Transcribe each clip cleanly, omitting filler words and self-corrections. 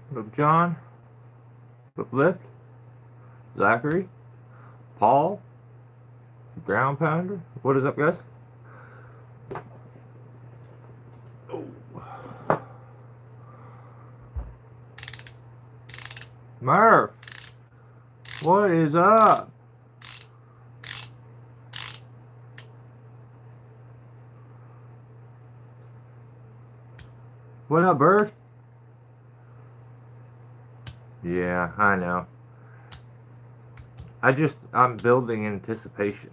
What up, John? What up, Lift? Zachary? Paul? Ground Pounder? What is up, guys? Oh. Murph! What is up? What up, Bird? Yeah, I know. I'm building anticipation.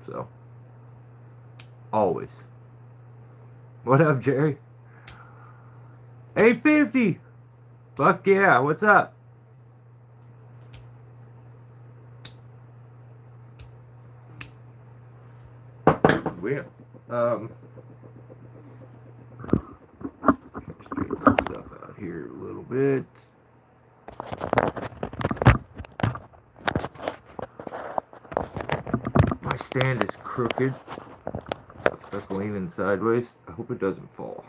So, always. What up, Jerry? 850! Fuck yeah, what's up? We, straighten some stuff out here a little bit. My stand is crooked. That's leaning sideways. I hope it doesn't fall.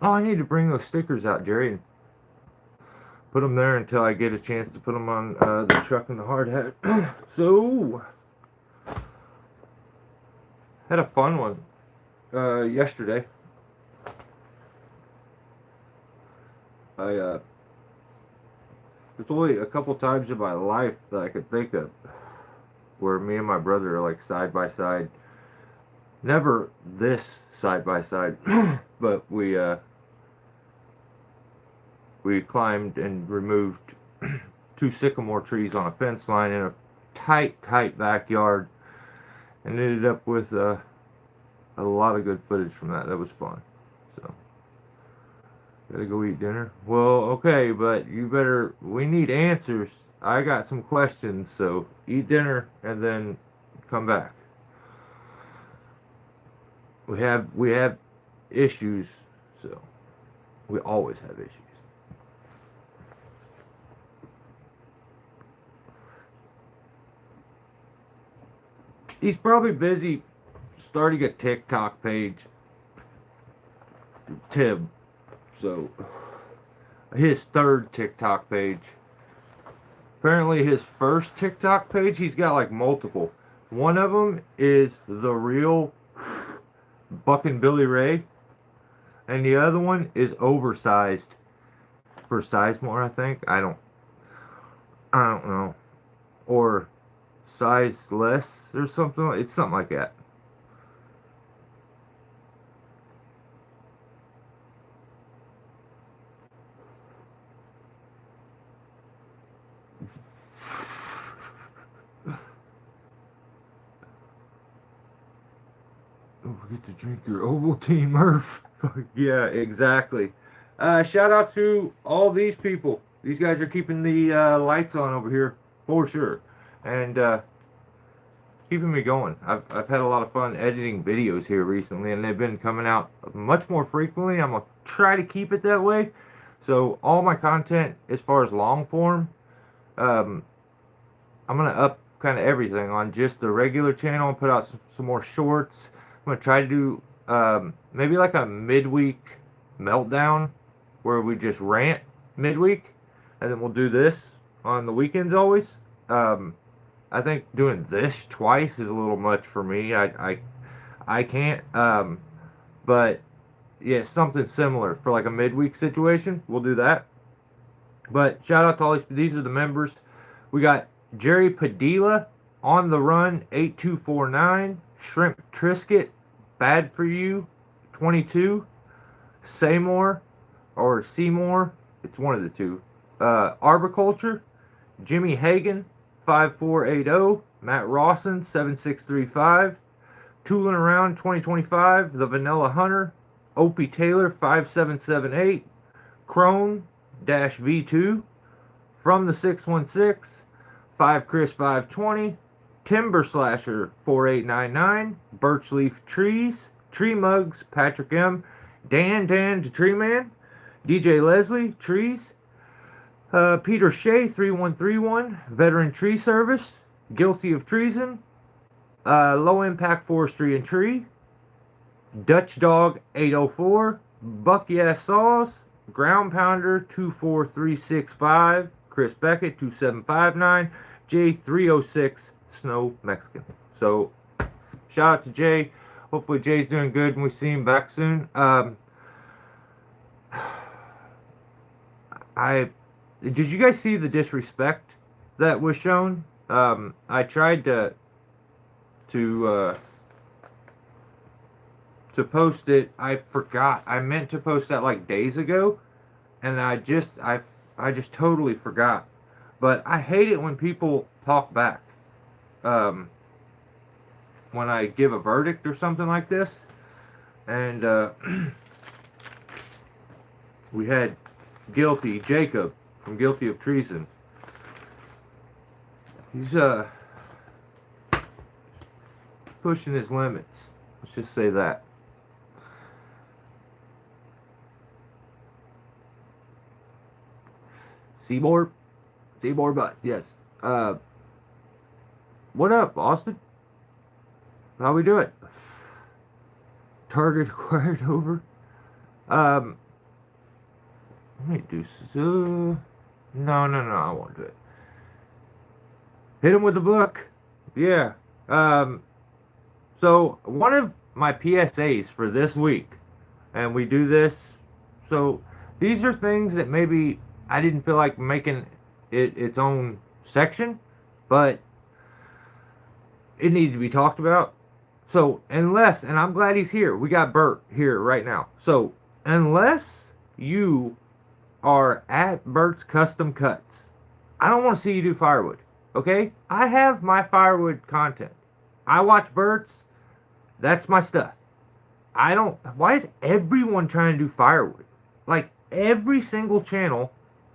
Oh, I need to bring those stickers out, Jerry, and put them there until I get a chance to put them on the truck and the hard hat. So, had a fun one yesterday. There's only a couple times in my life that I could think of where me and my brother are like side by side. Never this side by side, but we climbed and removed 2 sycamore trees on a fence line in a tight backyard, and ended up with a lot of good footage from that. That was fun. So, gotta go eat dinner. Well, okay, but we need answers. I got some questions, so eat dinner and then come back. We have issues, so we always have issues. He's probably busy starting a TikTok page. Tib. So, his third TikTok page. Apparently his first TikTok page, he's got like multiple. One of them is the real Buckin' Billy Ray. And the other one is oversized for Sizemore, I think. I don't know. Or size less or something. It's something like that. Don't forget to drink your Ovaltine, Murph. Yeah, exactly. Shout out to all these people. These guys are keeping the lights on over here for sure, and keeping me going. I've had a lot of fun editing videos here recently, and they've been coming out much more frequently. I'm gonna try to keep it that way. So all my content, as far as long form, I'm gonna up kind of everything on just the regular channel and put out some more shorts. I'm gonna try to do maybe like a midweek meltdown where we just rant midweek, and then we'll do this on the weekends always. I think doing this twice is a little much for me. I can't. But yeah, something similar for like a midweek situation. We'll do that. But shout out to all these are the members. We got Jerry Padilla, On the Run 8249, Shrimp Trisket, Bad for You 22, Seymour or Seymour, it's one of the two. Arboriculture, Jimmy Hagan 5480, Matt Rawson 7635, Tooling Around 2025, The Vanilla Hunter, Opie Taylor 5778, Crone V2, From the 616, 5 Chris 520, Timber Slasher 4899, Birchleaf Trees, Tree Mugs Patrick M, Dan to Tree Man, DJ Leslie Trees, Peter Shea 3131, Veteran Tree Service, Guilty of Treason, Low Impact Forestry and Tree, Dutch Dog 804, Buck Yeah Sauce, Ground Pounder 24365, Chris Beckett 2759, J306 Snow Mexican. So shout out to Jay. Hopefully Jay's doing good and we see him back soon. I did you guys see the disrespect that was shown? I tried to uh, to post it. I forgot. I meant to post that like days ago, and I just totally forgot. But I hate it when people talk back. Um, when I give a verdict or something like this, and we had guilty Jacob from guilty of treason. He's pushing his limits. Let's just say that. Seymour Butts, yes. What up, Austin? How we doing? Target acquired over. Um, Let me do so. No, I won't do it. Hit him with the book. Yeah. So one of my PSAs for this week, and we do this. So these are things that maybe I didn't feel like making it its own section, but it needs to be talked about. So unless, and I'm glad he's here. We got Bert here right now. So unless you are at Bert's Custom Cuts, I don't want to see you do firewood. Okay? I have my firewood content. I watch Bert's. That's my stuff. I don't. Why is everyone trying to do firewood? Like every single channel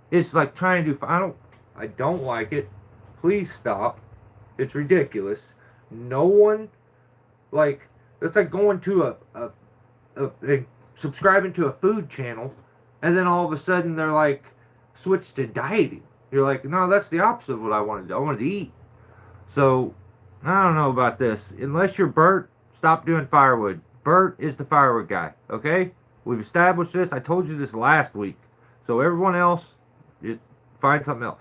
is like trying to do. I don't like it. Please stop. It's ridiculous. No one like. It's like going to a subscribing to a food channel, and then all of a sudden they're like switch to dieting. You're like, no, that's the opposite of what I wanted to do. I wanted to eat. So I don't know about this. Unless you're Bert, stop doing firewood. Bert is the firewood guy, okay? We've established this. I told you this last week. So everyone else, just find something else.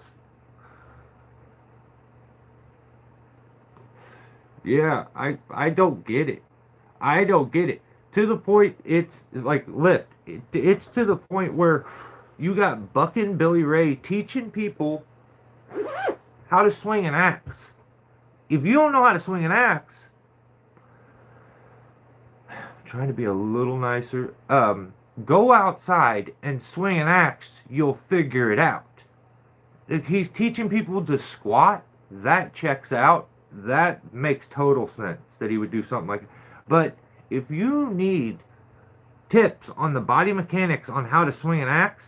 Yeah, I don't get it. I don't get it. To the point, it's like lift. It's to the point where you got Buck and Billy Ray teaching people how to swing an axe. If you don't know how to swing an axe, trying to be a little nicer. Go outside and swing an axe. You'll figure it out. If he's teaching people to squat, that checks out. That makes total sense that he would do something like that. But if you need tips on the body mechanics on how to swing an axe,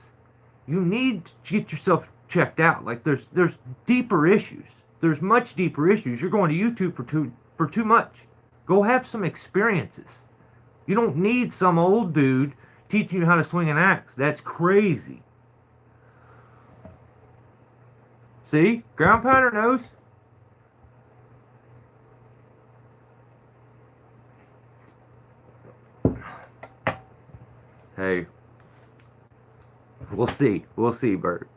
you need to get yourself checked out. Like there's deeper issues. There's much deeper issues. You're going to YouTube for too much. Go have some experiences. You don't need some old dude teaching you how to swing an axe. That's crazy. See? Ground pounder knows. Hey. We'll see. We'll see, Bert.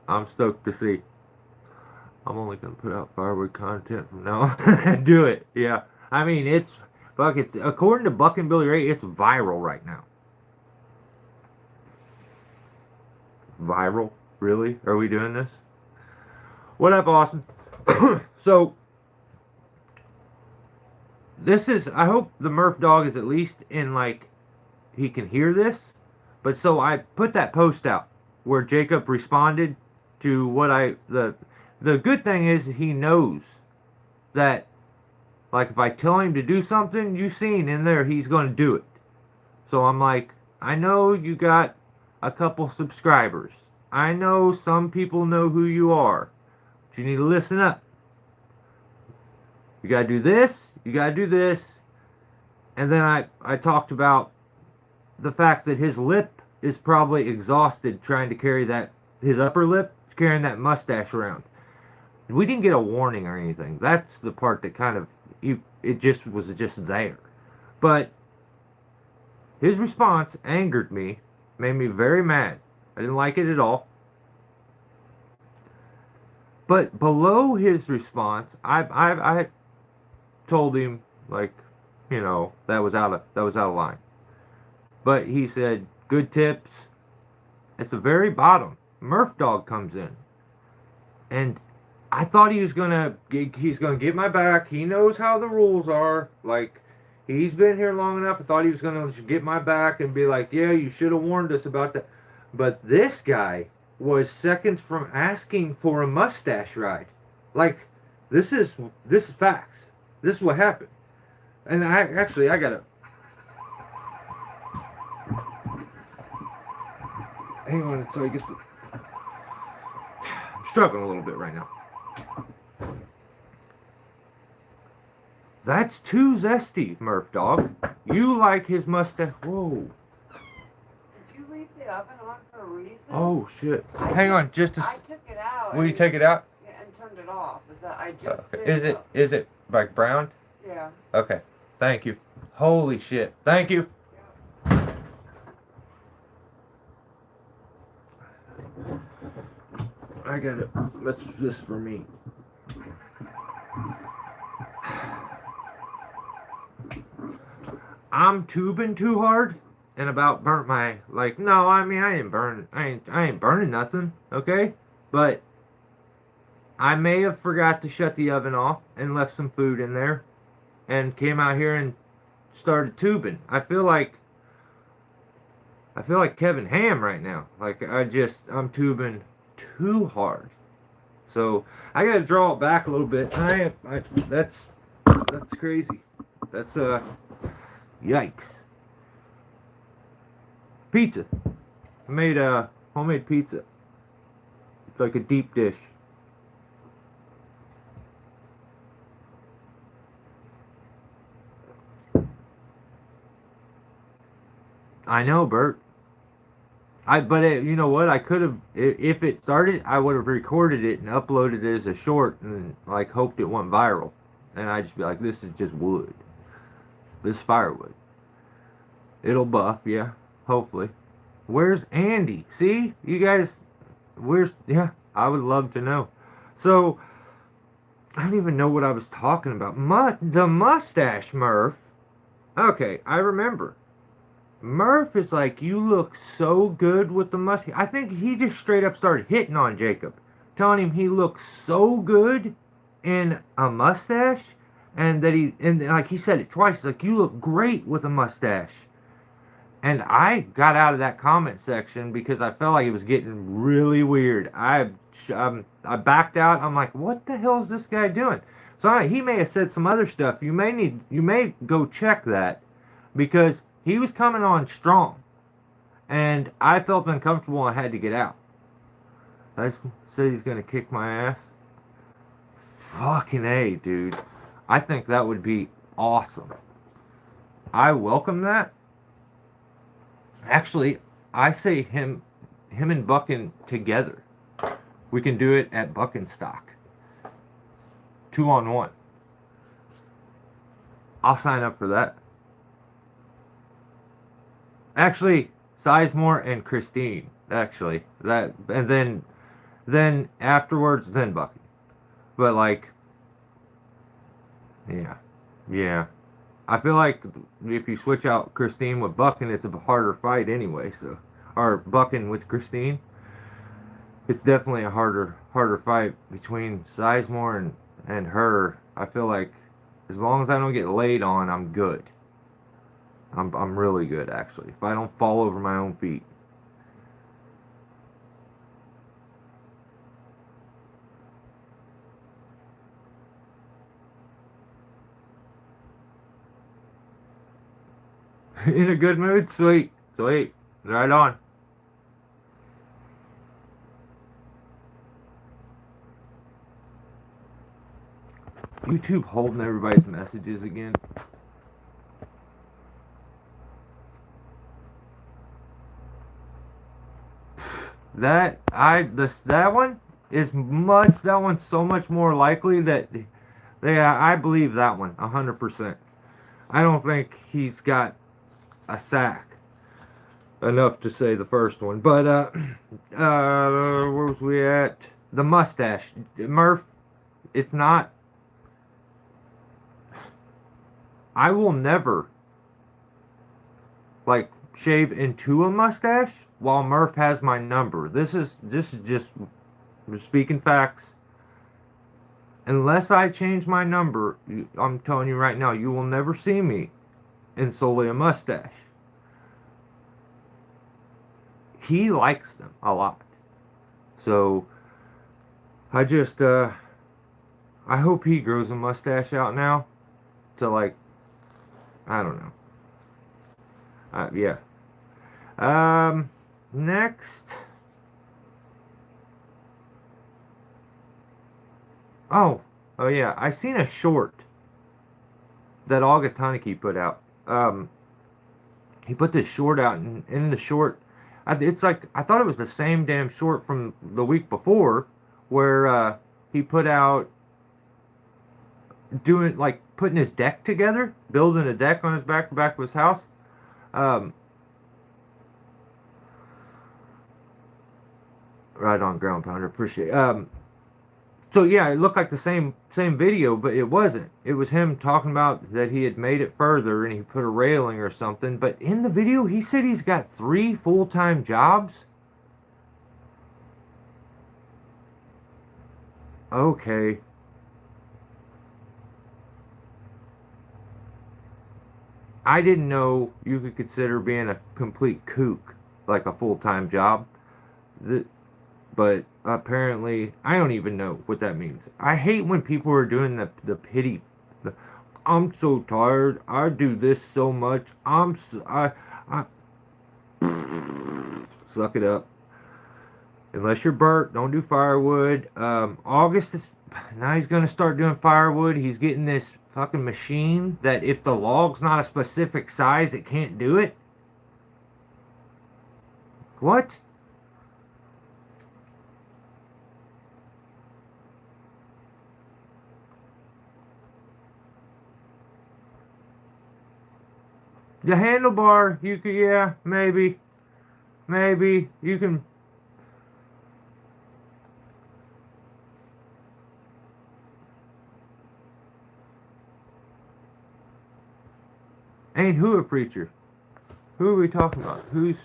I'm stoked to see. I'm only going to put out firewood content from now on. Do it. Yeah. I mean, it's according to Buck and Billy Ray, it's viral right now. Viral? Really? Are we doing this? What up, Austin? So, this is, I hope the Murph dog is at least in, like, he can hear this. But so I put that post out where Jacob responded to what the good thing is he knows that, like, if I tell him to do something, you've seen in there, he's going to do it. So I'm like, I know you got a couple subscribers. I know some people know who you are. But you need to listen up. You got to do this. You got to do this. And then I talked about the fact that his lip is probably exhausted trying to carry that, his upper lip, carrying that mustache around. We didn't get a warning or anything. That's the part that kind of, it just was just there. But his response angered me, made me very mad. I didn't like it at all. But below his response, I told him, like, that was out of line. But he said, good tips. At the very bottom, Murph Dog comes in. And I thought he's gonna get my back. He knows how the rules are. Like, he's been here long enough. I thought he was gonna get my back and be like, yeah, you should have warned us about that. But this guy was seconds from asking for a mustache ride. Like, this is facts. This is what happened. And I gotta hang on until I get the. I'm struggling a little bit right now. That's too zesty, Murph Dog. You like his mustache. Whoa. Did you leave the oven on for a reason? Oh, shit. Hang on, just a. I took it out. Will you take it out? Yeah, and turned it off. Is that I just Is it like brown? Yeah. Okay. Thank you. Holy shit. Thank you. I got it. This for me. I'm tubing too hard and about burnt my no, I mean I ain't burning nothing, okay? But I may have forgot to shut the oven off and left some food in there and came out here and started tubing. I feel like Kevin Ham right now. Like I'm tubing too hard. So I gotta draw it back a little bit. That's crazy. That's yikes. Pizza. I made a homemade pizza. It's like a deep dish. I know, Bert. You know what? I could have, if it started, I would have recorded it and uploaded it as a short and hoped it went viral. And I'd just be like, this is just wood. This is firewood. It'll buff, yeah, hopefully. Where's Andy? See, you guys, yeah, I would love to know. So, I don't even know what I was talking about. The mustache, Murph. Okay, I remember. Murph is like, you look so good with the mustache. I think he just straight up started hitting on Jacob, telling him he looks so good in a mustache, and like he said it twice, like, you look great with a mustache. And I got out of that comment section because I felt like it was getting really weird. I backed out. I'm like, what the hell is this guy doing? So he may have said some other stuff. You may go check that, because he was coming on strong, and I felt uncomfortable and had to get out. I said he's gonna kick my ass. Fucking A, dude. I think that would be awesome. I welcome that. Actually, I say him and Buckin together. We can do it at Buckenstock. 2-on-1. I'll sign up for that. Actually, Sizemore and Christine. Actually, that, and then afterwards, then Bucky. But yeah. I feel like if you switch out Christine with Buckin, it's a harder fight anyway. So, or Buckin with Christine, it's definitely a harder fight between Sizemore and her. I feel like as long as I don't get laid on, I'm good. I'm really good, actually. If I don't fall over my own feet. In a good mood? Sweet. Right on. YouTube holding everybody's messages again. That one that one's so much more likely that I believe that one 100%. I don't think he's got a sack. enough to say the first one. But where was we at? The mustache, Murph. It's not. I will never like shave into a mustache while Murph has my number. This is just speaking facts. Unless I change my number, I'm telling you right now, you will never see me in solely a mustache. He likes them a lot. So I just I hope he grows a mustache out now to like I don't know. Yeah. Next. Oh yeah. I seen a short that August Honeyke put out. He put this short out, and in the short, it's like I thought it was the same damn short from the week before, where he put out doing like putting his deck together, building a deck on his back of his house. Um, right on, Ground Pounder. Appreciate it. So yeah, it looked like the same video, but it wasn't. It was him talking about that he had made it further and he put a railing or something. But in the video, he said he's got 3 full-time jobs. Okay. I didn't know you could consider being a complete kook like a full-time job. But apparently, I don't even know what that means. I hate when people are doing the pity. I'm so tired. I do this so much. I suck it up. Unless you're Bert, don't do firewood. August is now he's gonna start doing firewood. He's getting this fucking machine that if the log's not a specific size, it can't do it. What? The handlebar, you could, yeah, maybe you can. Ain't who a preacher? Who are we talking about? Who's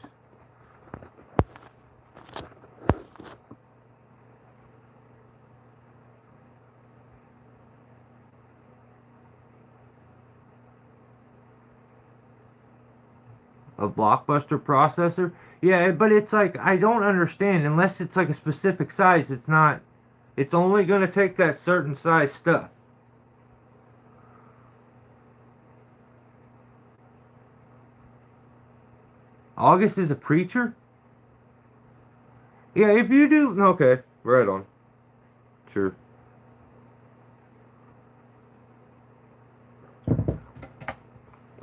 a blockbuster processor? Yeah, but it's like I don't understand unless it's like a specific size. It's not. It's only gonna take that certain size stuff. August is a preacher? Yeah, if you do, okay, right on. Sure.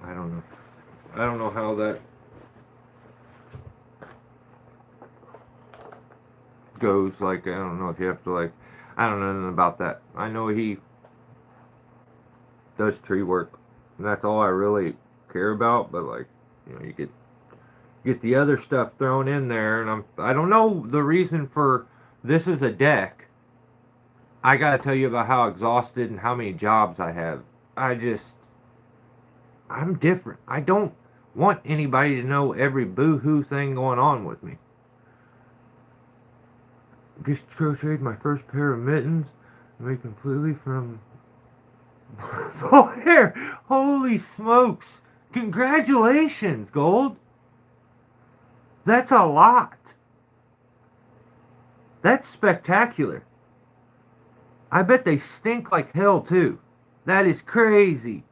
I don't know. I don't know how that goes. Like, I don't know if you have to, like, I don't know nothing about that. I know he does tree work. And that's all I really care about, but, like, you get the other stuff thrown in there, and I don't know the reason for this is a deck. I gotta tell you about how exhausted and how many jobs I have. I'm different. I don't want anybody to know every boo-hoo thing going on with me. Just crocheted my first pair of mittens, made completely from full hair. Holy smokes! Congratulations, Gold. That's a lot. That's spectacular. I bet they stink like hell too. That is crazy.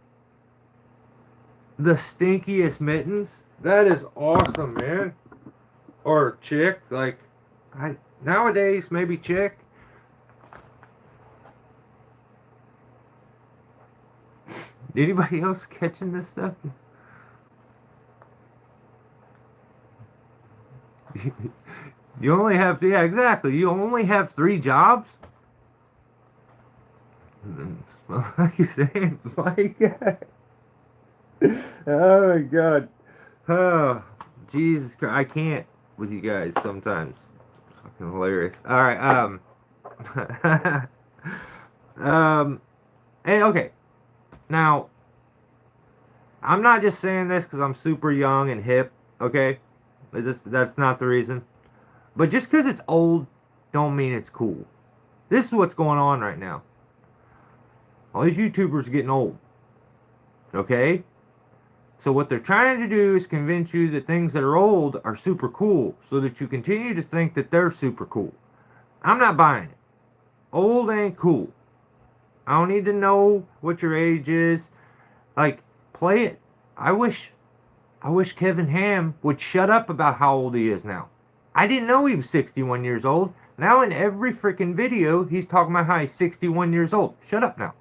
The stinkiest mittens? That is awesome, man. Or chick, like nowadays maybe chick. Anybody else catching this stuff? You only have, yeah, exactly. You only have 3 jobs? Smell like your hands, my God. Oh my God. Oh, Jesus Christ, I can't with you guys sometimes. Fucking hilarious. All right. And okay. Now, I'm not just saying this because I'm super young and hip. Okay, that's not the reason. But just because it's old, don't mean it's cool. This is what's going on right now. All these YouTubers are getting old. Okay? So what they're trying to do is convince you that things that are old are super cool so that you continue to think that they're super cool. I'm not buying it. Old ain't cool. I don't need to know what your age is. Like, play it. I wish Kevin Ham would shut up about how old he is now. I didn't know he was 61 years old. Now in every freaking video, he's talking about how he's 61 years old. Shut up now.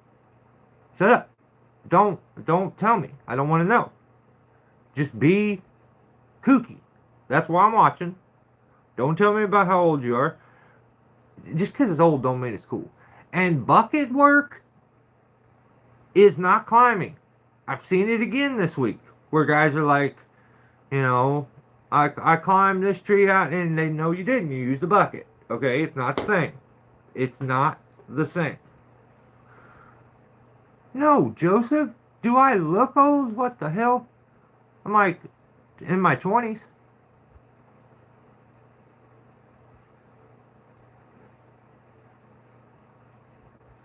Shut up. Don't tell me. I don't want to know. Just be kooky. That's why I'm watching. Don't tell me about how old you are. Just because it's old don't mean it's cool. And bucket work is not climbing. I've seen it again this week where guys are like, you know, I climbed this tree out, and they know you didn't. You used a bucket. Okay, it's not the same. It's not the same. No, Joseph, do I look old? What the hell? I'm like in my 20s.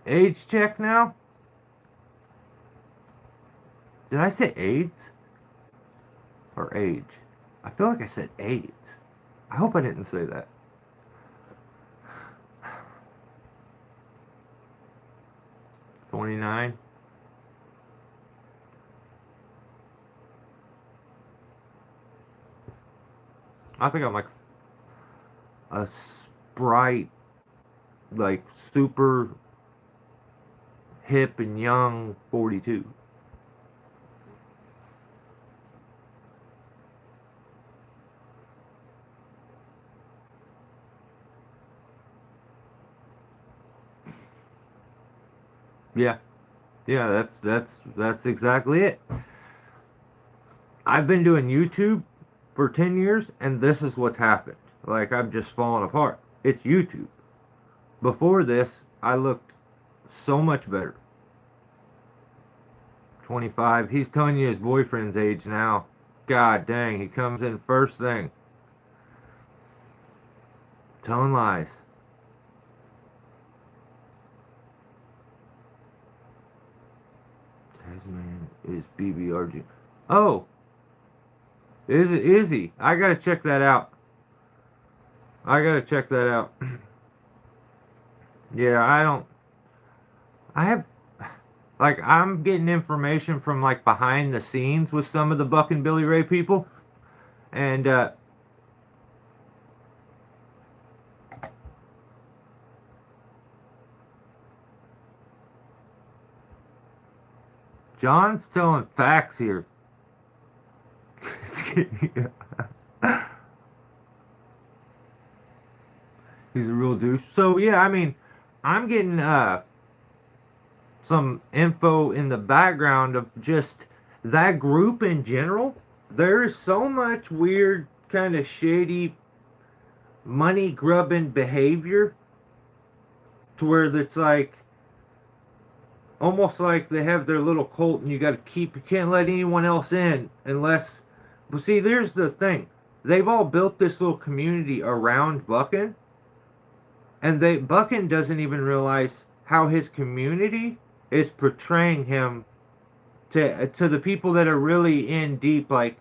Age check now? Did I say AIDS? Or age? I feel like I said AIDS. I hope I didn't say that. $29. I think I'm like a Sprite, like super hip and young 42. Yeah. Yeah, that's exactly it. I've been doing YouTube for 10 years, and this is what's happened. Like, I've just fallen apart. It's YouTube. Before this, I looked so much better. 25. He's telling you his boyfriend's age now. God dang, he comes in first thing. Telling lies. Tasman is BBRG. Oh! Is he? I gotta check that out. I gotta check that out. Yeah, I have, like, I'm getting information from, like, behind the scenes with some of the Buck and Billy Ray people. And, John's telling facts here. He's a real douche. So, yeah, I mean, I'm getting some info in the background of just that group in general. There's so much weird, kind of shady, money grubbing behavior to where it's like almost like they have their little cult, and you can't let anyone else in unless. Well, see, there's the thing. They've all built this little community around Buckin, and Buckin doesn't even realize how his community is portraying him to the people that are really in deep. Like,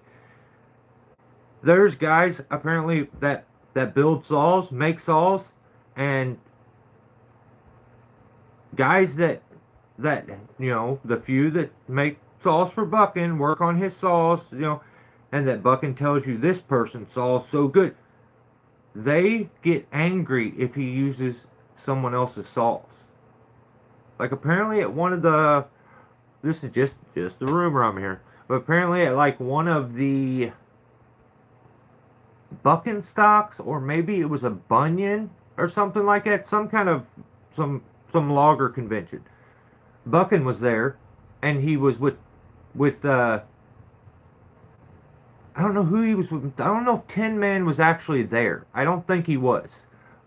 there's guys apparently that build saws, make saws, and guys that you know, the few that make saws for Buckin work on his saws, you know, and that Buckin tells you this person's saw is so good. They get angry if he uses someone else's saws. Like, apparently at one of the, this is just the rumor I'm hearing, but apparently at like one of the Buckin stocks, or maybe it was a Bunyan or something like that, some kind of some logger convention. Buckin was there, and he was with I don't know who he was with. I don't know if Tin Man was actually there. I don't think he was.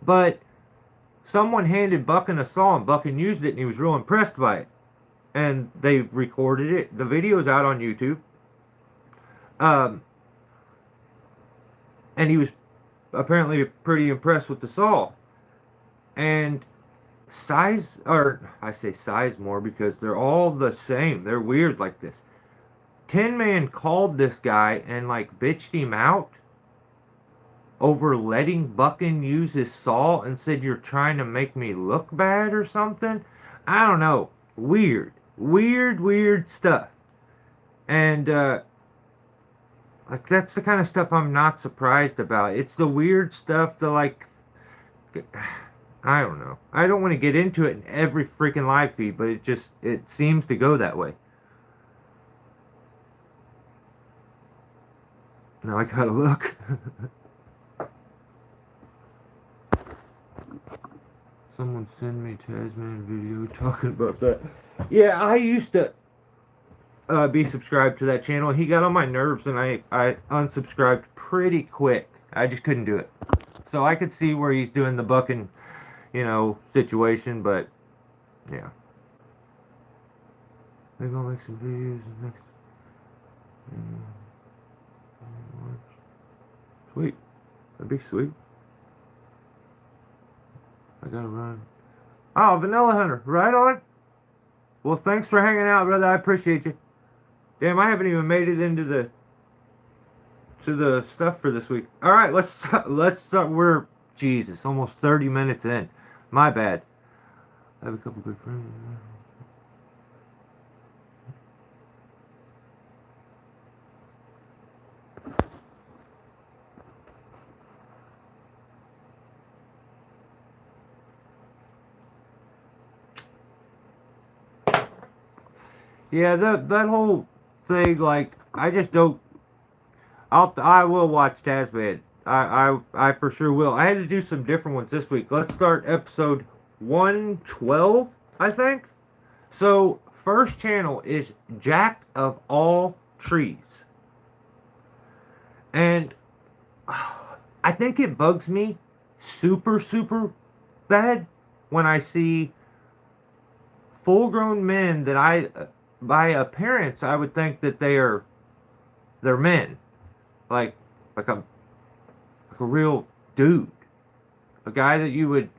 But someone handed Buckin a saw and Buckin used it and he was real impressed by it. And they recorded it. The video's out on YouTube. Um, and he was apparently pretty impressed with the saw. And I say Sizemore because they're all the same. They're weird like this. Tin Man called this guy and like bitched him out over letting Buckin use his saw and said you're trying to make me look bad or something. I don't know. Weird. Weird stuff. And like that's the kind of stuff I'm not surprised about. It's the weird stuff that like I don't know. I don't want to get into it in every freaking live feed, but it seems to go that way. Now I gotta look. Someone send me Tasman video talking about that. Yeah, I used to be subscribed to that channel. He got on my nerves and I unsubscribed pretty quick. I just couldn't do it. So I could see where he's doing the Buckin, situation, but yeah. Maybe I'll make some videos next. Sweet. That'd be sweet. I gotta run. Oh, Vanilla Hunter. Right on. Well, thanks for hanging out, brother. I appreciate you. Damn, I haven't even made it into the stuff for this week. All right, let's start. We're Jesus, almost 30 minutes in. My bad. I have a couple good friends. Yeah, that whole thing, like, I just don't. I will watch Tasman. I for sure will. I had to do some different ones this week. Let's start episode 112, I think. So, first channel is Jack of All Trees. And I think it bugs me super bad when I see full-grown men that by appearance, I would think that they're men. Like a real dude. A guy that you would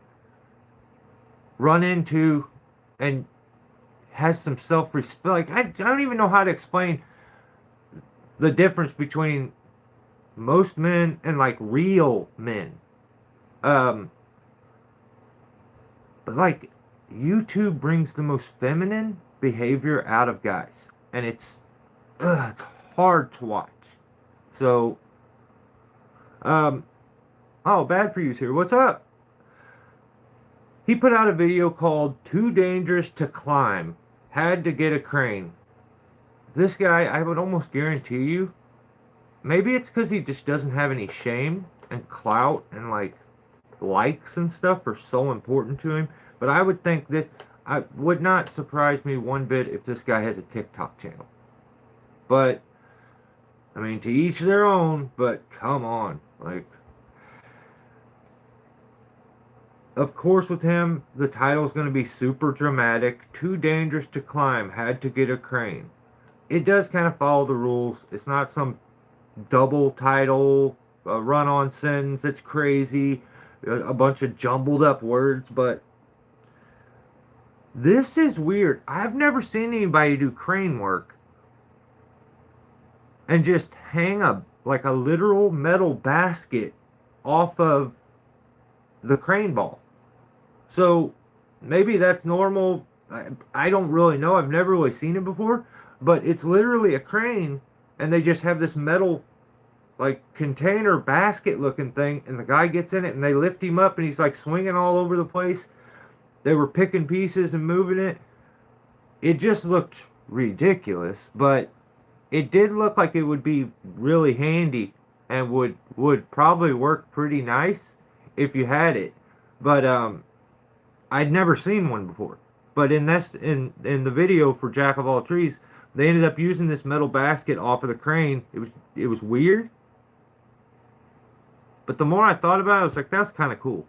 run into and has some self-respect. Like, I don't even know how to explain the difference between most men and, like, real men. But, like, YouTube brings the most feminine behavior out of guys. And it's hard to watch. So, oh, Bad For You's here. What's up? He put out a video called Too Dangerous to Climb. Had to Get a Crane. This guy, I would almost guarantee you, maybe it's because he just doesn't have any shame and clout and, like, likes and stuff are so important to him. But I would think this, I would not surprise me one bit if this guy has a TikTok channel. But, I mean, to each their own, but come on. Like, of course with him, the title's going to be super dramatic. Too Dangerous to Climb. Had to Get a Crane. It does kind of follow the rules. It's not some double title, run-on sentence that's crazy, a bunch of jumbled up words, but this is weird. I've never seen anybody do crane work and just hang a literal metal basket off of the crane ball. So maybe that's normal. I don't really know. I've never really seen it before, but it's literally a crane and they just have this metal like container basket looking thing and the guy gets in it and they lift him up and he's like swinging all over the place. They were picking pieces and moving it. It just looked ridiculous, but it did look like it would be really handy and would probably work pretty nice if you had it. But I'd never seen one before. But in the video for Jack of All Trees, they ended up using this metal basket off of the crane. It was weird, but the more I thought about it, I was like, that's kind of cool.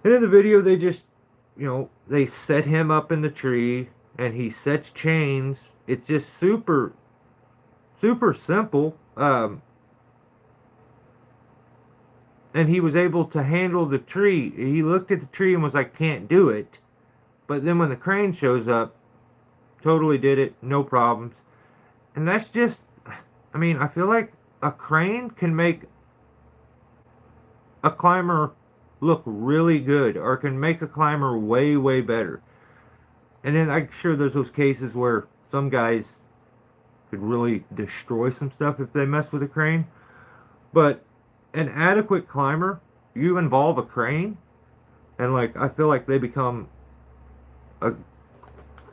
And in the video, they just, they set him up in the tree, and he sets chains. It's just super, super simple. And he was able to handle the tree. He looked at the tree and was like, can't do it. But then when the crane shows up, totally did it, no problems. And that's just, I mean, I feel like a crane can make a climber look really good, or can make a climber way, way better. And then I'm sure there's those cases where some guys could really destroy some stuff if they mess with a crane. But an adequate climber, you involve a crane, and like I feel like they become a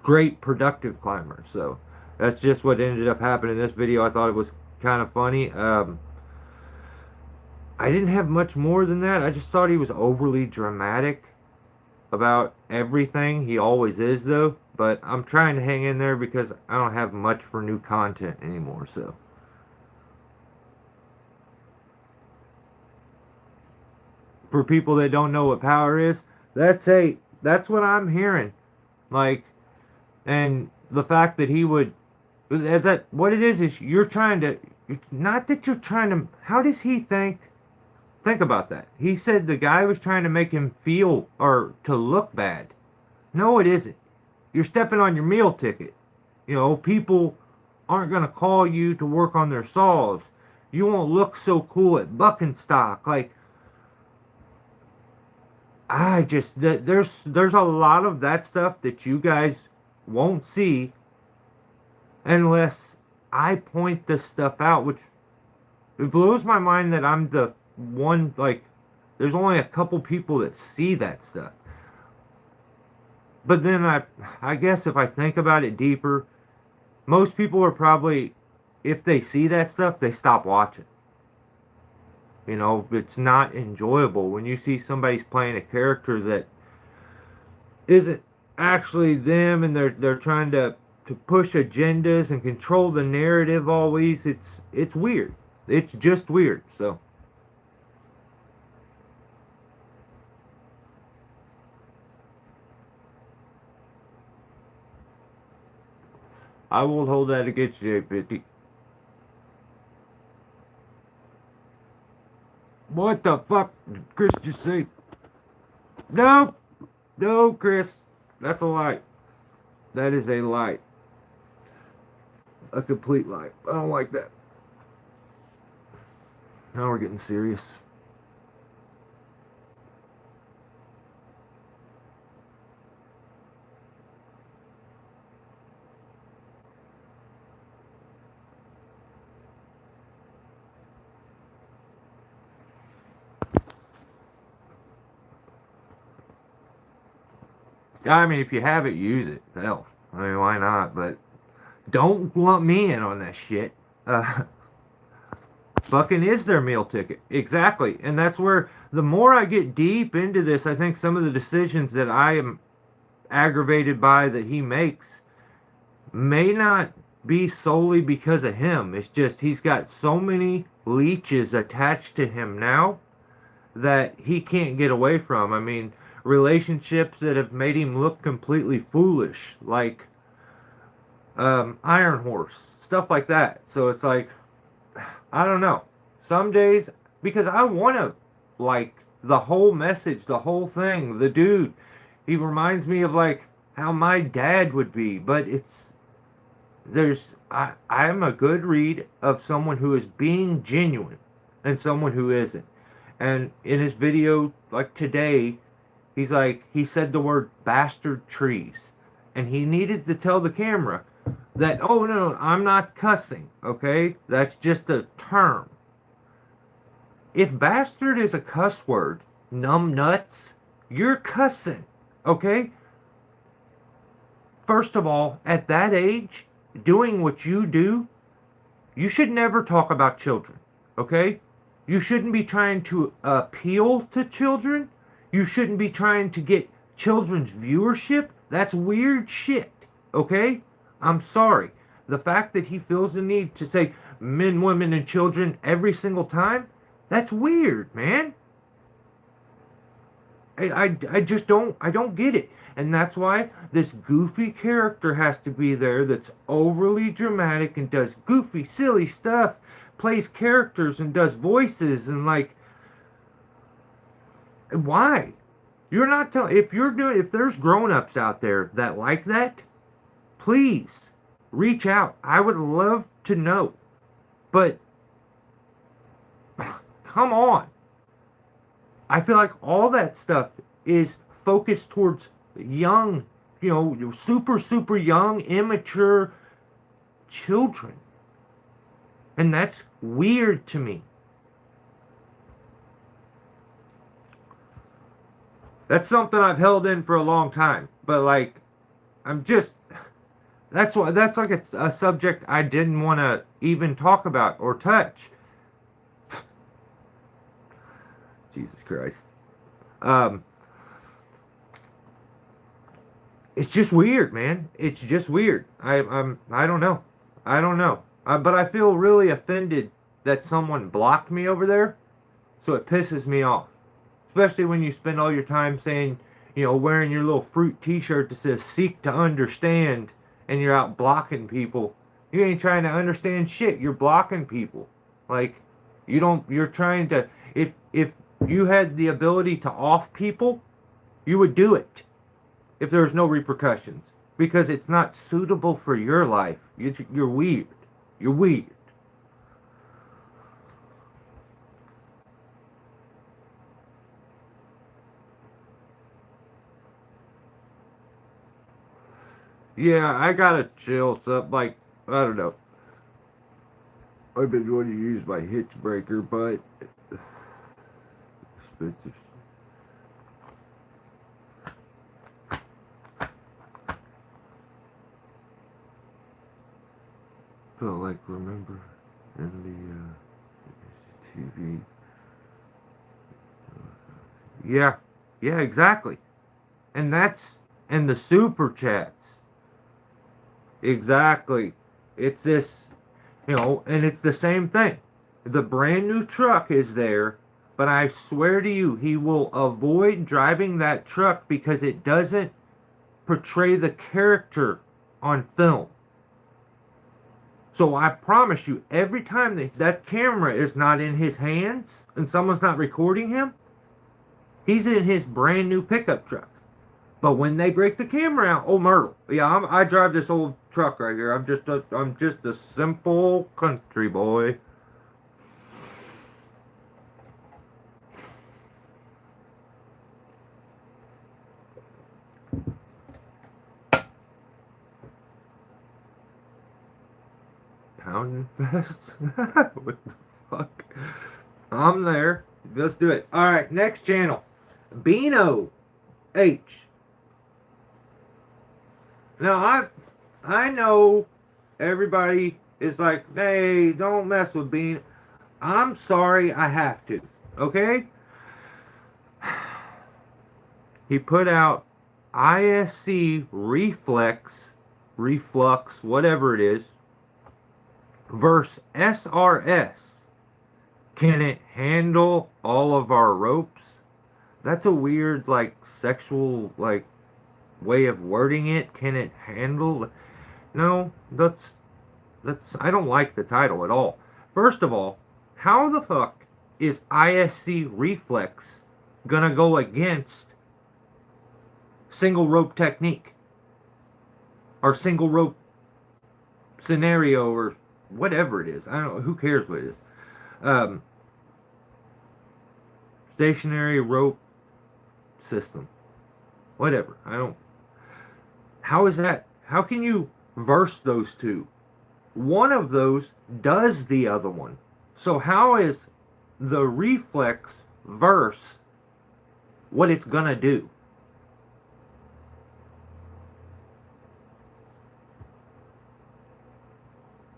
great productive climber. So that's just what ended up happening in this video. I thought it was kind of funny. I didn't have much more than that. I just thought he was overly dramatic about everything. He always is, though. But I'm trying to hang in there because I don't have much for new content anymore. So for people that don't know what power is, that's what I'm hearing. Like, and the fact that he would, that what it is you're trying to, not that you're trying to, how does he think? Think about that. He said the guy was trying to make him feel or to look bad. No, it isn't. You're stepping on your meal ticket. People aren't going to call you to work on their saws. You won't look so cool at bucking stock. Like, there's a lot of that stuff that you guys won't see unless I point this stuff out, which it blows my mind that I'm the one, like, there's only a couple people that see that stuff. But then I guess if I think about it deeper, most people are probably, if they see that stuff, they stop watching. It's not enjoyable when you see somebody's playing a character that isn't actually them, and they're trying to push agendas and control the narrative always. It's weird. It's just weird. So I won't hold that against you, 50. What the fuck did Chris just say? No, no, Chris. That's a lie. That is a lie. A complete lie. I don't like that. Now we're getting serious. I mean, if you have it, use it. Hell, I mean, why not? But don't lump me in on that shit. Fucking is their meal ticket. Exactly. And that's where, the more I get deep into this, I think some of the decisions that I am aggravated by that he makes may not be solely because of him. It's just he's got so many leeches attached to him now that he can't get away from. I mean, relationships that have made him look completely foolish, like Iron Horse, stuff like that. So it's like, I don't know. Some days, because I want to like the whole message, the whole thing. The dude, he reminds me of like how my dad would be, but I'm a good read of someone who is being genuine and someone who isn't. And in his video, like today, he said the word bastard trees. And he needed to tell the camera that, oh, no, I'm not cussing, okay? That's just a term. If bastard is a cuss word, numb nuts, you're cussing, okay? First of all, at that age, doing what you do, you should never talk about children, okay? You shouldn't be trying to appeal to children. You shouldn't be trying to get children's viewership. That's weird shit, okay? I'm sorry. the fact that he feels the need to say men, women, and children every single time, that's weird, man. I just don't get it. And that's why this goofy character has to be there that's overly dramatic and does goofy, silly stuff, plays characters and does voices and like, why? You're not telling, if there's grown-ups out there that like that, please reach out. I would love to know. But come on. I feel like all that stuff is focused towards young, super, super young, immature children. And that's weird to me. That's something I've held in for a long time. But like, that's like a subject I didn't want to even talk about or touch. Jesus Christ. It's just weird, man. It's just weird. I don't know. I don't know. But I feel really offended that someone blocked me over there. So it pisses me off. Especially when you spend all your time saying, wearing your little fruit t-shirt that says seek to understand, and you're out blocking people. You ain't trying to understand shit. You're blocking people. Like, you're trying to, if you had the ability to off people, you would do it. If there's no repercussions. Because it's not suitable for your life. You're weird. You're weird. Yeah, I gotta chill stuff. Like, I don't know. I've been going to use my hitch breaker, but expensive. Felt like, remember in the TV. Yeah, exactly. And the super chats. Exactly. It's this, and it's the same thing. The brand new truck is there, but I swear to you, he will avoid driving that truck because it doesn't portray the character on film. So I promise you, every time that camera is not in his hands and someone's not recording him, he's in his brand new pickup truck. But when they break the camera out, oh, Myrtle, yeah, I drive this old truck right here. I'm just a simple country boy. Pounding fest? What the fuck? I'm there. Let's do it. All right, next channel, Beano H. Now, I know everybody is like, hey, don't mess with Bean. I'm sorry, I have to. Okay? He put out ISC reflux, whatever it is, versus SRS. Can it handle all of our ropes? That's a weird, like, sexual, like, way of wording it. Can it handle? No, that's I don't like the title at all. First of all, how the fuck is ISC reflex gonna go against single rope technique or single rope scenario or whatever it is? I don't know. Who cares what it is? Stationary rope system, whatever. I don't. How is that? How can you verse those two? One of those does the other one. So how is the reflex verse what it's gonna do?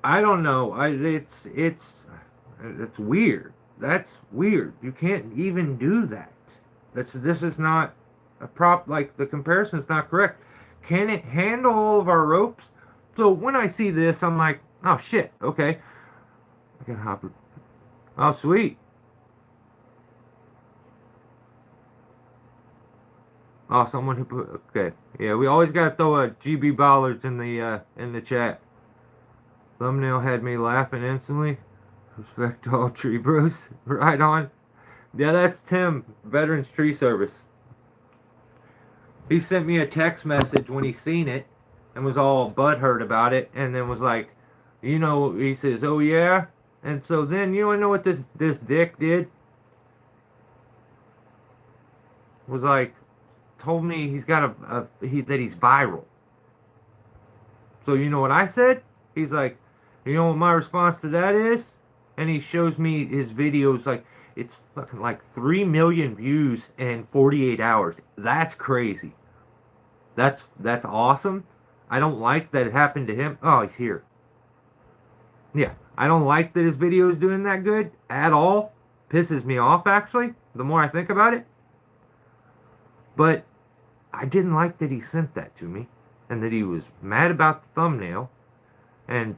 I don't know. It's weird. That's weird. You can't even do that. This is not a prop. Like, the comparison's not correct. Can it handle all of our ropes? So when I see this, I'm like, oh shit, okay. I got Hopper. Oh, sweet. Oh, someone who put, okay. Yeah, we always gotta throw a GB Bollards in the chat. Thumbnail had me laughing instantly. Respect to all tree bros. Right on. Yeah, that's Tim, Veterans Tree Service. He sent me a text message when he seen it and was all butthurt about it, and then was like, you know, he says, oh yeah? And so then, you wanna know what this dick did? Was like, told me he's got that he's viral. So you know what I said? He's like, you know what my response to that is? And he shows me his videos, like, it's fucking like 3 million views in 48 hours. That's crazy. That's awesome. I don't like that it happened to him. Oh, he's here. Yeah, I don't like that his video is doing that good at all. Pisses me off, actually, the more I think about it. But I didn't like that he sent that to me, and that he was mad about the thumbnail. And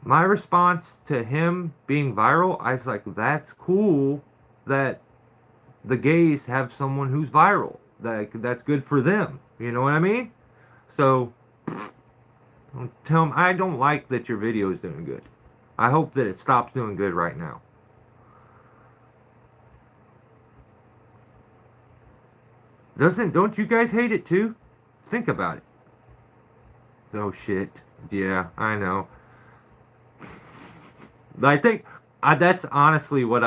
my response to him being viral, I was like, that's cool that the gays have someone who's viral. That's good for them. You know what I mean? So, tell him, I don't like that your video is doing good. I hope that it stops doing good right now. Don't you guys hate it too? Think about it. Oh shit. Yeah, I know. I think that's honestly what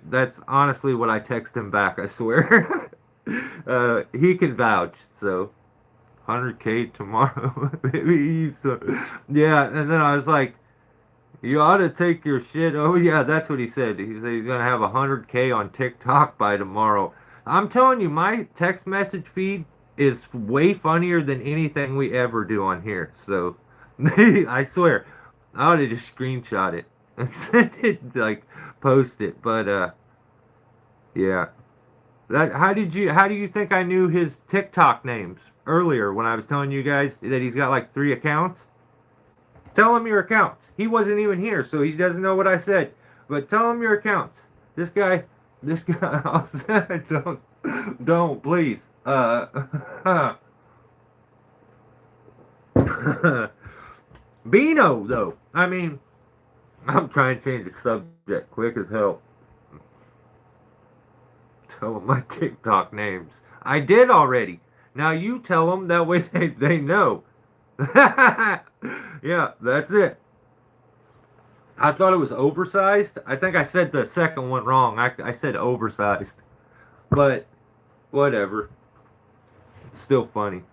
that's honestly what I text him back, I swear. He can vouch, so 100K tomorrow. Maybe yeah, and then I was like, you ought to take your shit. Oh yeah, that's what he said. He said he's gonna have 100K on TikTok by tomorrow. I'm telling you, my text message feed is way funnier than anything we ever do on here. So, I swear, I ought to just screenshot it and send it, like, post it. But yeah. How do you think I knew his TikTok names earlier when I was telling you guys that he's got like 3 accounts? Tell him your accounts. He wasn't even here, so he doesn't know what I said. But tell him your accounts. This guy, don't, please. Beano, though. I mean, I'm trying to change the subject quick as hell. Tell them my TikTok names. I did already. Now you tell them, that way they know. Yeah, that's it. I thought it was oversized. I think I said the second one wrong. I said oversized. But, whatever. It's still funny.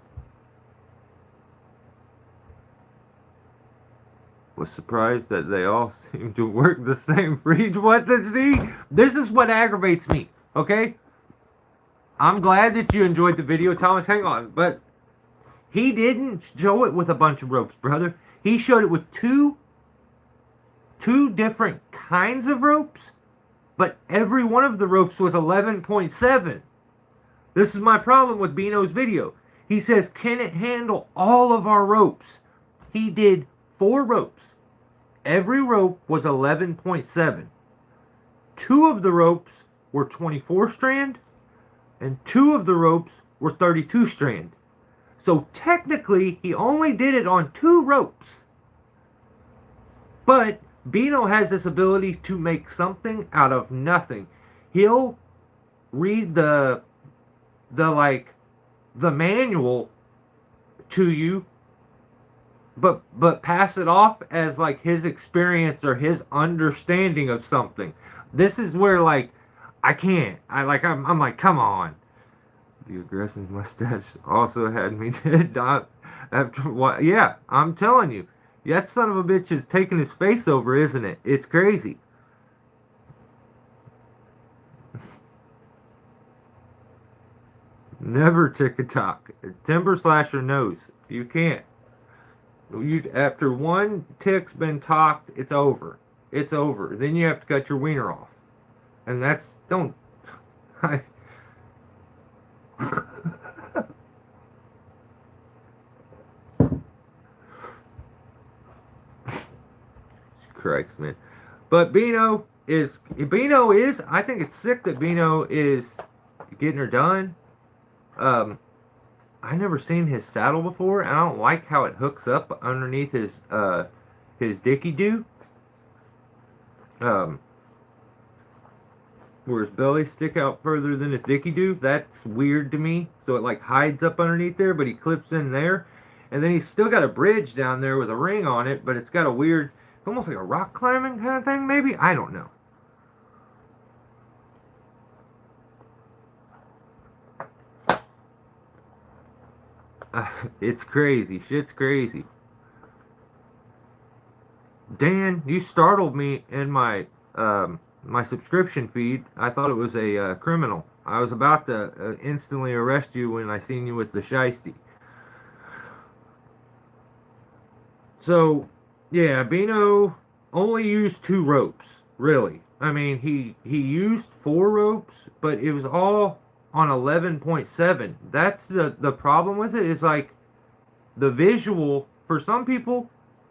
Was surprised that they all seem to work the same for each one. See, this is what aggravates me. Okay? I'm glad that you enjoyed the video, Thomas. Hang on. But he didn't show it with a bunch of ropes, brother. He showed it with two different kinds of ropes, but every one of the ropes was 11.7. This is my problem with Beano's video. He says, can it handle all of our ropes? He did 4 ropes. Every rope was 11.7. 2 of the ropes were 24 strand, and 2 of the ropes were 32 strand. So technically, he only did it on 2 ropes. But Beano has this ability to make something out of nothing. He'll read the manual to you, but pass it off as like his experience or his understanding of something. This is where like I'm like, come on. The aggressive mustache also had me dead after what? Yeah, I'm telling you. That son of a bitch is taking his face over, isn't it? It's crazy. Never TikTok. Timber Slasher knows. You can't. After one tick's been talked, it's over. It's over. Then you have to cut your wiener off. And that's... Don't... Christ, man. But Bino is, I think it's sick that Bino is getting her done. I never seen his saddle before, and I don't like how it hooks up underneath his dicky do. Where his belly stick out further than his dicky do. That's weird to me. So it like hides up underneath there, but he clips in there. And then he's still got a bridge down there with a ring on it, but it's got a weird, it's almost like a rock climbing kind of thing, maybe? I don't know. It's crazy. Shit's crazy. Dan, you startled me in my my subscription feed. I thought it was a criminal. I was about to instantly arrest you when I seen you with the shiesty. So, yeah, Bino only used 2 ropes, really. I mean, he used 4 ropes, but it was all on 11.7. That's the problem with it, is like the visual, for some people,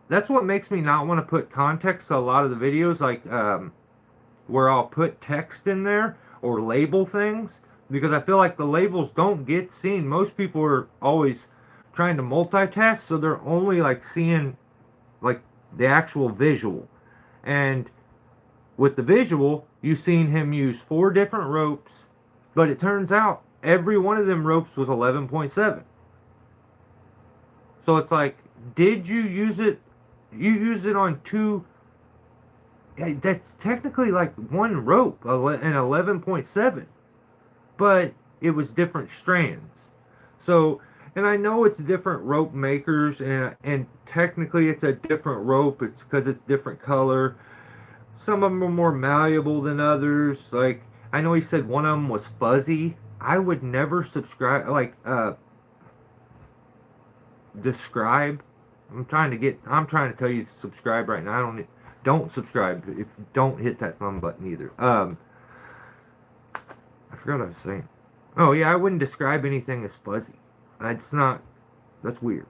that's what makes me not want to put context to a lot of the videos, like where I'll put text in there or label things, because I feel like the labels don't get seen. Most people are always trying to multitask, so they're only like seeing like the actual visual. And with the visual, you've seen him use 4 different ropes, but it turns out every one of them ropes was 11.7. So it's like, did you use it? You used it on 2. That's technically like 1 rope, an 11.7, but it was different strands. So, and I know it's different rope makers, and technically it's a different rope. It's because it's different color. Some of them are more malleable than others. Like, I know he said one of them was fuzzy. I would never subscribe, like, describe. I'm trying to tell you to subscribe right now. Don't subscribe. If don't hit that thumb button either. I forgot what I was saying. Oh yeah, I wouldn't describe anything as fuzzy. That's weird.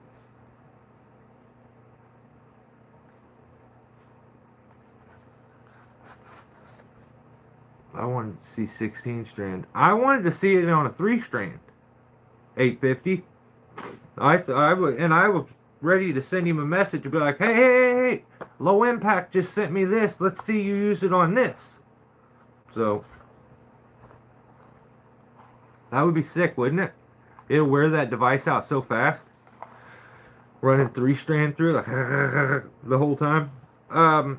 I wanted to see 16 strand. I wanted to see it on a 3 strand. 850. I was ready to send him a message to be like, hey, Low Impact just sent me this. Let's see you use it on this. So, that would be sick, wouldn't it? It'll wear that device out so fast. Running 3 strand through like the whole time. I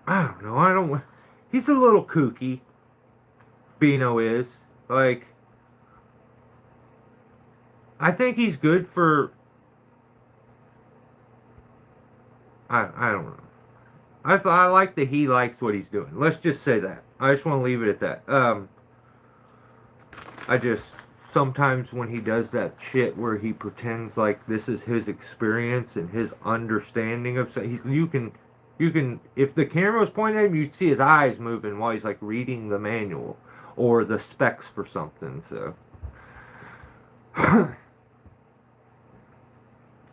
don't know. He's a little kooky. Bino is. Like, I think he's good for, I don't know. I like that he likes what he's doing. Let's just say that. I just want to leave it at that. I just, sometimes when he does that shit where he pretends like this is his experience and his understanding of, you can, if the camera was pointed at him, you'd see his eyes moving while he's like reading the manual or the specs for something, so.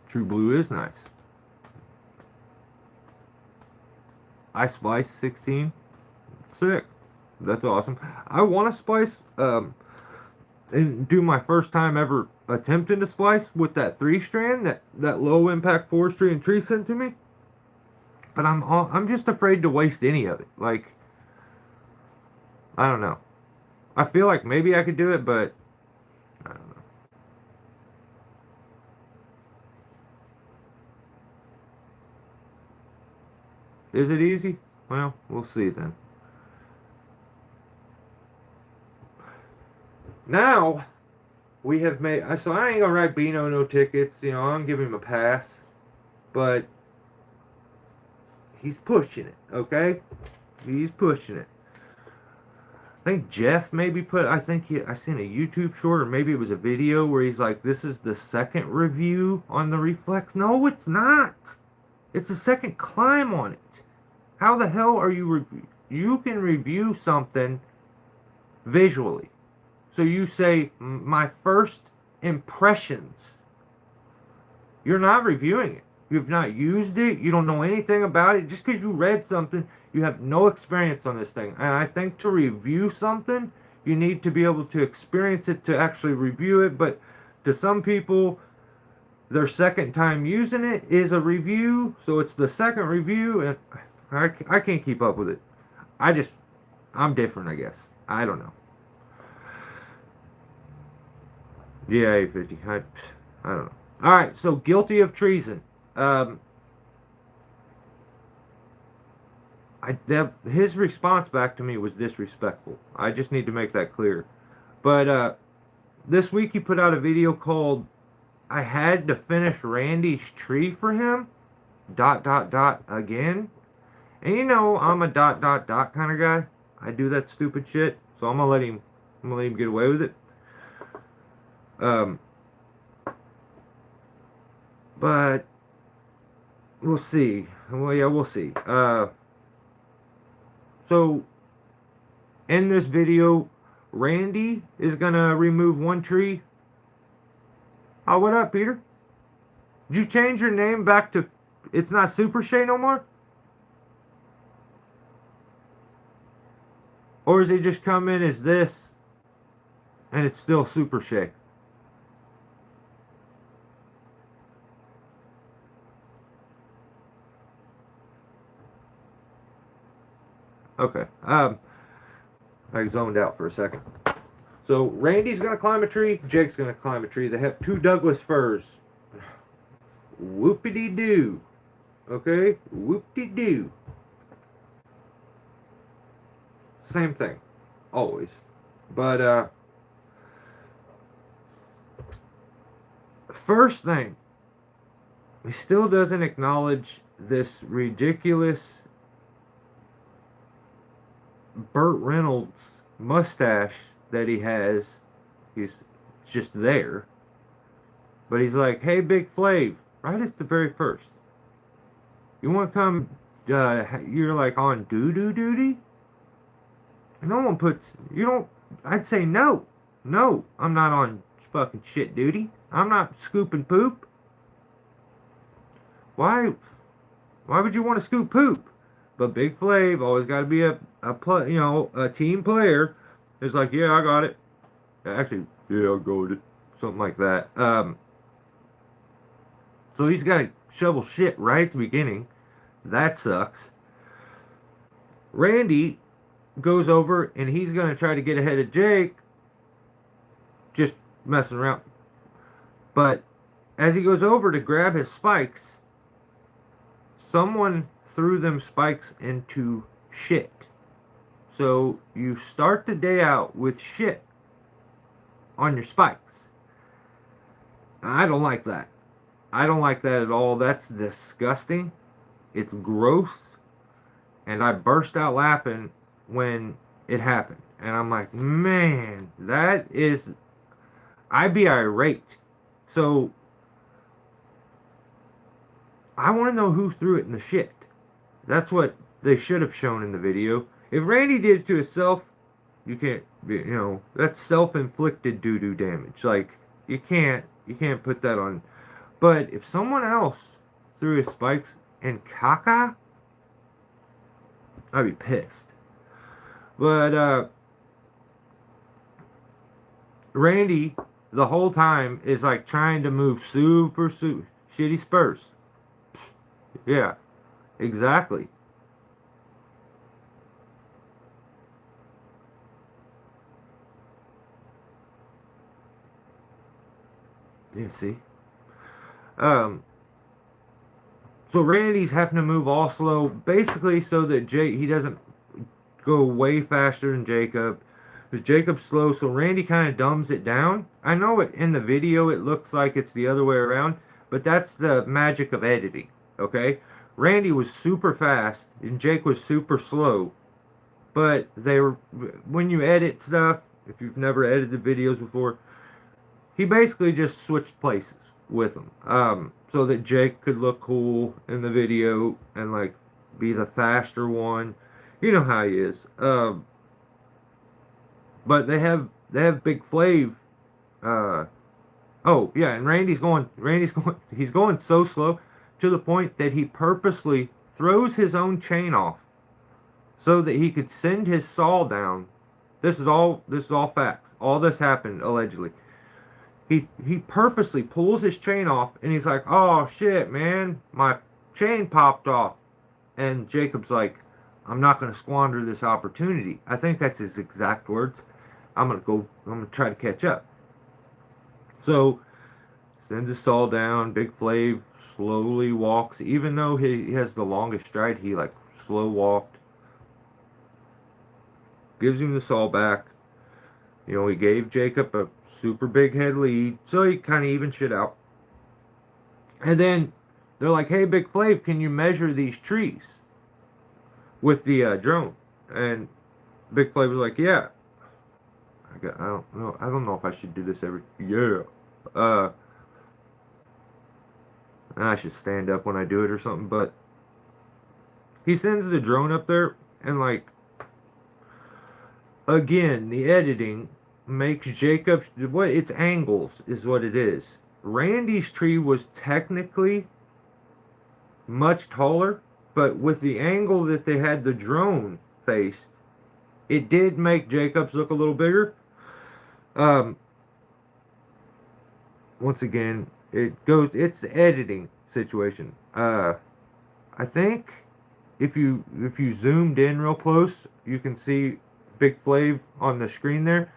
True Blue is nice. I splice 16. Sick. That's awesome. I want to splice, and do my first time ever attempting to splice with that 3 strand, that Low Impact 4 strand tree sent to me. But I'm just afraid to waste any of it. Like, I don't know. I feel like maybe I could do it, but I don't know. Is it easy? Well, we'll see then. Now, we have made, so I ain't gonna write Bino no tickets, I'm gonna give him a pass, but he's pushing it, okay? He's pushing it. I think Jeff maybe I seen a YouTube short, or maybe it was a video where he's like, this is the 2nd review on the Reflex. No, it's not. It's the 2nd climb on it. How the hell are you you can review something visually. So you say, my first impressions. You're not reviewing it. You've not used it. You don't know anything about it. Just because you read something, you have no experience on this thing. And I think to review something, you need to be able to experience it to actually review it. But to some people, their second time using it is a review. So it's the second review, and I can't keep up with it. I'm different, I guess. I don't know. Yeah, 850. I don't know. All right, so guilty of treason. Um, his response back to me was disrespectful. I just need to make that clear. But this week he put out a video called "I had to finish Randy's tree for him." ... again. And you know I'm a ... kind of guy. I do that stupid shit, so I'm gonna let him. I'm gonna let him get away with it. But we'll see. Well, yeah, we'll see. So in this video, Randy is gonna remove one tree. Oh, what up, Peter? Did you change your name back to? It's not Super Shay no more? Or is it just come in as this, and it's still Super Shay? Okay. I zoned out for a second. So Randy's gonna climb a tree. Jake's gonna climb a tree. They have 2 Douglas firs. Whoopity doo. Okay? Whoopty doo. Same thing. Always. But first thing, he still doesn't acknowledge this ridiculous Burt Reynolds mustache that he has. He's just there. But he's like, hey, Big Flav, right at the very first. You want to come, you're like on doo-doo duty? No one puts, you don't, I'd say no. No, I'm not on fucking shit duty. I'm not scooping poop. Why would you want to scoop poop? But Big Flav always got to be a team player. It's like, yeah, I got it. Actually, yeah, I got it. Something like that. So he's got to shovel shit right at the beginning. That sucks. Randy goes over and he's going to try to get ahead of Jake. Just messing around. But as he goes over to grab his spikes, someone threw them spikes into shit. So you start the day out with shit on your spikes. I don't like that. I don't like that at all. That's disgusting. It's gross. And I burst out laughing when it happened. And I'm like, man, that is... I'd be irate. So I want to know who threw it in the shit. That's what they should have shown in the video. If Randy did it to himself, you can't, that's self-inflicted doo-doo damage. Like, you can't put that on. But if someone else threw his spikes in caca, I'd be pissed. But, Randy, the whole time, is like trying to move super shitty spurs. Yeah, exactly. Yeah, see? So Randy's having to move all slow, basically so that he doesn't go way faster than Jacob. Because Jacob's slow, so Randy kind of dumbs it down. I know it in the video it looks like it's the other way around, but that's the magic of editing, okay? Randy was super fast, and Jake was super slow. But when you edit stuff, if you've never edited videos before, he basically just switched places with them. So that Jake could look cool in the video and like be the faster one. You know how he is. But they have Big Flav. Oh yeah, and he's going so slow. to the point that he purposely throws his own chain off so that he could send his saw down. This is all facts. All this happened allegedly. He purposely pulls his chain off and he's like, "Oh shit, man, my chain popped off." And Jacob's like, "I'm not going to squander this opportunity." I think that's his exact words. I'm going to try to catch up. So, sends his saw down. Big Flav slowly walks. Even though he has the longest stride, he like slow walked. Gives him the saw back. You know, he gave Jacob a super big head lead, so he kind of evened shit out. And then they're like, "Hey, Big Flav, can you measure these trees with the drone?" And Big Flav was like, "Yeah." I don't know if I should do this every. Yeah. And I should stand up when I do it or something. But he sends the drone up there, and like, again, the editing makes Jacob's, what it's angles is what it is. Randy's tree was technically much taller, but with the angle that they had the drone faced, it did make Jacob's look a little bigger. Once again, it's the editing situation. I think if you zoomed in real close, you can see Big Flav on the screen there.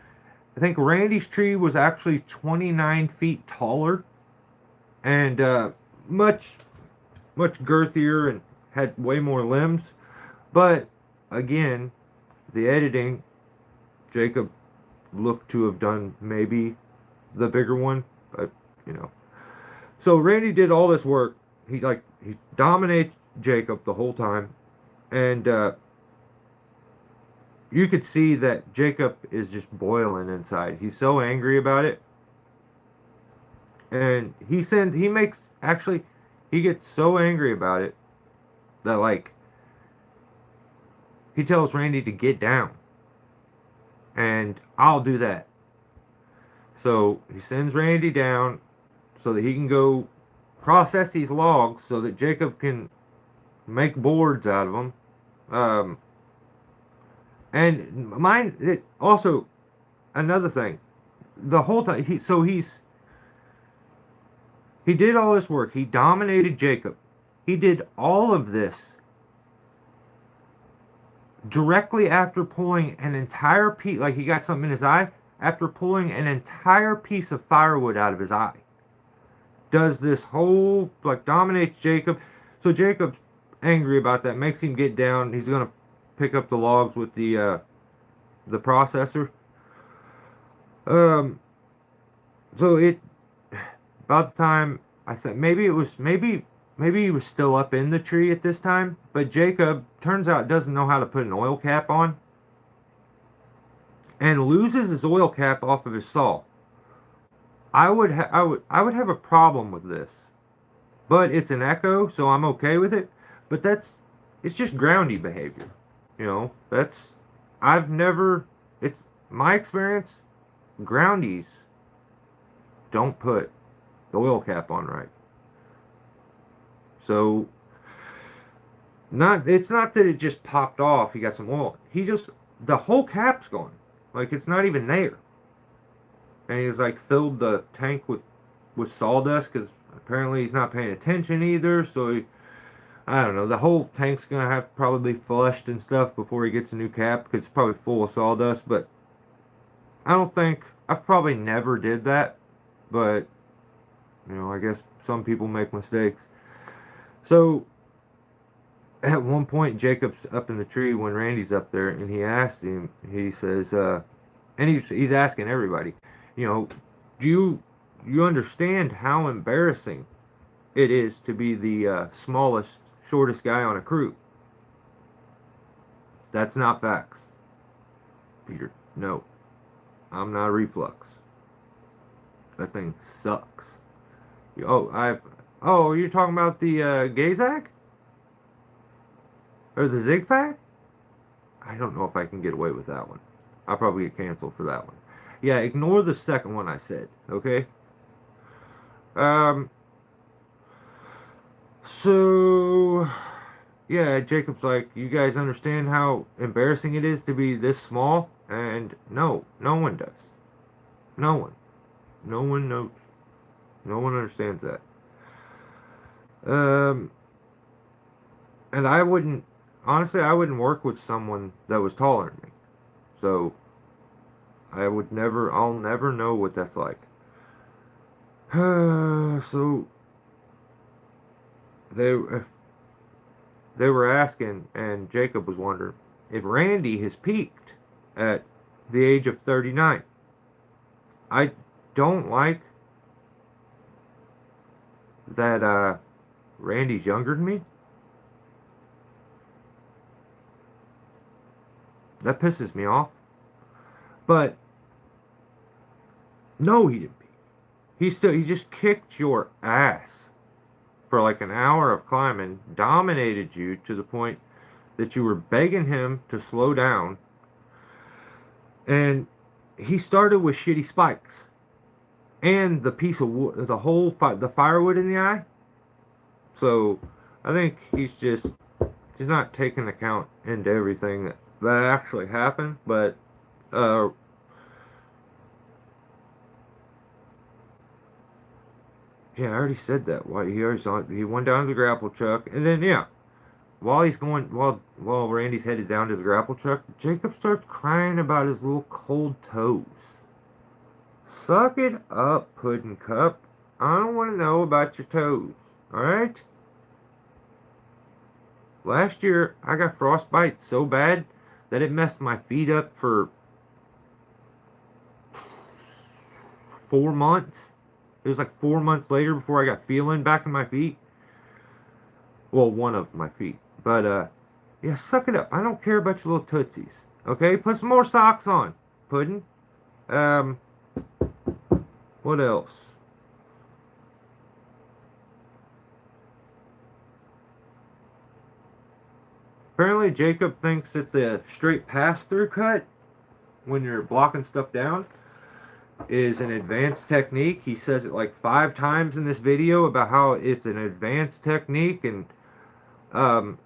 I think Randy's tree was actually 29 feet taller and much girthier and had way more limbs. But again, the editing, Jacob looked to have done maybe the bigger one, but you know. So Randy did all this work. He dominates Jacob the whole time, and you could see that Jacob is just boiling inside. He's so angry about it. And he gets so angry about it that like he tells Randy to get down. And I'll do that. So he sends Randy down so that he can go process these logs so that Jacob can make boards out of them. And also another thing, the whole time he did all this work. He dominated Jacob. He did all of this directly after pulling an entire piece, like he got something in his eye, after pulling an entire piece of firewood out of his eye. Does this whole, like, dominates Jacob. So Jacob's angry about that, makes him get down. He's gonna pick up the logs with the processor. So about the time, I think maybe he was still up in the tree at this time, but Jacob turns out doesn't know how to put an oil cap on and loses his oil cap off of his saw. I would have a problem with this, but it's an Echo, so I'm okay with it. But it's just groundy behavior, you know. It's my experience. Groundies don't put the oil cap on right. So it's not that it just popped off. He got some oil. The whole cap's gone. Like it's not even there. And he's like filled the tank with sawdust because apparently he's not paying attention either. So I don't know. The whole tank's gonna have to probably be flushed and stuff before he gets a new cap because it's probably full of sawdust. But I've probably never did that. But you know, I guess some people make mistakes. So at one point, Jacob's up in the tree when Randy's up there, and he asked him. He says, and he's asking everybody, you know, do you understand how embarrassing it is to be the smallest, shortest guy on a crew? That's not facts, Peter. No, I'm not a reflux. That thing sucks. You're talking about the Gazag? Or the Zigfag? I don't know if I can get away with that one. I'll probably get canceled for that one. Yeah, ignore the second one I said, okay? So, yeah, Jacob's like, you guys understand how embarrassing it is to be this small? And no, no one does. No one. No one knows. No one understands that. Um, and I wouldn't, honestly, I wouldn't work with someone that was taller than me. So, I'll never know what that's like. So, they, they were asking, and Jacob was wondering if Randy has peaked at the age of 39. I don't like that Randy's younger than me. That pisses me off. But no, he didn't peak. He just kicked your ass for like an hour of climbing, dominated you to the point that you were begging him to slow down, and he started with shitty spikes and the piece of wood, the firewood in the eye. So I think he's not taking account into everything that actually happened. But yeah, I already said that. Why he went down to the grapple truck, and then yeah, while Randy's headed down to the grapple truck, Jacob starts crying about his little cold toes. Suck it up, Puddin' Cup. I don't want to know about your toes. Alright? Last year, I got frostbite so bad that it messed my feet up for 4 months. It was like 4 months later before I got feeling back in my feet. Well, one of my feet. But, yeah, suck it up. I don't care about your little tootsies. Okay? Put some more socks on, Puddin'. What else? Apparently, Jacob thinks that the straight pass-through cut, when you're blocking stuff down, is an advanced technique. He says it like 5 times in this video about how it's an advanced technique, and to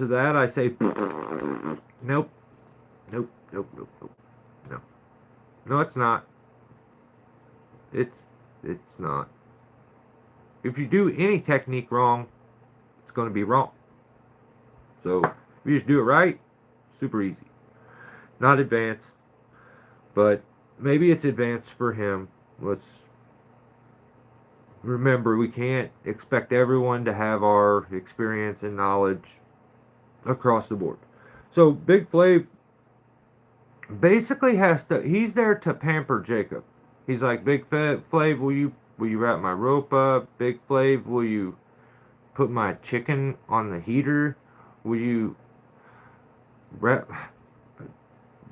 that I say, nope, nope, nope, nope, nope, no, no, it's not. It's not. If you do any technique wrong, it's going to be wrong. So if you just do it right, super easy. Not advanced, but maybe it's advanced for him. Let's remember, we can't expect everyone to have our experience and knowledge across the board. So Big Flav basically he's there to pamper Jacob. He's like, Big Flav, will you wrap my rope up? Big Flav, will you put my chicken on the heater? Will you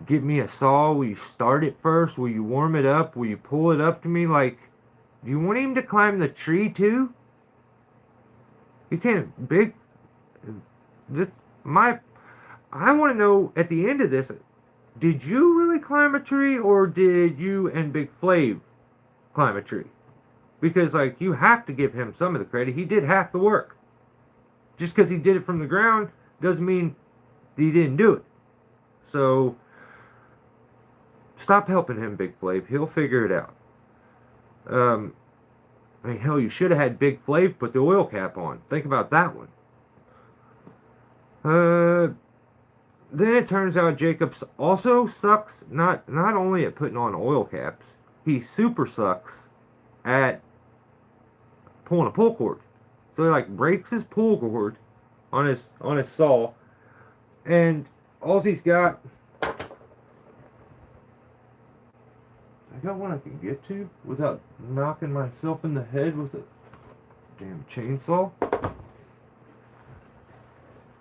give me a saw? Will you start it first? Will you warm it up? Will you pull it up to me? Like, do you want him to climb the tree too? You can't. I want to know at the end of this, did you really climb a tree, or did you and Big Flav climb a tree? Because, like, you have to give him some of the credit. He did half the work. Just because he did it from the ground doesn't mean he didn't do it. So, stop helping him, Big Flav. He'll figure it out. I mean, hell, you should have had Big Flav put the oil cap on. Think about that one. Then it turns out Jacobs also sucks not only at putting on oil caps, he super sucks at pulling a pull cord. So he like breaks his pull cord on his saw, and all he's got, I got one I can get to without knocking myself in the head with a damn chainsaw.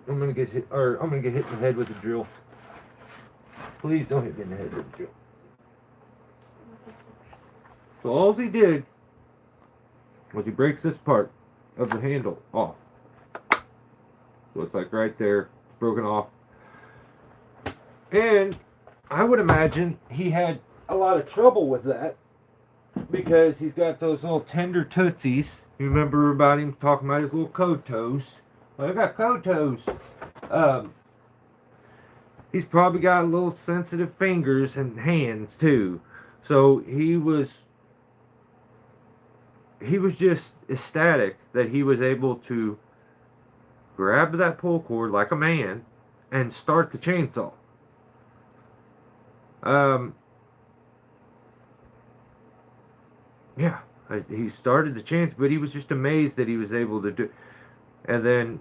I'm gonna get hit in the head with a drill. Please don't hit me in the head with a drill. So all he did was he breaks this part of the handle off. So it's like right there, it's broken off. And I would imagine he had a lot of trouble with that because he's got those little tender tootsies. You remember about him talking about his little code toes? Well, I got code toes. He's probably got little sensitive fingers and hands too. So he was just ecstatic that he was able to grab that pull cord like a man and start the chainsaw. Yeah, he started the chainsaw, but he was just amazed that he was able to do. And then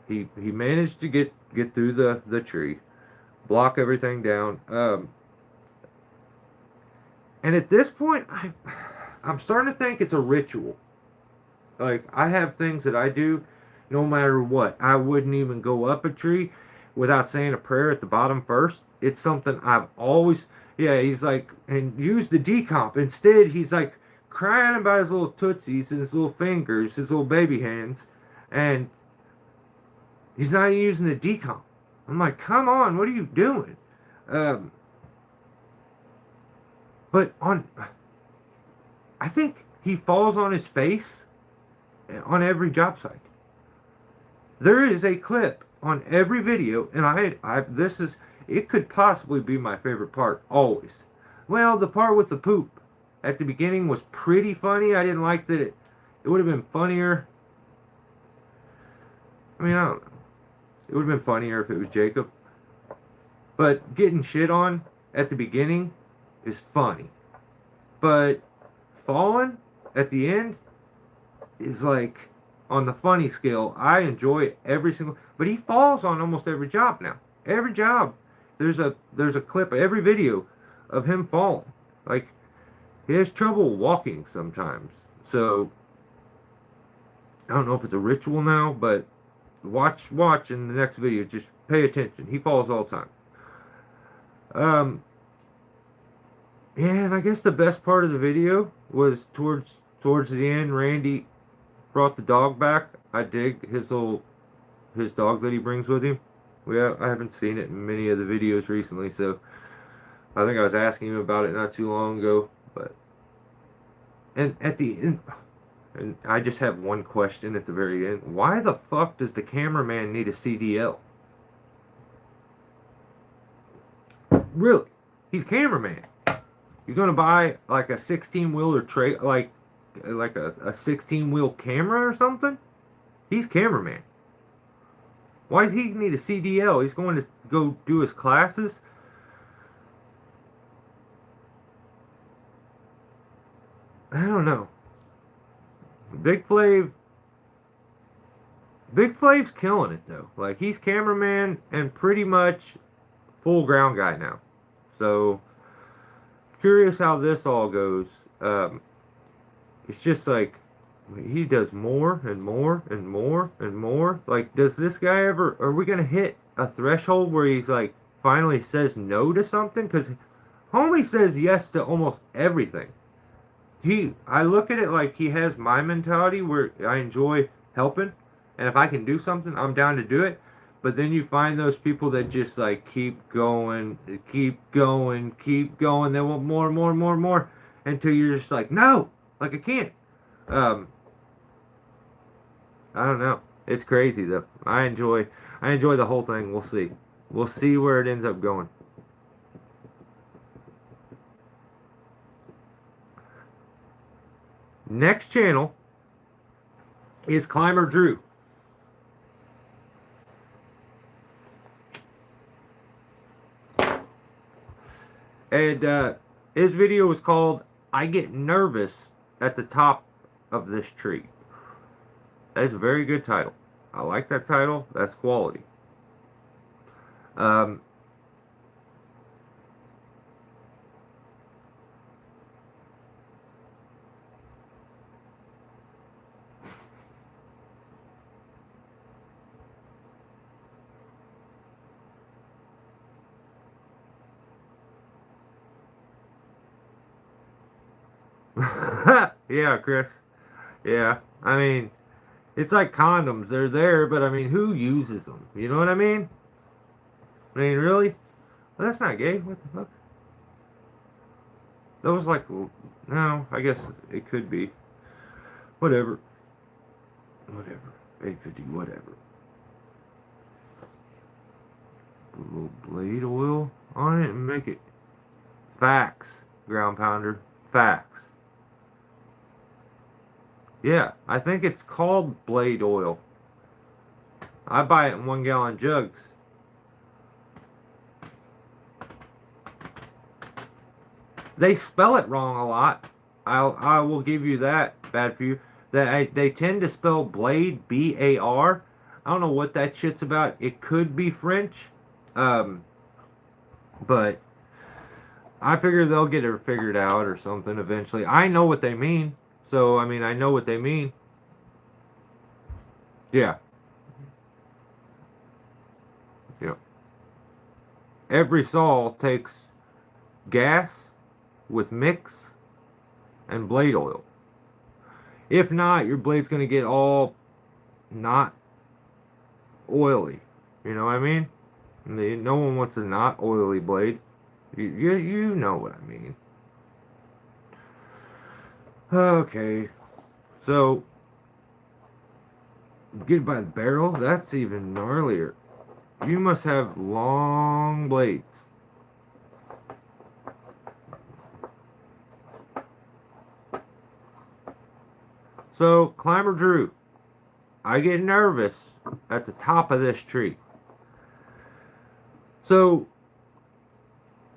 he managed to get through the tree, block everything down. And at this point, I'm starting to think it's a ritual. Like, I have things that I do no matter what. I wouldn't even go up a tree without saying a prayer at the bottom first. It's something I've always, yeah, he's like, and use the decomp. Instead, he's like crying about his little tootsies and his little fingers, his little baby hands, and he's not even using the decomp. I'm like, come on, what are you doing? But I think he falls on his face on every job site. There is a clip on every video, and it could possibly be my favorite part, always. Well, the part with the poop at the beginning was pretty funny. I didn't like that it would have been funnier. I mean, I don't know. It would have been funnier if it was Jacob. But getting shit on at the beginning is funny. But falling at the end is like on the funny scale. I enjoy every single, but he falls on almost every job now. Every job, there's a clip, every video of him falling. Like, he has trouble walking sometimes. So I don't know if it's a ritual now, but watch in the next video. Just pay attention. He falls all the time. Yeah, and I guess the best part of the video was towards the end. Randy brought the dog back. I dig his dog that he brings with him. I haven't seen it in many of the videos recently, so I think I was asking him about it not too long ago. But and at the end, and I just have one question at the very end: why the fuck does the cameraman need a CDL? Really, he's cameraman. You're gonna buy like a 16-wheeler like a 16-wheel camera or something? He's cameraman. Why does he need a CDL? He's going to go do his classes. I don't know. Big Flav's killing it though. Like, he's cameraman and pretty much full ground guy now. So curious how this all goes. It's just like he does more and more and more and more. Like, does this guy ever? Are we gonna hit a threshold where he's like finally says no to something? Because homie says yes to almost everything. I look at it like he has my mentality where I enjoy helping, and if I can do something, I'm down to do it. But then you find those people that just like keep going. They want more and more and more and more until you're just like, no, like I can't. I don't know. It's crazy though. I enjoy the whole thing. We'll see where it ends up going. Next channel is Climber Drew. And his video was called I Get Nervous at the Top of This Tree. That is a very good title. I like that title. That's quality. Yeah, Chris. Yeah. I mean, it's like condoms. They're there, but I mean, who uses them? You know what I mean? I mean, really? Well, that's not gay. What the fuck? That was like, no, I guess it could be. Whatever. 850, whatever. Put a little blade oil on it and make it facts, ground pounder. Facts. Yeah, I think it's called blade oil. I buy it in 1 gallon jugs. They spell it wrong a lot. I will give you that. Bad for you. They tend to spell blade BAR. I don't know what that shit's about. It could be French, but I figure they'll get it figured out or something eventually. I know what they mean, so I mean I know what they mean. Yeah. Yeah. Every saw takes gas with mix and blade oil. If not, your blade's going to get all not oily. You know what I mean? No one wants a not oily blade. You know what I mean. Okay. So, get by the barrel? That's even gnarlier. You must have long blades. So, Climber Drew, I get nervous at the top of this tree. So,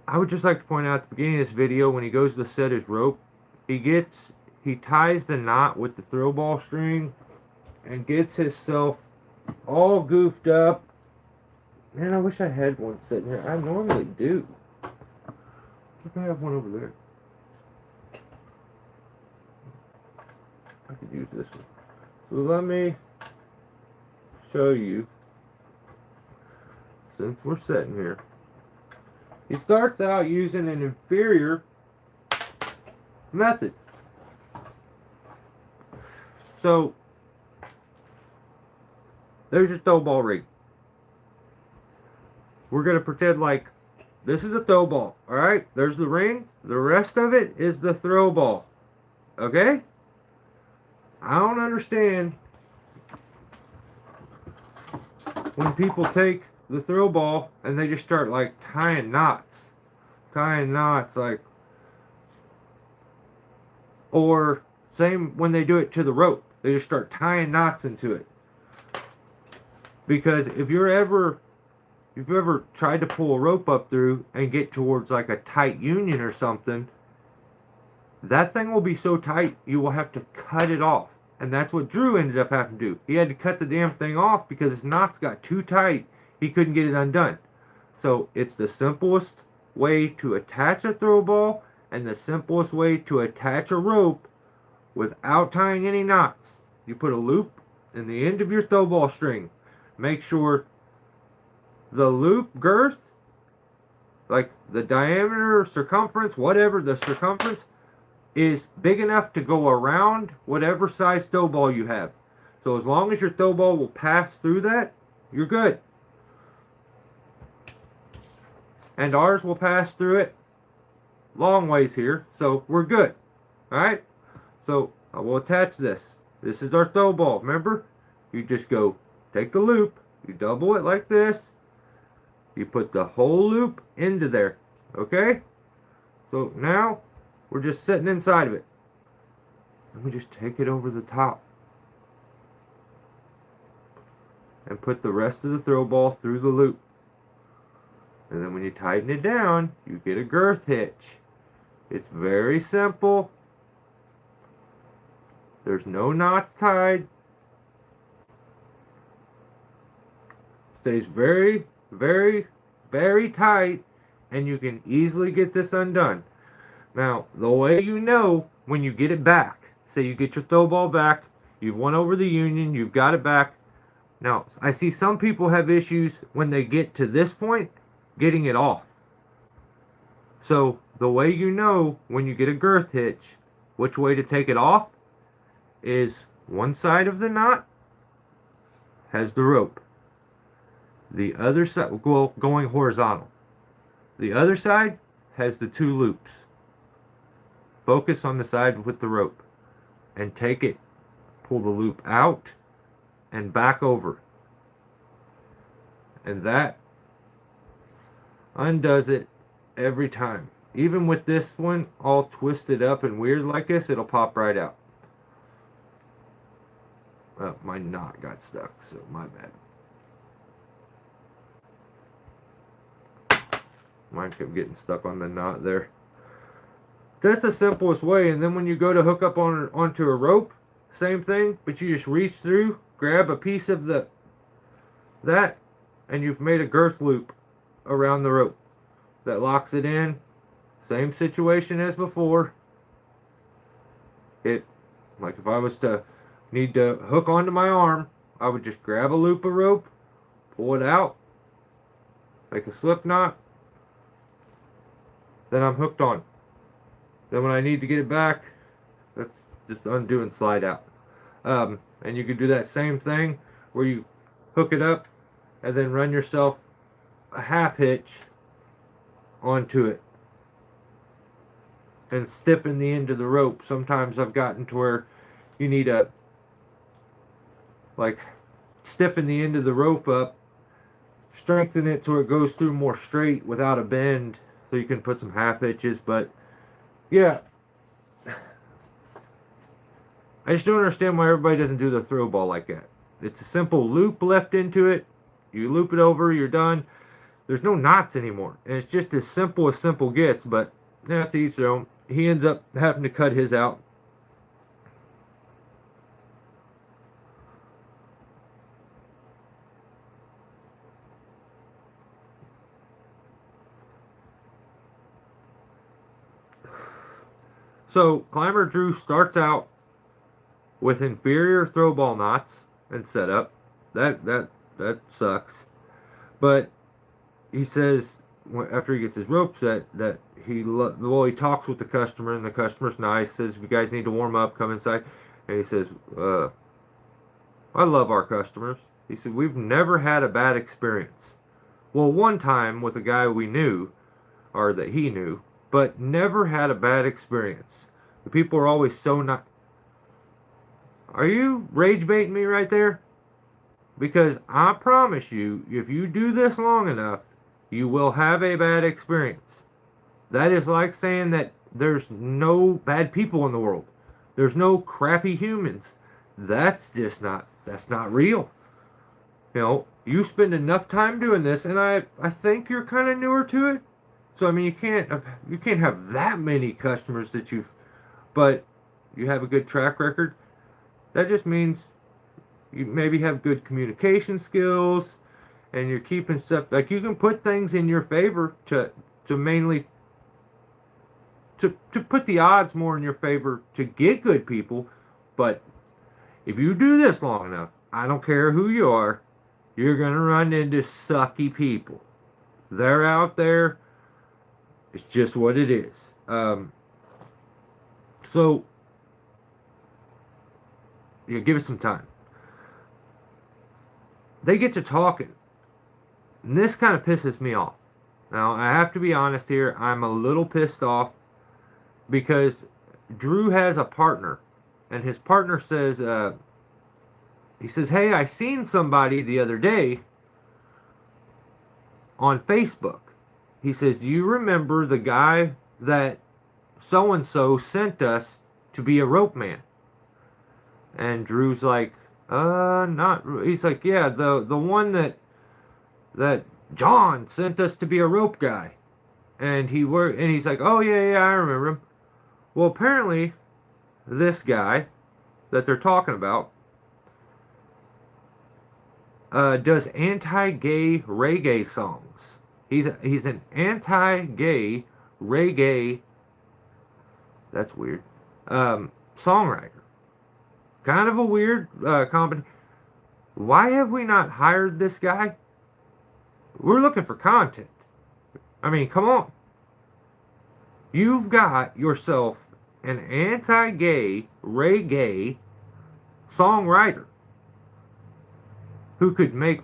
I would just like to point out at the beginning of this video, when he goes to set his rope, he ties the knot with the throw ball string and gets himself all goofed up. Man, I wish I had one sitting here. I normally do. Look, I have one over there. I could use this one. So let me show you, since we're sitting here. He starts out using an inferior method. So, there's your throw ball rig. We're going to pretend like this is a throw ball. Alright? There's the ring. The rest of it is the throw ball. Okay? I don't understand when people take the throw ball and they just start like tying knots. Like, or same when they do it to the rope. They just start tying knots into it. Because if you've ever tried to pull a rope up through and get towards like a tight union or something, that thing will be so tight you will have to cut it off. And that's what Drew ended up having to do. He had to cut the damn thing off because his knots got too tight. He couldn't get it undone. So it's the simplest way to attach a throw ball and the simplest way to attach a rope without tying any knots. You put a loop in the end of your throw ball string. Make sure the loop girth, like the diameter, circumference, whatever, the circumference is big enough to go around whatever size throw ball you have. So as long as your throw ball will pass through that, you're good. And ours will pass through it long ways here, so we're good. Alright? So I will attach this. This is our throw ball. Remember? You just go, take the loop, you double it like this, you put the whole loop into there. Okay? So now we're just sitting inside of it. Let me just take it over the top. And put the rest of the throw ball through the loop. And then when you tighten it down, you get a girth hitch. It's very simple. There's no knots tied. Stays very, very, very tight. And you can easily get this undone. Now, the way you know when you get it back, say you get your throw ball back, you've won over the union, you've got it back. Now, I see some people have issues when they get to this point, getting it off. So, the way you know when you get a girth hitch, which way to take it off, is one side of the knot has the rope. The other side, well, going horizontal. The other side has the two loops. Focus on the side with the rope and take it pull the loop out and back over. And that undoes it every time. Even with this one all twisted up and weird like this, it'll pop right out. Oh, my knot got stuck, so my bad. Mine kept getting stuck on the knot there. That's the simplest way. And then when you go to hook up onto a rope, same thing, but you just reach through, grab a piece of that, and you've made a girth loop around the rope that locks it in. Same situation as before. Like if I was to need to hook onto my arm, I would just grab a loop of rope, pull it out, make a slip knot, then I'm hooked on. Then when I need to get it back, that's just undo and slide out. And you can do that same thing where you hook it up and then run yourself a half hitch onto it and stiffen the end of the rope. Sometimes I've gotten to where you need to stiffen the end of the rope up, strengthen it so it goes through more straight without a bend, so you can put some half hitches. But yeah, I just don't understand why everybody doesn't do the throw ball like that. It's a simple loop left into it. You loop it over, you're done. There's no knots anymore. And it's just as simple gets, but yeah, to each their own. He ends up having to cut his out. So, Climber Drew starts out with inferior throw ball knots and setup. That sucks. But he says after he gets his rope set that he talks with the customer, and the customer's nice. Says, if you guys need to warm up, come inside. And he says, I love our customers. He said, we've never had a bad experience. Well, one time with a guy we knew, or that he knew, but never had a bad experience. The people are always so nice. Are you rage baiting me right there? Because I promise you, if you do this long enough, you will have a bad experience. That is like saying that there's no bad people in the world. There's no crappy humans. That's not real. You know, you spend enough time doing this, and I think you're kind of newer to it. So I mean, you can't have that many customers but you have a good track record. That just means you maybe have good communication skills, and you're keeping stuff, like you can put things in your favor to mainly to put the odds more in your favor to get good people. But if you do this long enough, I don't care who you are, you're going to run into sucky people. They're out there. It's just what it is. So, yeah, give it some time. They get to talking. And this kind of pisses me off. Now, I have to be honest here. I'm a little pissed off because Drew has a partner. And his partner says, he says, hey, I seen somebody the other day on Facebook. He says, do you remember the guy that so-and-so sent us to be a rope man? And Drew's like, not. He's like, yeah, the one that John sent us to be a rope guy. And he's like, oh yeah, I remember him. Well, apparently, this guy that they're talking about does anti-gay reggae songs. He's an anti-gay reggae, that's weird, songwriter. Kind of a weird combination. Why have we not hired this guy? We're looking for content. I mean, come on. You've got yourself an anti-gay reggae songwriter who could make,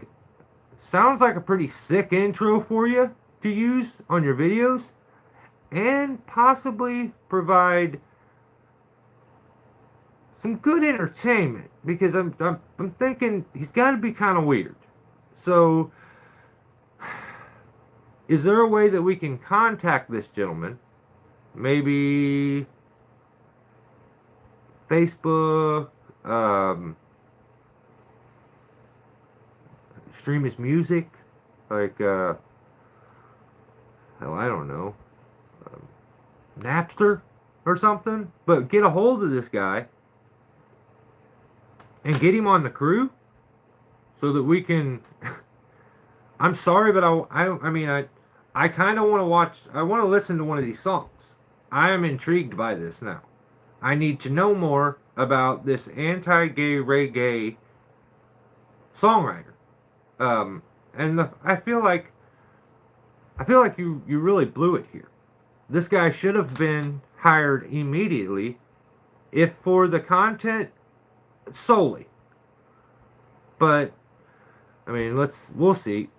sounds like a pretty sick intro for you to use on your videos, and possibly provide some good entertainment, because I'm thinking he's got to be kind of weird. So, is there a way that we can contact this gentleman? Maybe Facebook, stream his music, like hell, I don't know, Napster or something. But get a hold of this guy and get him on the crew so that we can. I'm sorry, but I mean, I kind of want to watch. I want to listen to one of these songs. I am intrigued by this now. I need to know more about this anti-gay reggae songwriter. And I feel like you really blew it here. This guy should have been hired immediately, if for the content solely. But I mean, we'll see.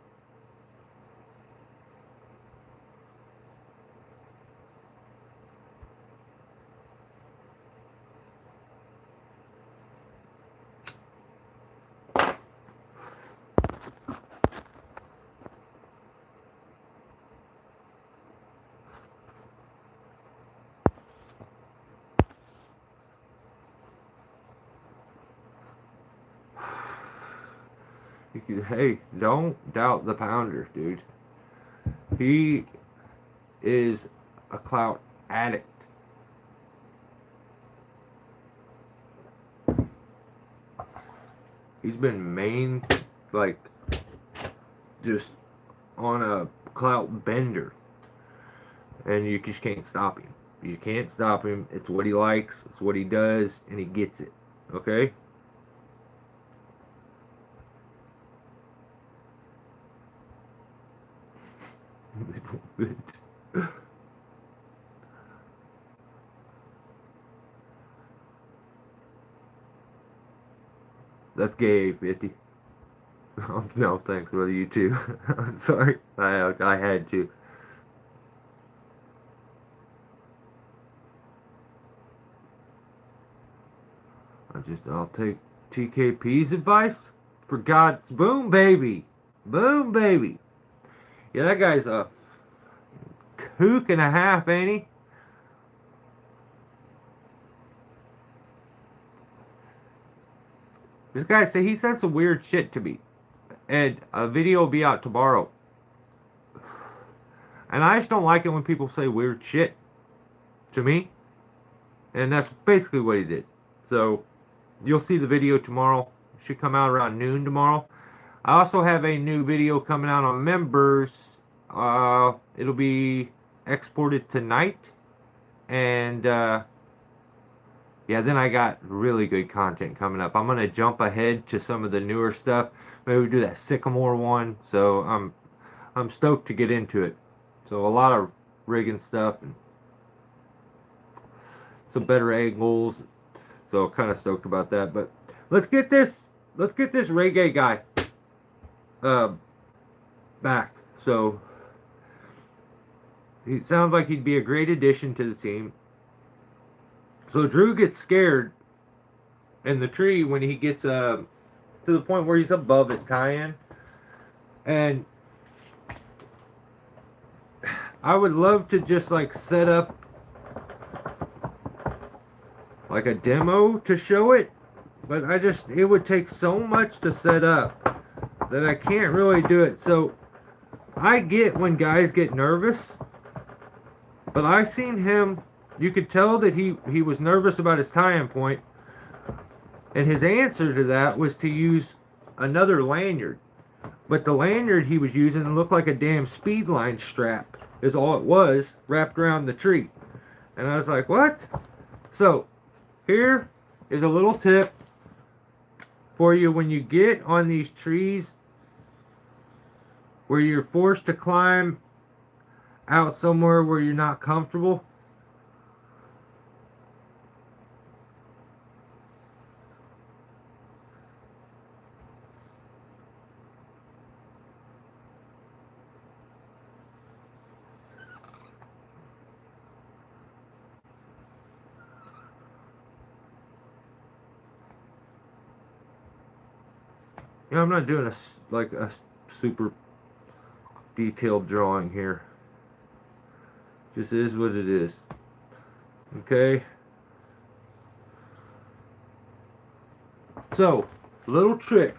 Hey, don't doubt the pounder, dude. He is a clout addict. He's been like, just on a clout bender. And you just can't stop him. You can't stop him. It's what he likes, it's what he does, and he gets it. Okay? That's gay, 50. No, thanks, brother. You too. I'm sorry. I had to. I'll take TKP's advice. For God's boom, baby. Boom, baby. Yeah, that guy's a kook and a half, ain't he? This guy said he said some weird shit to me. And a video will be out tomorrow. And I just don't like it when people say weird shit to me. And that's basically what he did. So, you'll see the video tomorrow. It should come out around noon tomorrow. I also have a new video coming out on members. It'll be exported tonight. And, yeah, then I got really good content coming up. I'm going to jump ahead to some of the newer stuff. Maybe we do that Sycamore one. So, I'm stoked to get into it. So, a lot of rigging stuff and some better angles. So, kind of stoked about that. But let's get this reggae guy back. So, he sounds like he'd be a great addition to the team. So Drew gets scared in the tree when he gets to the point where he's above his tie-in. And I would love to just like set up like a demo to show it, but it would take so much to set up that I can't really do it. So I get when guys get nervous, but I seen him. You could tell that he was nervous about his tie-in point, and his answer to that was to use another lanyard. But the lanyard he was using looked like a damn speed line strap, is all it was, wrapped around the tree. And I was like, what? So, here is a little tip for you when you get on these trees where you're forced to climb out somewhere where you're not comfortable. You know, I'm not doing like a super detailed drawing here. Just is what it is. Okay. So, little trick.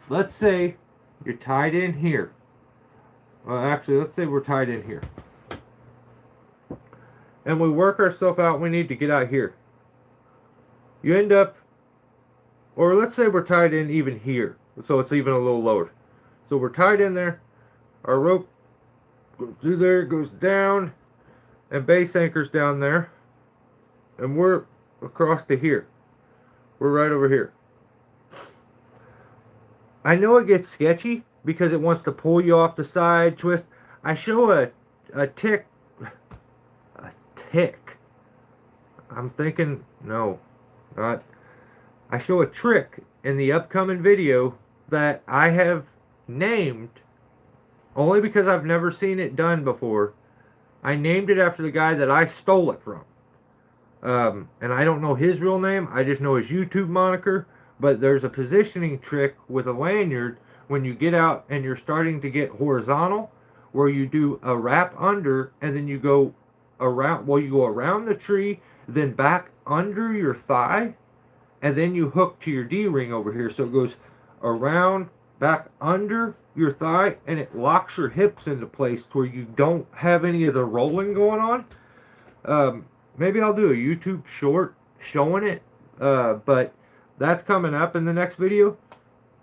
Let's say you're tied in here. Well, actually, let's say we're tied in here. And we work ourselves out, we need to get out here. You end up, or let's say we're tied in even here. So it's even a little lower. So we're tied in there. Our rope goes through there, goes down, and base anchors down there. And we're across to here. We're right over here. I know it gets sketchy because it wants to pull you off the side, twist. I show a tick. A tick. I'm thinking, no, not. I show a trick in the upcoming video that I have named only because I've never seen it done before. I named it after the guy that I stole it from. And I don't know his real name. I just know his YouTube moniker. But there's a positioning trick with a lanyard when you get out and you're starting to get horizontal, where you do a wrap under and then you go around. Well, you go around the tree, then back under your thigh, and then you hook to your D-ring over here. So it goes around, back under your thigh, and it locks your hips into place to where you don't have any of the rolling going on. Maybe I'll do a YouTube short showing it, but that's coming up in the next video.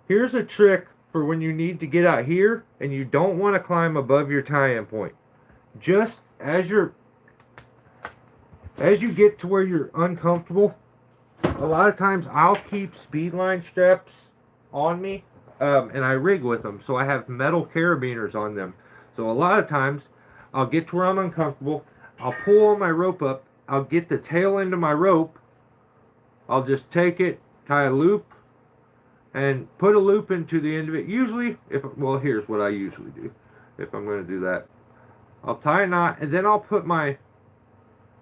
Here's a trick for when you need to get out here and you don't want to climb above your tie-in point. Just as you get to where you're uncomfortable, a lot of times I'll keep speed line straps on me, and I rig with them, so I have metal carabiners on them. So a lot of times I'll get to where I'm uncomfortable, I'll pull on my rope up, I'll get the tail end of my rope, I'll just take it, tie a loop, and put a loop into the end of it. Usually, well, here's what I usually do if I'm going to do that. I'll tie a knot, and then I'll put my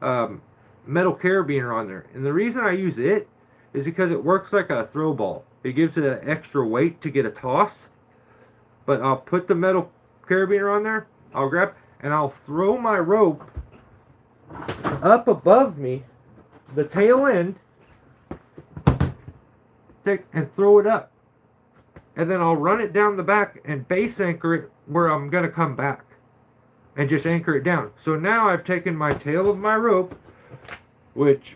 metal carabiner on there. And the reason I use it is because it works like a throw ball. It gives it an extra weight to get a toss. But I'll put the metal carabiner on there, I'll grab, and I'll throw my rope up above me, the tail end, and throw it up. And then I'll run it down the back and base anchor it where I'm going to come back. And just anchor it down. So now I've taken my tail of my rope, which,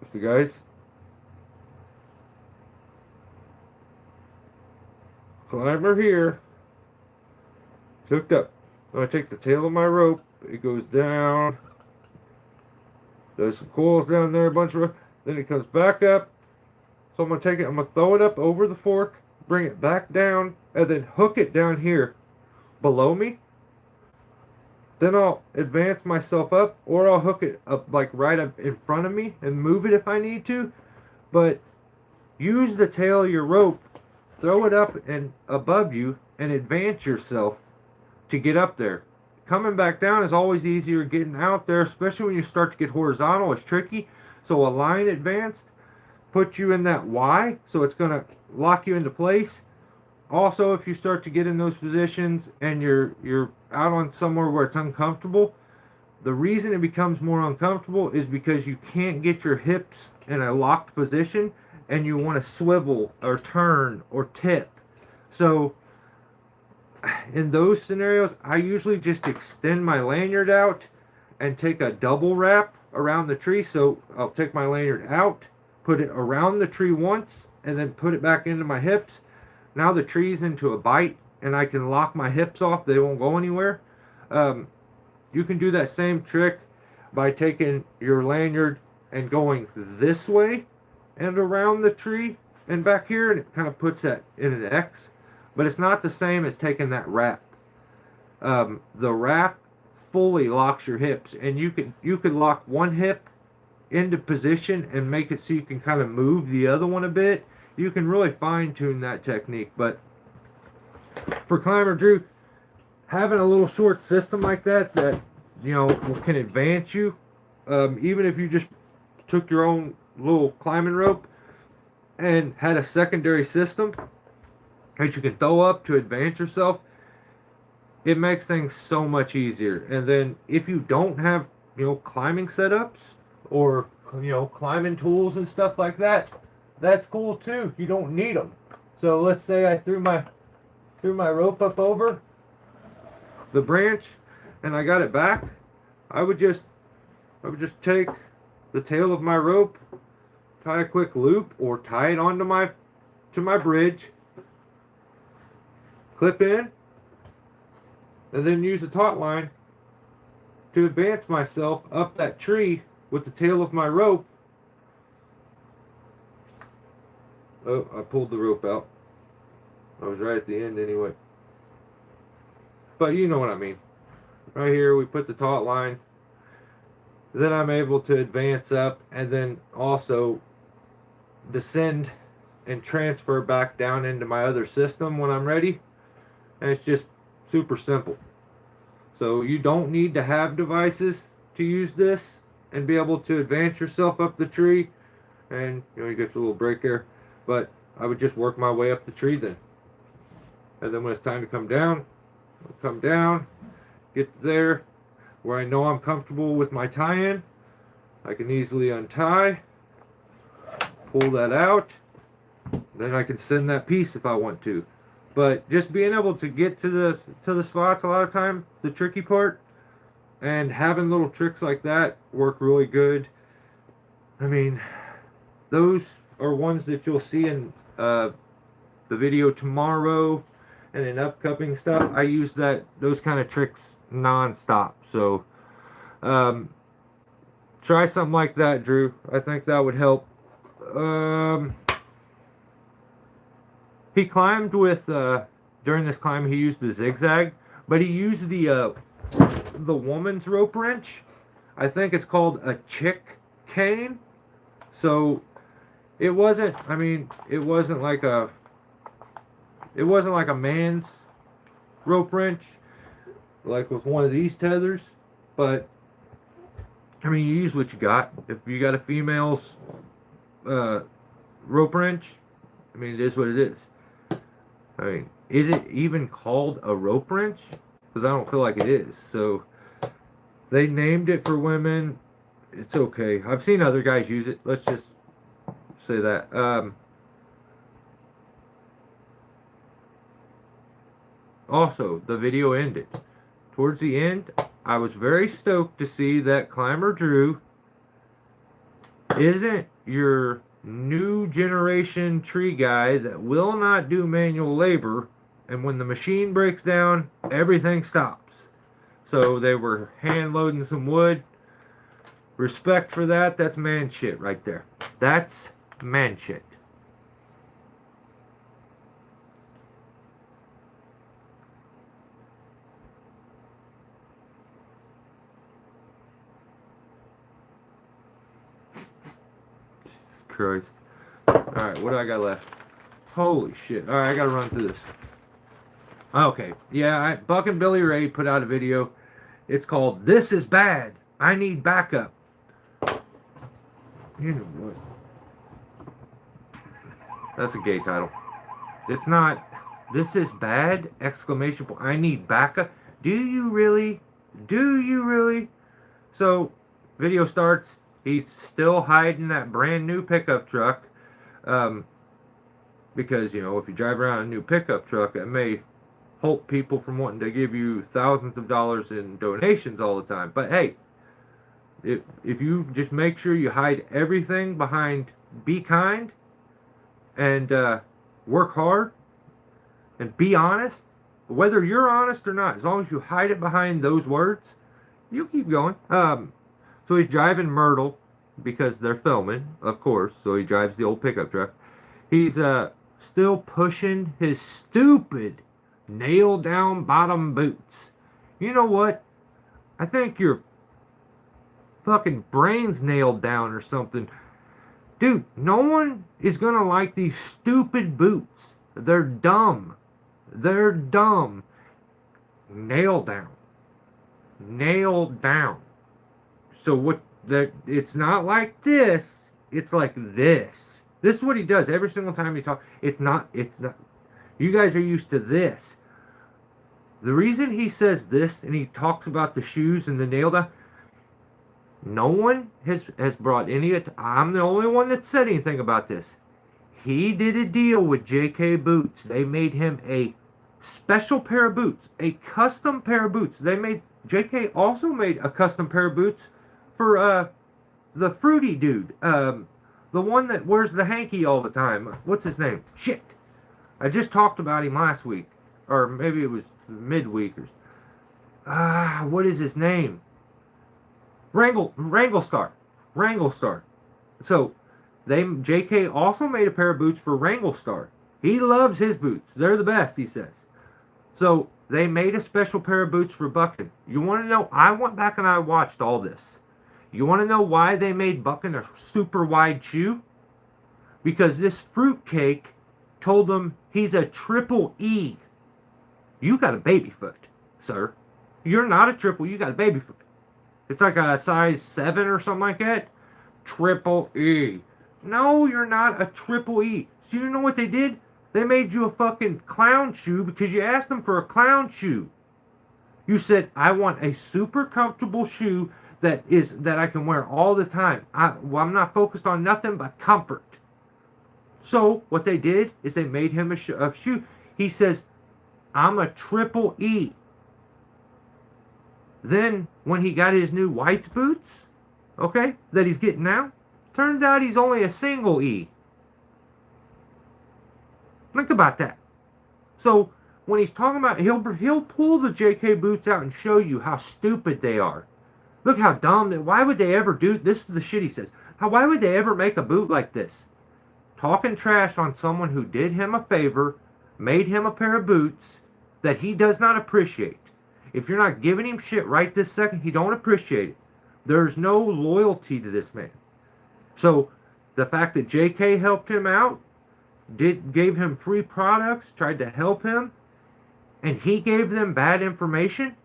if the guys, climber here, hooked up. So I take the tail of my rope, it goes down, there's some coils down there, a bunch of, then it comes back up. So I'm going to take it, I'm going to throw it up over the fork, bring it back down, and then hook it down here below me. Then I'll advance myself up, or I'll hook it up like right up in front of me and move it if I need to. But use the tail of your rope, throw it up and above you, and advance yourself to get up there. Coming back down is always easier. Getting out there, especially when you start to get horizontal, is tricky. So a line advanced put you in that Y, so it's going to lock you into place. Also, if you start to get in those positions and you're out on somewhere where it's uncomfortable, the reason it becomes more uncomfortable is because you can't get your hips in a locked position and you want to swivel or turn or tip. So in those scenarios, I usually just extend my lanyard out and take a double wrap around the tree. So I'll take my lanyard out, put it around the tree once, and then put it back into my hips. Now the tree's into a bite, and I can lock my hips off. They won't go anywhere. You can do that same trick by taking your lanyard and going this way and around the tree and back here, and it kind of puts that in an X. But it's not the same as taking that wrap. The wrap fully locks your hips, and you could lock one hip into position and make it so you can kind of move the other one a bit. You can really fine tune that technique. But for Climber Drew, having a little short system like that can advance you, even if you just took your own little climbing rope, and had a secondary system that you can throw up to advance yourself, it makes things so much easier. And then if you don't have, climbing setups or, climbing tools and stuff like that, that's cool too. You don't need them. So let's say I threw my rope up over the branch and I got it back. I would just take the tail of my rope, tie a quick loop, or tie it onto my bridge, clip in, and then use a taut line to advance myself up that tree with the tail of my rope. Oh, I pulled the rope out. I was right at the end anyway. But you know what I mean. Right here we put the taut line. Then I'm able to advance up and then also descend and transfer back down into my other system when I'm ready. And it's just super simple. So you don't need to have devices to use this and be able to advance yourself up the tree. And you get your little break there. But I would just work my way up the tree then. And then when it's time to come down, I'll come down, get there where I know I'm comfortable with my tie-in. I can easily untie, pull that out, then I can send that piece if I want to. But just being able to get to the spots a lot of time, the tricky part, and having little tricks like that work really good. I mean, those are ones that you'll see in the video tomorrow and in upcoming stuff. I use those kind of tricks non-stop. So try something like that, Drew. I think that would help. He climbed with during this climb he used the zigzag, but he used the woman's rope wrench. I think it's called a chick cane. So it wasn't like a man's rope wrench like with one of these tethers, but I mean, you use what you got. If you got a female's rope wrench, I mean, it is what it is. I mean, is it even called a rope wrench? Because I don't feel like it is. So they named it for women. It's okay. I've seen other guys use it. Let's just say that. Also, the video ended. Towards the end, I was very stoked to see that Climber Drew isn't your new generation tree guy that will not do manual labor, and when the machine breaks down, everything stops. So they were hand loading some wood. Respect for that. That's man shit right there. That's man shit. Christ. Alright, what do I got left? Holy shit. Alright, I gotta run through this. Okay, yeah, Buck and Billy Ray put out a video. It's called "This Is Bad. I Need Backup." You know what? That's a gay title. It's not "This Is Bad!" Exclamation point. I need backup. Do you really? Do you really? So, video starts. He's still hiding that brand new pickup truck. Because, if you drive around a new pickup truck, it may halt people from wanting to give you thousands of dollars in donations all the time. But hey, if you just make sure you hide everything behind "be kind" and work hard and be honest, whether you're honest or not, as long as you hide it behind those words, you keep going. So he's driving Myrtle because they're filming, of course. So he drives the old pickup truck. He's still pushing his stupid nail-down bottom boots. You know what? I think your fucking brain's nailed down or something. Dude, no one is going to like these stupid boots. They're dumb. They're dumb. Nail down. Nail down. So what? It's not like this. It's like this. This is what he does every single time he talks. It's not. You guys are used to this. The reason he says this and he talks about the shoes and the nail down, no one has brought any. I'm the only one that said anything about this. He did a deal with JK Boots. They made him a special pair of boots, a custom pair of boots. JK also made a custom pair of boots for the fruity dude, the one that wears the hanky all the time. What's his name? Shit. I just talked about him last week, or maybe it was midweek. What is his name? Wranglestar. So, JK also made a pair of boots for Wranglestar. He loves his boots. They're the best, he says. So, they made a special pair of boots for Buckin. You want to know? I went back and I watched all this. You want to know why they made Buckin a super wide shoe? Because this fruitcake told them he's a triple E. You got a baby foot, sir. You're not a triple, you got a baby foot. It's like a size 7 or something like that. Triple E. No, you're not a triple E. So you know what they did? They made you a fucking clown shoe because you asked them for a clown shoe. You said, I want a super comfortable shoe that I can wear all the time. I'm not focused on nothing but comfort. So what they did is they made him a shoe. He says, I'm a triple E. Then when he got his new whites boots, okay, that he's getting now, turns out he's only a single E. Think about that. So when he's talking about, he'll pull the JK boots out and show you how stupid they are. Look how dumb. Why would they ever do this? Is the shit he says. Why would they ever make a boot like this? Talking trash on someone who did him a favor, made him a pair of boots that he does not appreciate. If you're not giving him shit right this second, he don't appreciate it. There's no loyalty to this man. So the fact that JK helped him out, gave him free products, tried to help him, and he gave them bad information,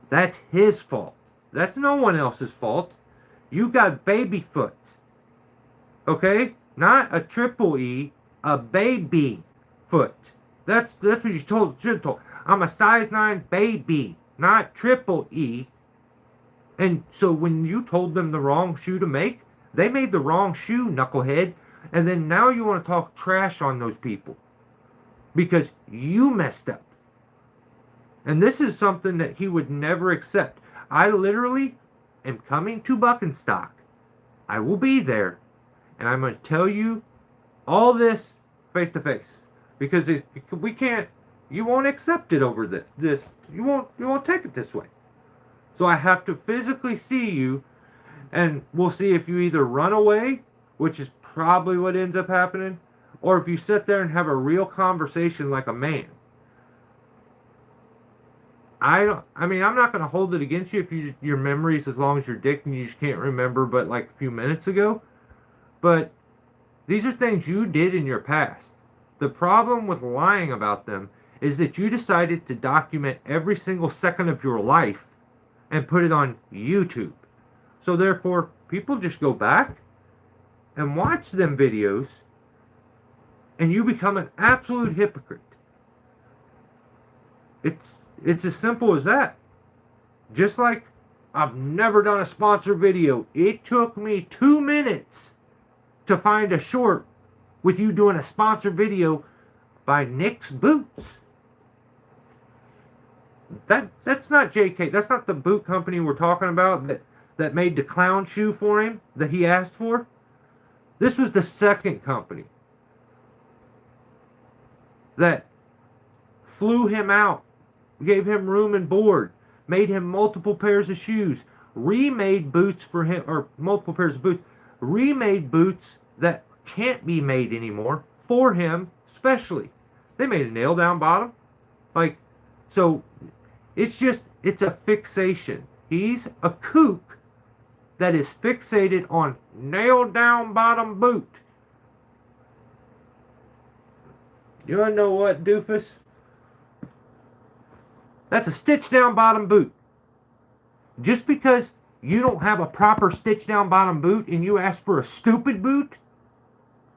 that's his fault. That's no one else's fault. You got baby foot. Okay? Not a triple E, a baby foot. That's what you should have told. I'm a size 9 baby, not triple E. And so when you told them the wrong shoe to make, they made the wrong shoe, knucklehead. And then now you want to talk trash on those people because you messed up. And this is something that he would never accept. I literally am coming to Buckenstock. I will be there. And I'm going to tell you all this face to face. Because we can't, you won't accept it over this. You won't take it this way. So I have to physically see you, and we'll see if you either run away, which is probably what ends up happening, or if you sit there and have a real conversation like a man. I'm not going to hold it against you if your memory is as long as your dick and you just can't remember but like a few minutes ago. But these are things you did in your past. The problem with lying about them is that you decided to document every single second of your life and put it on YouTube. So therefore, people just go back and watch them videos and you become an absolute hypocrite. It's as simple as that. Just like I've never done a sponsored video. It took me 2 minutes to find a short with you doing a sponsored video by Nick's Boots. That's not JK. That's not the boot company we're talking about that made the clown shoe for him that he asked for. This was the second company that flew him out, gave him room and board, made him multiple pairs of shoes, remade boots for him, or multiple pairs of boots, remade boots that can't be made anymore for him specially. They made a nail down bottom. So it's a fixation. He's a kook that is fixated on nail down bottom boot. You wanna know what, doofus? That's a stitch down bottom boot. Just because you don't have a proper stitch down bottom boot and you ask for a stupid boot,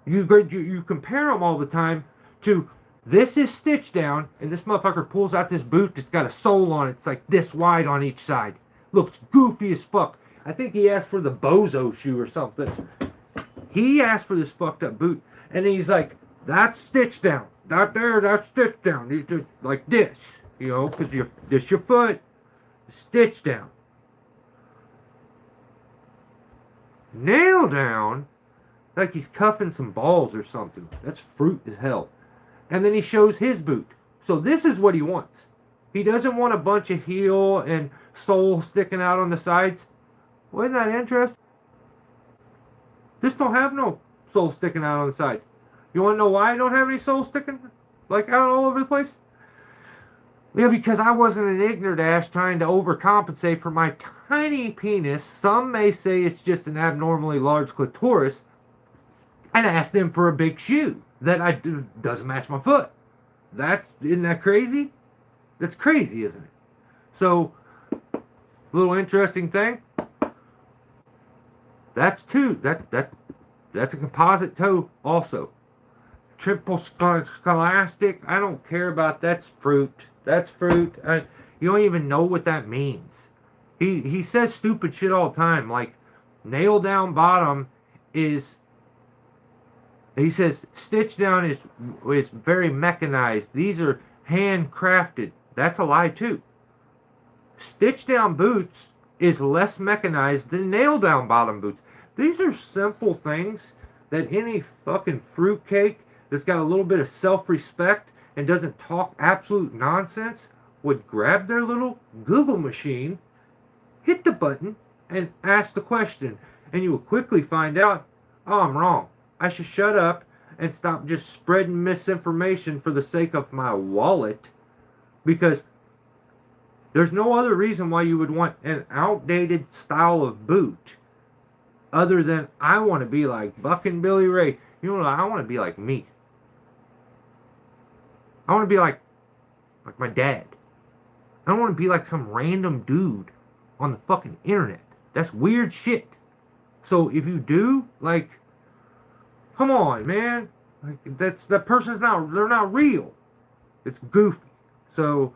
You compare them all the time to this is stitched down, and this motherfucker pulls out this boot that's got a sole on it. It's like this wide on each side. Looks goofy as fuck. I think he asked for the bozo shoe or something. He asked for this fucked up boot, and he's like, that's stitched down. Not there, that's stitched down. He's just like this, you know, because this your foot, stitched down. Nail down, like he's cuffing some balls or something. That's fruit as hell. And then he shows his boot. So this is what he wants. He doesn't want a bunch of heel and sole sticking out on the sides. Wasn't that interesting? This don't have no sole sticking out on the side. You want to know why I don't have any sole sticking like out all over the place? Yeah, because I wasn't an ignorant ass trying to overcompensate for my tiny penis. Some may say it's just an abnormally large clitoris. And I asked them for a big shoe that doesn't match my foot. Isn't that crazy? That's crazy, isn't it? So, little interesting thing. That's a composite toe also. Triple scholastic. I don't care about that's fruit. That's fruit. You don't even know what that means. He says stupid shit all the time. Like nail down bottom is. He says stitch down is very mechanized. These are handcrafted. That's a lie too. Stitch down boots is less mechanized than nail down bottom boots. These are simple things that any fucking fruitcake that's got a little bit of self-respect and doesn't talk absolute nonsense would grab their little Google machine, hit the button, and ask the question. And you will quickly find out, oh, I'm wrong. I should shut up and stop just spreading misinformation for the sake of my wallet, because there's no other reason why you would want an outdated style of boot other than I want to be like Buck and Billy Ray. You know, I want to be like me. I want to be like my dad. I don't want to be like some random dude on the fucking internet. That's weird shit. So if you do, like, come on, man. Like, that person's they're not real. It's goofy. So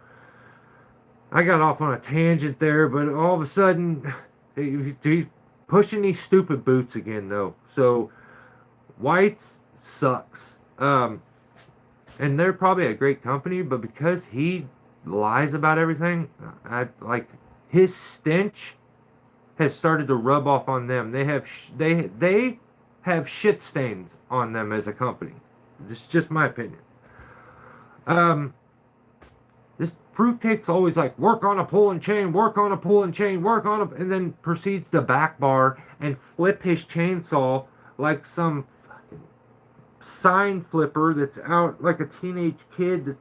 I got off on a tangent there, but all of a sudden he's pushing these stupid boots again, though. So White's sucks. And they're probably a great company, but because he lies about everything, his stench has started to rub off on them. They have shit stains on them as a company. This is just my opinion. This fruitcake's always like, work on a pull and chain, work on a pull and chain, and then proceeds to back bar and flip his chainsaw like some fucking sign flipper that's out like a teenage kid that's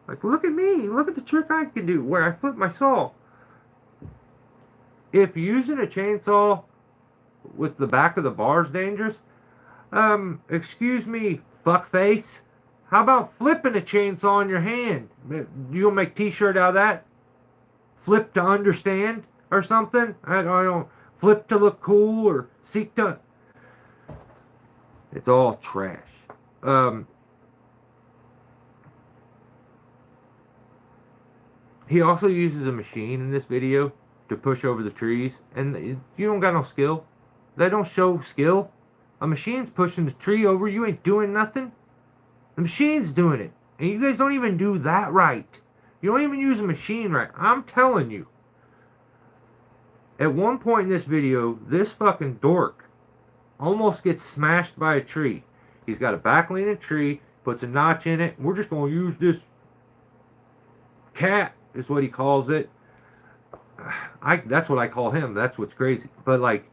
like, look at me, look at the trick I can do where I flip my saw. If using a chainsaw with the back of the bar is dangerous, excuse me, fuckface, how about flipping a chainsaw in your hand? You'll make t-shirt out of that? Flip to understand or something? I don't flip to look cool or seek to... It's all trash. He also uses a machine in this video to push over the trees, and you don't got no skill. They don't show skill. A machine's pushing the tree over, you ain't doing nothing. The machine's doing it. And you guys don't even do that right. You don't even use a machine right. I'm telling you. At one point in this video, this fucking dork almost gets smashed by a tree. He's got a back-leaning tree, puts a notch in it. We're just going to use this cat, is what he calls it. That's what I call him. That's what's crazy. But, like,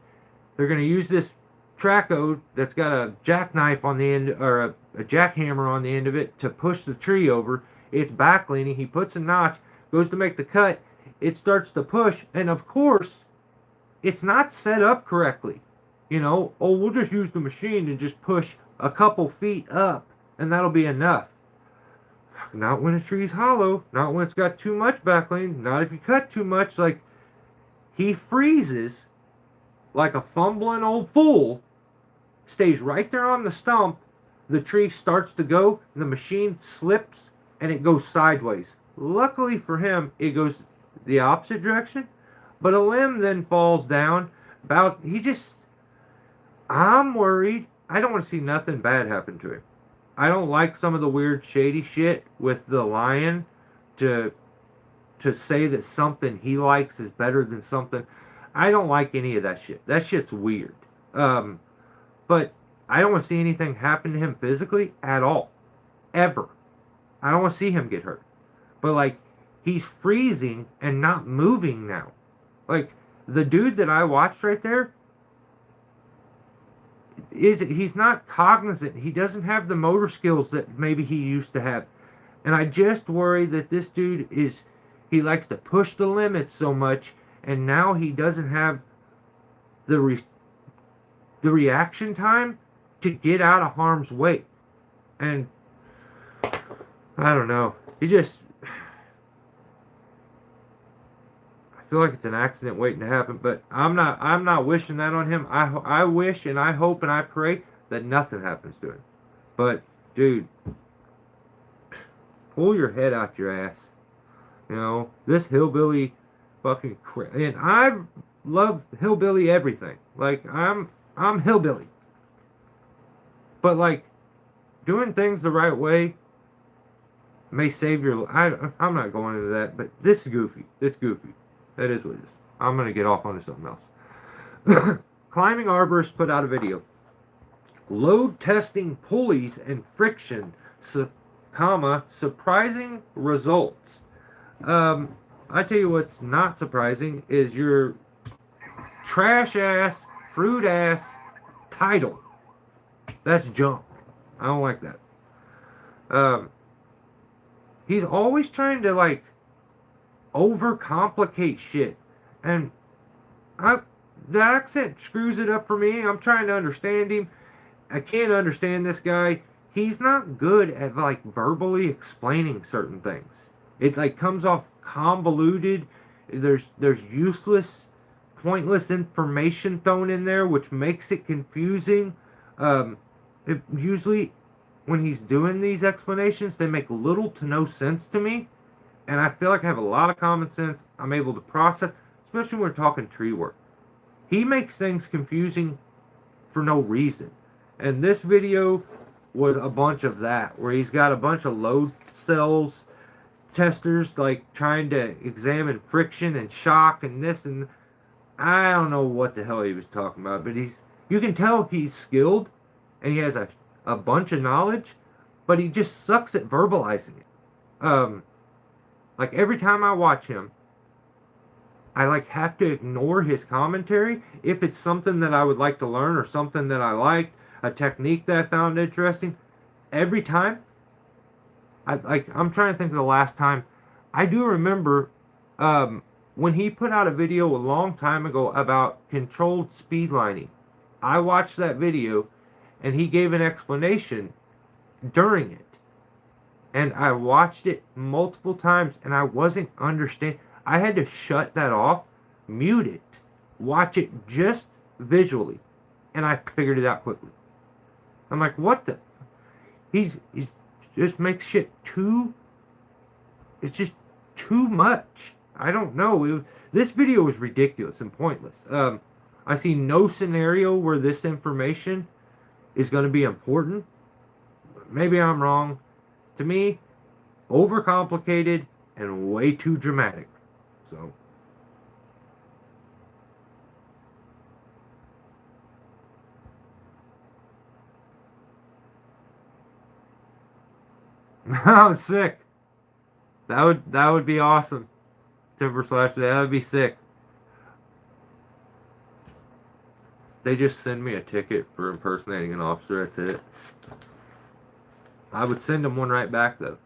they're going to use this traco that's got a jackknife on the end, or a jackhammer on the end of it to push the tree over. It's back leaning. He puts a notch, goes to make the cut. It starts to push, and of course, it's not set up correctly. You know, oh, we'll just use the machine and just push a couple feet up, and that'll be enough. Not when a tree's hollow. Not when it's got too much back lean. Not if you cut too much. Like, he freezes like a fumbling old fool, stays right there on the stump, the tree starts to go, and the machine slips, and it goes sideways. Luckily for him, it goes the opposite direction, but a limb then falls down. I'm worried. I don't want to see nothing bad happen to him. I don't like some of the weird shady shit with the lion to say that something he likes is better than something. I don't like any of that shit. That shit's weird. But I don't want to see anything happen to him physically at all. Ever. I don't want to see him get hurt. But like, he's freezing and not moving now. Like, the dude that I watched right there, he's not cognizant. He doesn't have the motor skills that maybe he used to have. And I just worry that this dude he likes to push the limits so much, and now he doesn't have the reaction time to get out of harm's way. And I don't know. I feel like it's an accident waiting to happen, but I'm not wishing that on him. I wish and I hope and I pray that nothing happens to him. But dude, pull your head out your ass. You know, this hillbilly fucking and I love hillbilly everything. Like, I'm hillbilly. But like, doing things the right way may save your life. I'm not going into that, but this is goofy. It's goofy. That is what it is. I'm going to get off onto something else. Climbing arborists put out a video. Load testing pulleys and friction, surprising results. I tell you what's not surprising is your trash ass, fruit ass title. That's junk. I don't like that. He's always trying to like overcomplicate shit, and the accent screws it up for me. I'm trying to understand him. I can't understand this guy. He's not good at like verbally explaining certain things. It like comes off convoluted. There's useless, pointless information thrown in there, which makes it confusing. Usually when he's doing these explanations, they make little to no sense to me. And I feel like I have a lot of common sense. I'm able to process, especially when we're talking tree work. He makes things confusing for no reason. And this video was a bunch of that, where he's got a bunch of load cells, testers, like trying to examine friction and shock and this, and I don't know what the hell he was talking about, but you can tell he's skilled and he has a bunch of knowledge, but he just sucks at verbalizing it. Like, every time I watch him, I like have to ignore his commentary if it's something that I would like to learn or something that I liked, a technique that I found interesting. Every time, I'm trying to think of the last time. I do remember when he put out a video a long time ago about controlled speed lining. I watched that video and he gave an explanation during it. And I watched it multiple times and I wasn't understanding. I had to shut that off, mute it, watch it just visually, and I figured it out quickly. I'm like, what the? He's just makes shit it's just too much. I don't know. This video was ridiculous and pointless. I see no scenario where this information is going to be important. Maybe I'm wrong. To me, overcomplicated and way too dramatic. So, I'm sick. That would be awesome. Timber Slash, that would be sick. They just send me a ticket for impersonating an officer. That's it. I would send them one right back, though.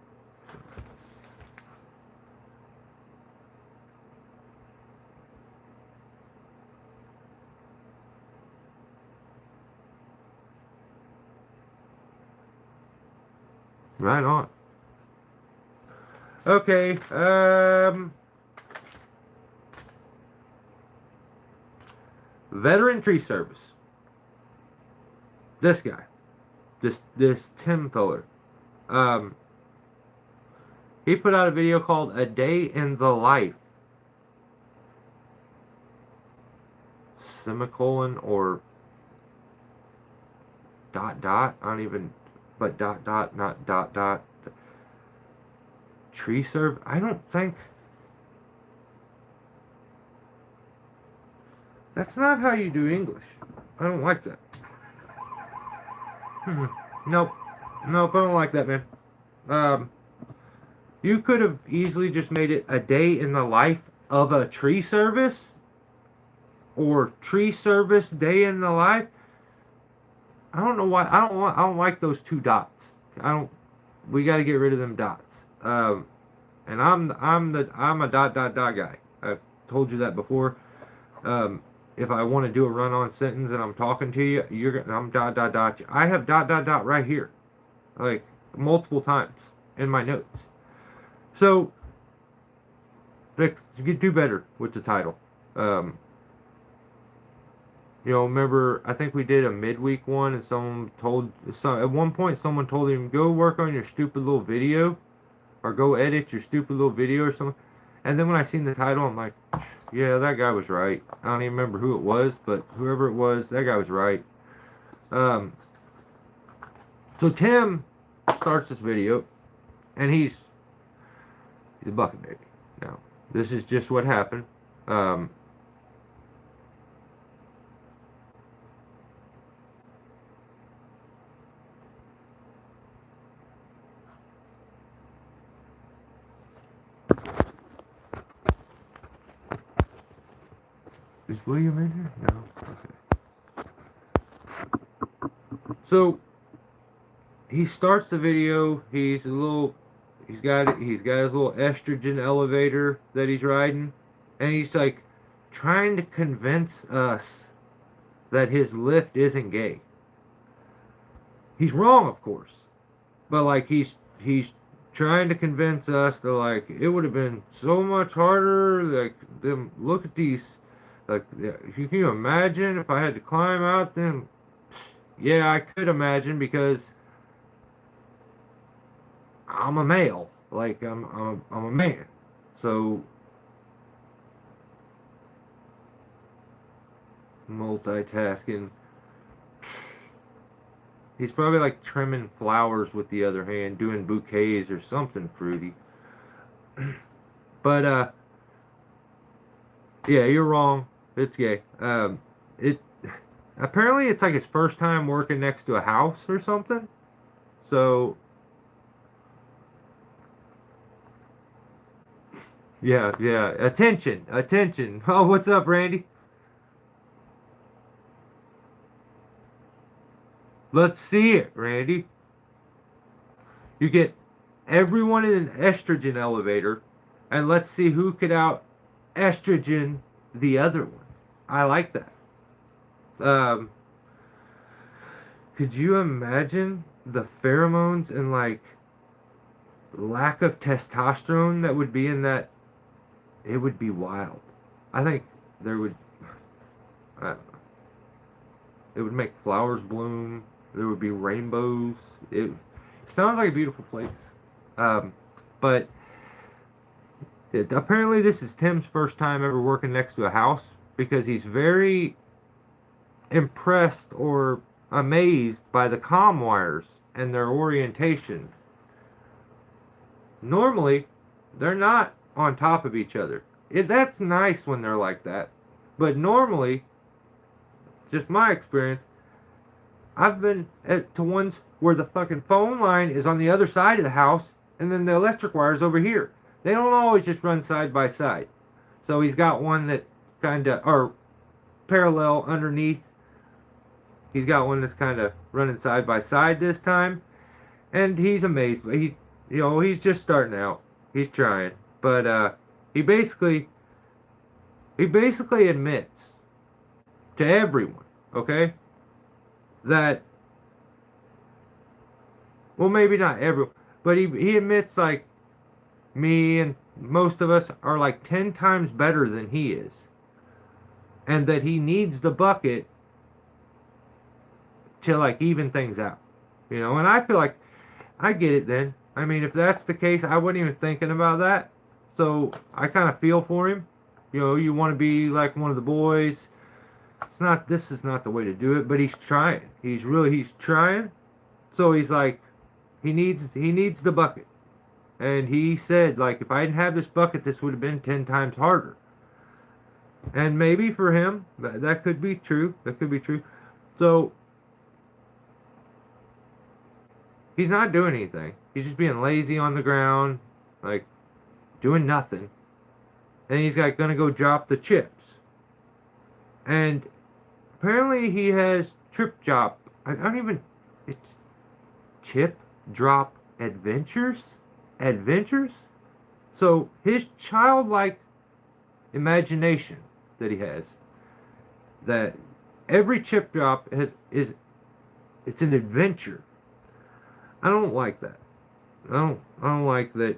Right on. Okay, veteran tree service. This guy. This Tim feller. He put out a video called "A Day in the Life," semicolon or dot dot. I don't even, but dot dot, not dot dot. Tree serve. I don't think that's not how you do English. I don't like that. Nope. Nope, I don't like that, man. You could have easily just made it "a day in the life of a tree service," or "tree service day in the life." I don't know why. I don't like those two dots. I don't. We got to get rid of them dots. And I'm a dot dot dot guy. I've told you that before. If I want to do a run-on sentence and I'm talking to you, I'm dot dot dot. I have dot dot dot right here, like multiple times in my notes. So, you do better with the title. Remember, I think we did a midweek one, and at one point someone told him, go work on your stupid little video, or go edit your stupid little video or something. And then when I seen the title, I'm like, yeah, that guy was right. I don't even remember who it was, but whoever it was, that guy was right. So Tim starts this video, and he's a bucket baby. Now, this is just what happened. Is William in here? No. Okay. So he starts the video. He's got his little estrogen elevator that he's riding, and he's like trying to convince us that his lift isn't gay. He's wrong, of course, but like he's trying to convince us that like it would have been so much harder. Like them, look at these. Like, can you imagine if I had to climb out them? Yeah, I could imagine because I'm a male. Like I'm a man. So multitasking. He's probably like trimming flowers with the other hand, doing bouquets or something fruity. But yeah, you're wrong. It's gay. Apparently it's like his first time working next to a house or something. So yeah. Attention. Oh, what's up, Randy? Let's see it, Randy. You get everyone in an estrogen elevator, and let's see who could out estrogen the other one. I like that. Could you imagine the pheromones and like lack of testosterone that would be in that? It would be wild. I think there would. I don't know. It would make flowers bloom. There would be rainbows. It sounds like a beautiful place. But apparently this is Tim's first time ever working next to a house, because he's very impressed or amazed by the comm wires and their orientation. Normally, they're not on top of each other. That's nice when they're like that. But normally, just my experience, I've been to ones where the fucking phone line is on the other side of the house and then the electric wire's over here. They don't always just run side by side. So he's got one that kind of, or parallel underneath. He's got one that's kind of running side by side this time. And he's amazed. He's just starting out. He's trying. But he basically admits to everyone, okay, that, well, maybe not everyone, but he admits like me and most of us are like 10 times better than he is, and that he needs the bucket to like even things out. You know, and I feel like I get it then. I mean, if that's the case, I wasn't even thinking about that. So I kind of feel for him. You know, you want to be like one of the boys. It's not. This is not the way to do it. But he's trying. He's trying. So he's like, he needs the bucket. And he said, like, if I didn't have this bucket, this would have been 10 times harder. And maybe for him, that could be true. That could be true. So he's not doing anything. He's just being lazy on the ground, like doing nothing. And he's like gonna go drop the chips. And apparently he has trip drop. I don't even. It's chip drop adventures. Adventures. So his childlike imagination that he has, that every chip drop is it's an adventure. I don't like that. I don't like that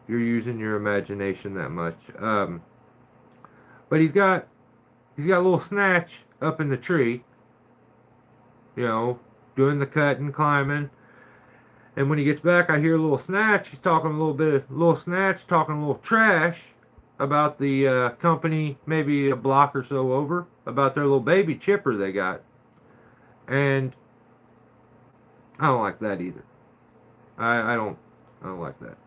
you're using your imagination that much. But he's got a little snatch up in the tree, you know, doing the cutting, climbing. And when he gets back, I hear a little snatch. He's talking talking a little trash about the company, maybe a block or so over, about their little baby chipper they got. And I don't like that either. I don't like that.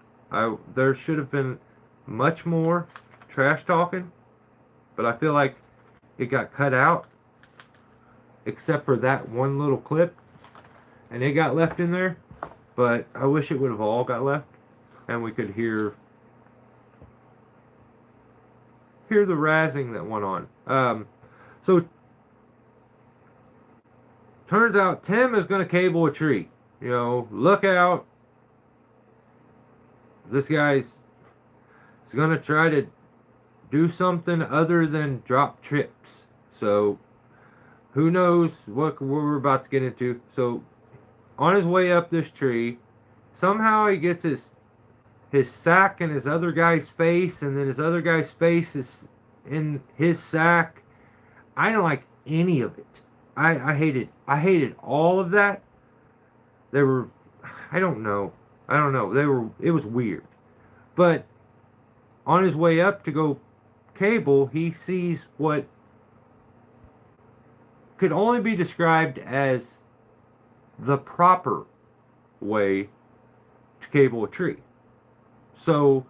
There should have been much more trash talking, but I feel like it got cut out, except for that one little clip, and it got left in there. But I wish it would have all got left, and we could hear the razzing that went on. So turns out Tim is going to cable a tree. You know, look out. This guy's going to try to do something other than drop trips. So who knows what we're about to get into. So on his way up this tree, somehow he gets his sack in his other guy's face, and then his other guy's face is in his sack. I don't like any of it. I hated all of that. They were, I don't know. It was weird. But on his way up to go cable, he sees what could only be described as the proper way to cable a tree. So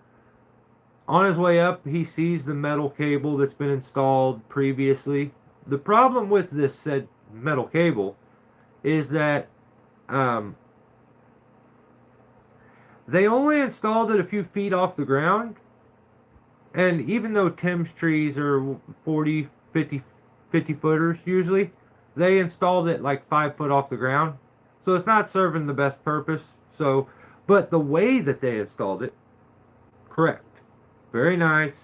on his way up, he sees the metal cable that's been installed previously. The problem with this said metal cable is that they only installed it a few feet off the ground. And even though Tim's trees are 40, 50 footers usually, they installed it like 5 foot off the ground. So it's not serving the best purpose. So, but the way that they installed it, correct. Very nice.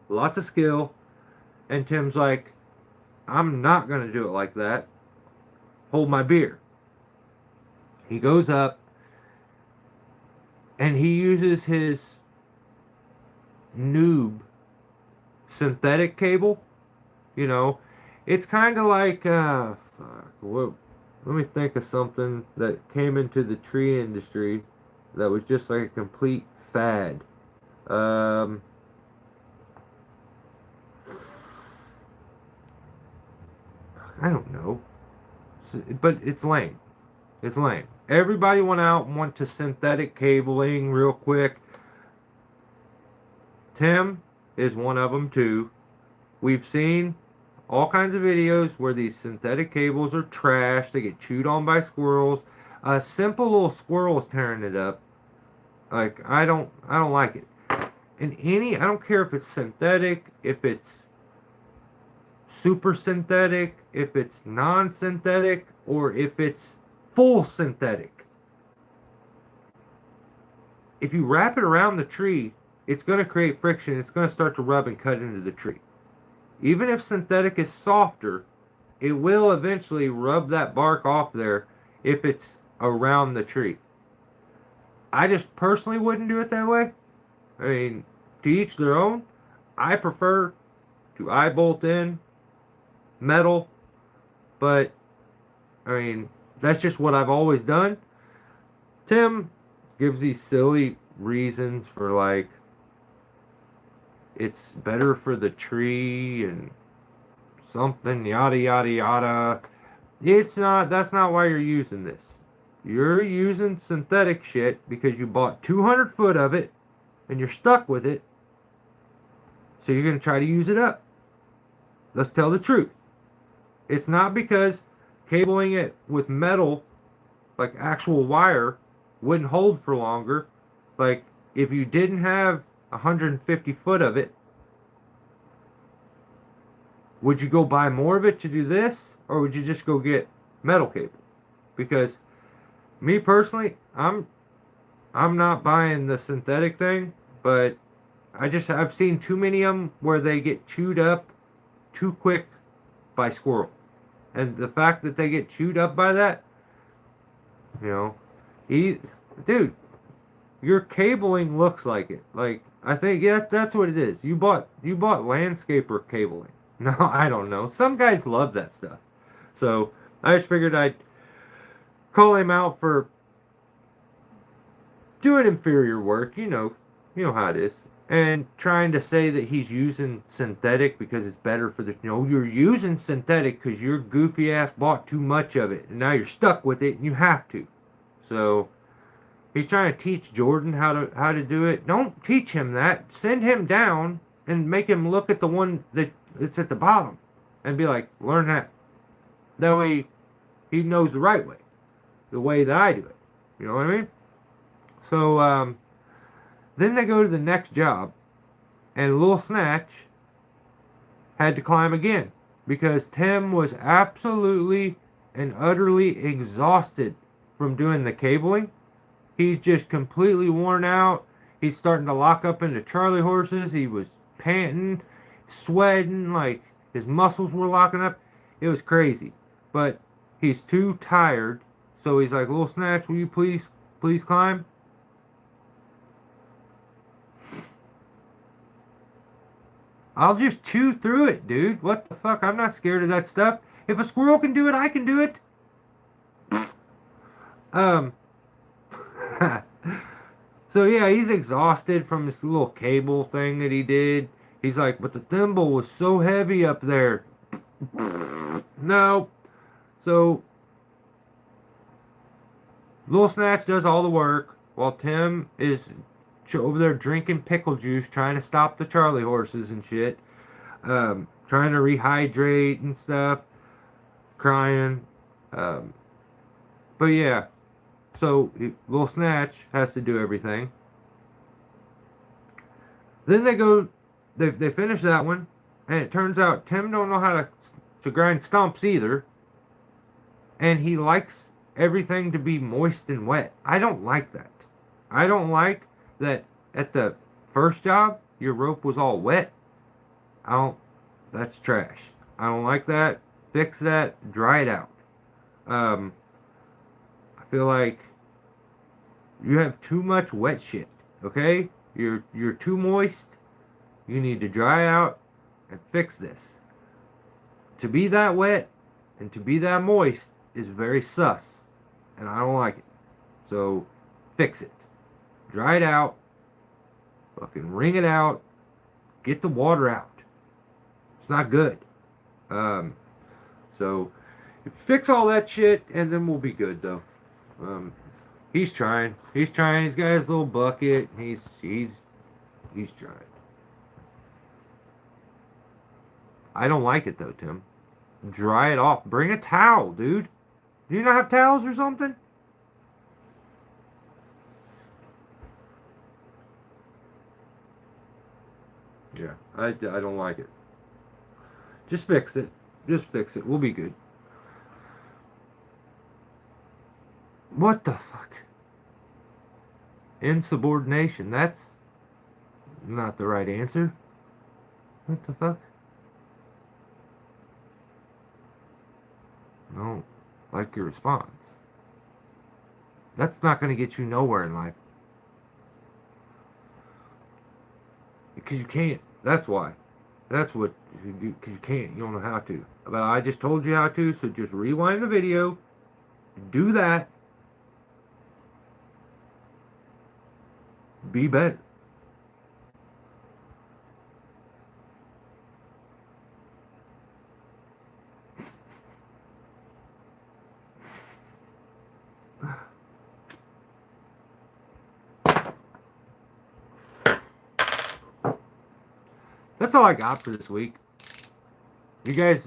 Lots of skill. And Tim's like, I'm not going to do it like that. Hold my beer. He goes up and he uses his noob synthetic cable. You know, it's kind of like, let me think of something that came into the tree industry that was just like a complete fad. I don't know. But it's lame. It's lame. Everybody went out and went to synthetic cabling real quick. Tim is one of them too. We've seen all kinds of videos where these synthetic cables are trash. They get chewed on by squirrels. A simple little squirrel is tearing it up. Like, I don't like it. And I don't care if it's synthetic, if it's super synthetic, if it's non-synthetic, or if it's full synthetic. If you wrap it around the tree, it's going to create friction. It's going to start to rub and cut into the tree. Even if synthetic is softer, it will eventually rub that bark off there if it's around the tree. I just personally wouldn't do it that way. I mean, to each their own. I prefer to eye bolt in metal, but I mean, that's just what I've always done. Tim gives these silly reasons for like it's better for the tree and something yada yada yada. It's not. That's not why you're using this. You're using synthetic shit because you bought 200 foot of it and you're stuck with it. So you're gonna try to use it up. Let's tell the truth. It's not because cabling it with metal, like actual wire, wouldn't hold for longer. Like if you didn't have 150 foot of it, would you go buy more of it to do this, or would you just go get metal cable? Because me personally, I'm not buying the synthetic thing, but I've seen too many of them where they get chewed up too quick by squirrel, and the fact that they get chewed up by that, you know, dude, your cabling looks like it. Like I think yeah, that's what it is. You bought landscaper cabling. No, I don't know. Some guys love that stuff. So I just figured I'd call him out for doing inferior work. You know how it is. And trying to say that he's using synthetic because it's better for the. You're using synthetic because your goofy ass bought too much of it, and now you're stuck with it, and you have to. So he's trying to teach Jordan how to do it. Don't teach him that. Send him down and make him look at the one that's at the bottom, and be like, learn that. That way, he knows the right way, the way that I do it. You know what I mean? So then they go to the next job, and Lil Snatch had to climb again because Tim was absolutely and utterly exhausted from doing the cabling. He's just completely worn out. He's starting to lock up into Charlie horses. He was panting, sweating, like his muscles were locking up. It was crazy. But he's too tired, so he's like, Lil Snatch, will you please climb? I'll just chew through it, dude. What the fuck? I'm not scared of that stuff. If a squirrel can do it, I can do it. So yeah, he's exhausted from this little cable thing that he did. He's like, but the thimble was so heavy up there. No. So Lil Snatch does all the work while Tim is over there drinking pickle juice, trying to stop the Charlie horses and shit. Trying to rehydrate and stuff. Crying. But yeah. So Lil Snatch has to do everything. Then they finish that one, and it turns out Tim don't know how to grind stumps either. And he likes everything to be moist and wet. I don't like that. I don't like that at the first job your rope was all wet. That's trash. I don't like that. Fix that. Dry it out. I feel like you have too much wet shit. Okay? You're too moist. You need to dry out and fix this. To be that wet and to be that moist is very sus. And I don't like it. So fix it. Dry it out. Fucking wring it out. Get the water out. It's not good. So fix all that shit and then we'll be good though. He's trying. He's trying. He's got his little bucket. He's trying. I don't like it though, Tim. Dry it off. Bring a towel, dude. Do you not have towels or something? Yeah, I don't like it. Just fix it. Just fix it. We'll be good. What the fuck? Insubordination. That's not the right answer. What the fuck? No. Like your response. That's not going to get you nowhere in life. Because you can't. That's why. That's what you do. Because you can't. You don't know how to. But I just told you how to, so just rewind the video Do that. Be better. That's all I got for this week. You guys,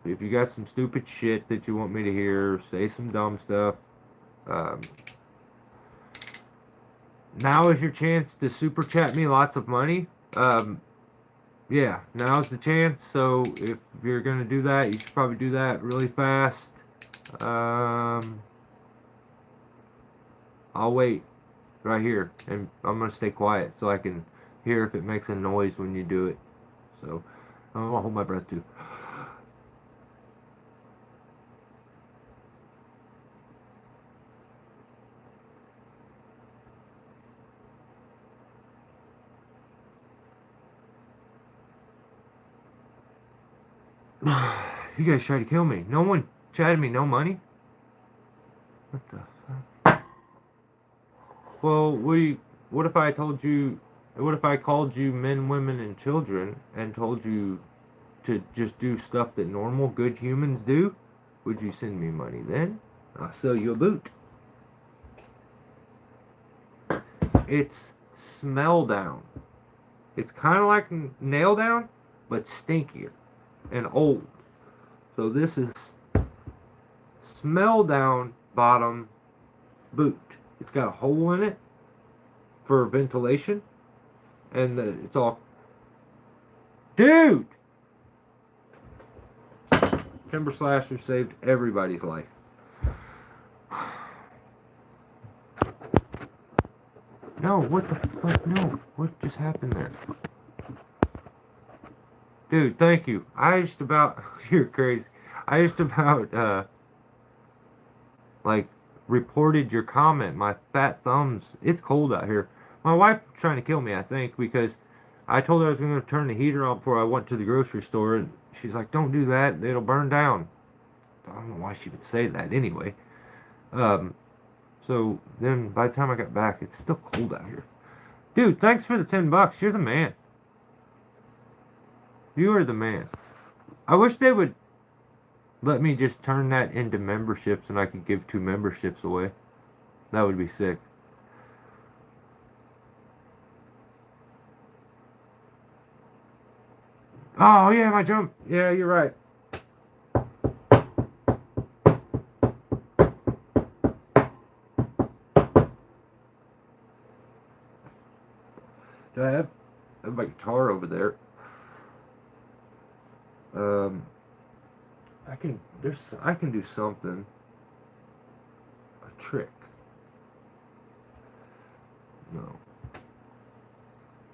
if you got some stupid shit that you want me to hear, say some dumb stuff. Um, now is your chance to super chat me lots of money. Yeah, now's the chance. So if you're gonna do that, you should probably do that really fast. I'll wait right here, and I'm gonna stay quiet so I can hear if it makes a noise when you do it. So I'm gonna hold my breath too. You guys tried to kill me. No one chatted me no money. What the fuck? Well, what if I told you? What if I called you men, women, and children and told you to just do stuff that normal, good humans do? Would you send me money then? I'll sell you a boot. It's smell down. It's kind of like nail down, but stinkier and old. So this is smell down bottom boot. It's got a hole in it for ventilation, and it's all. Dude! Timber Slasher saved everybody's life. No, what the fuck? No, what just happened there? Dude, thank you. I just about, you're crazy. I just about, like, reported your comment. My fat thumbs. It's cold out here. My wife's trying to kill me, I think, because I told her I was going to turn the heater on before I went to the grocery store, and she's like, don't do that. It'll burn down. I don't know why she would say that anyway. So then by the time I got back, it's still cold out here. Dude, thanks for the $10. You're the man. You are the man. I wish they would let me just turn that into memberships and I could give 2 memberships away. That would be sick. Oh, yeah, my jump. Yeah, you're right. Do I have my guitar over there? I can do something. A trick. No.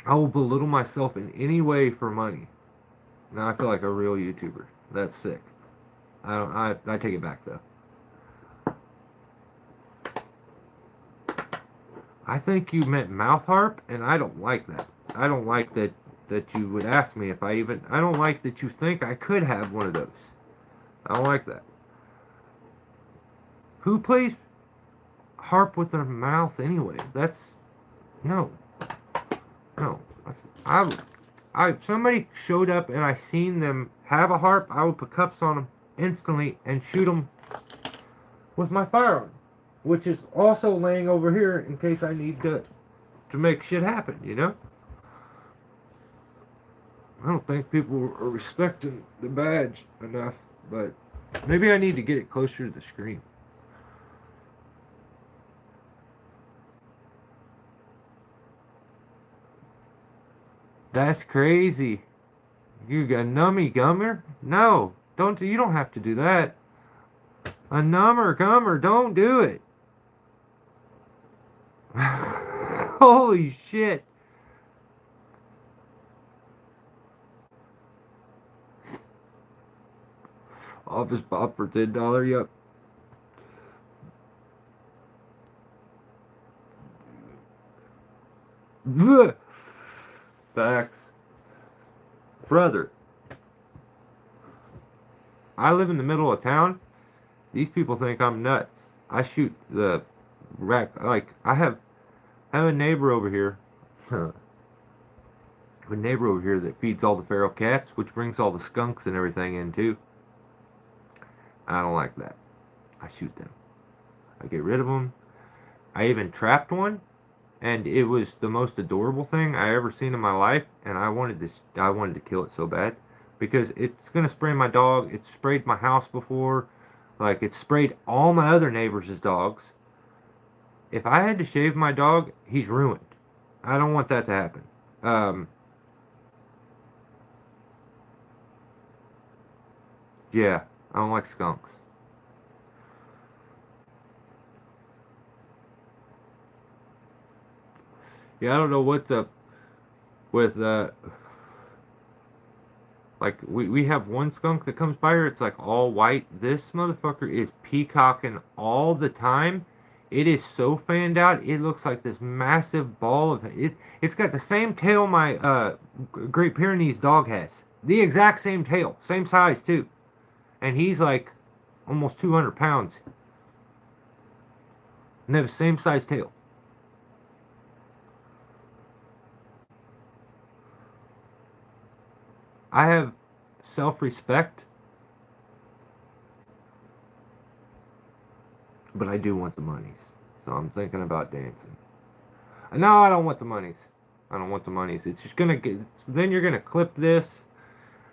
I will belittle myself in any way for money. Now I feel like a real YouTuber. That's sick. I take it back though. I think you meant mouth harp, and I don't like that. I don't like that you would ask me if I even. I don't like that you think I could have one of those. I don't like that. Who plays harp with their mouth anyway? That's no. If somebody showed up and I seen them have a harp, I would put cuffs on them instantly and shoot them with my firearm, which is also laying over here in case I need to make shit happen, you know? I don't think people are respecting the badge enough, but maybe I need to get it closer to the screen. That's crazy. You got nummy gummer? No, you don't have to do that. A number gummer, don't do it. Holy shit. Office Bob for $10, yep. Facts. Brother, I live in the middle of town, These people think I'm nuts. I shoot the rack. Like, I have a neighbor over here. A neighbor over here that feeds all the feral cats, which brings all the skunks and everything in too. I don't like that. I shoot them. I get rid of them. I even trapped one, and it was the most adorable thing I ever seen in my life. And I wanted to kill it so bad because it's gonna spray my dog. It's sprayed my house before. Like, it's sprayed all my other neighbors' dogs. If I had to shave my dog, he's ruined. I don't want that to happen. Yeah, I don't like skunks. Yeah, I don't know what's up with like we have one skunk that comes by here. It's like all white. This motherfucker is peacocking all the time. It is so fanned out. It looks like this massive ball of it. It's got the same tail my Great Pyrenees dog has. The exact same tail, same size too. And he's like almost 200 pounds. And they have the same size tail. I have self-respect, but I do want the monies. So I'm thinking about dancing. No, I don't want the monies. I don't want the monies. It's just gonna get. Then you're gonna clip this,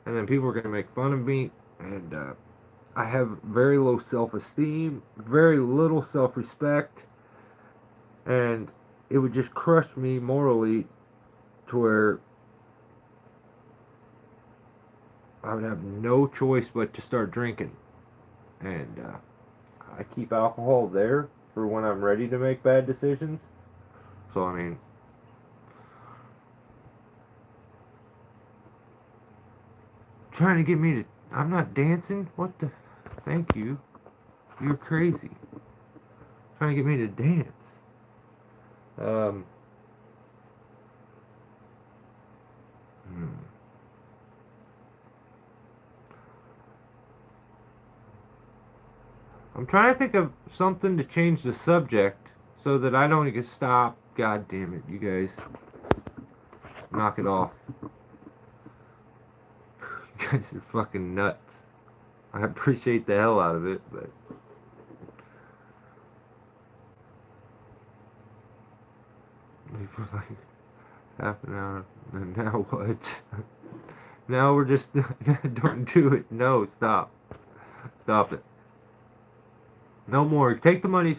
and then people are gonna make fun of me. And I have very low self-esteem, very little self-respect, and it would just crush me morally to where I would have no choice but to start drinking. And I keep alcohol there for when I'm ready to make bad decisions. So, I mean, trying to get me to. I'm not dancing? What the. Thank you. You're crazy. Trying to get me to dance. Hmm. I'm trying to think of something to change the subject so that I don't get stopped. God damn it, you guys. Knock it off. You guys are fucking nuts. I appreciate the hell out of it, but. For like half an hour. And now what? Now we're just. Don't do it. No, stop. Stop it. No more. Take the monies.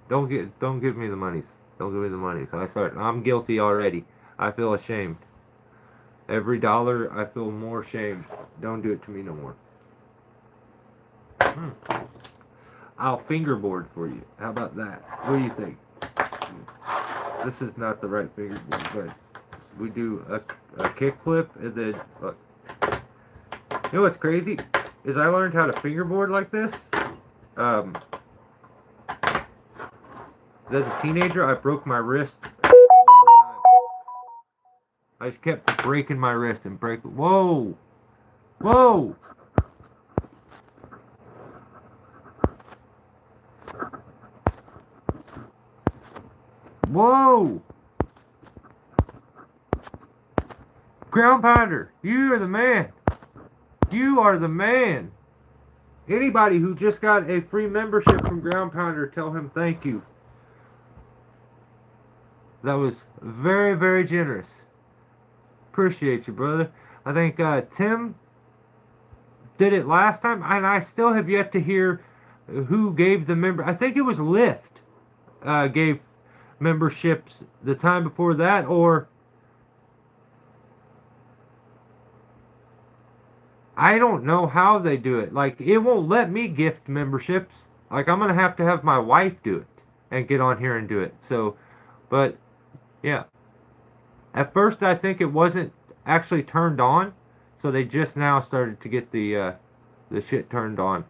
Don't give me the monies. Don't give me the monies. I'm guilty already. I feel ashamed. Every dollar, I feel more ashamed. Don't do it to me no more. I'll fingerboard for you. How about that? What do you think? This is not the right fingerboard, but we do a kick flip and then look. You know what's crazy? Is I learned how to fingerboard like this. As a teenager, I broke my wrist all the time. I just kept breaking my wrist and break. Whoa! Whoa! Whoa! Ground Pounder, you are the man. You are the man. Anybody who just got a free membership from Ground Pounder, tell him thank you. That was very, very generous. Appreciate you, brother. I think Tim did it last time, and I still have yet to hear who gave the member. I think it was Lyft gave memberships the time before that, or I don't know how they do it. Like, it won't let me gift memberships. Like, I'm going to have my wife do it and get on here and do it. So, but, yeah. At first, I think it wasn't actually turned on. So they just now started to get the shit turned on.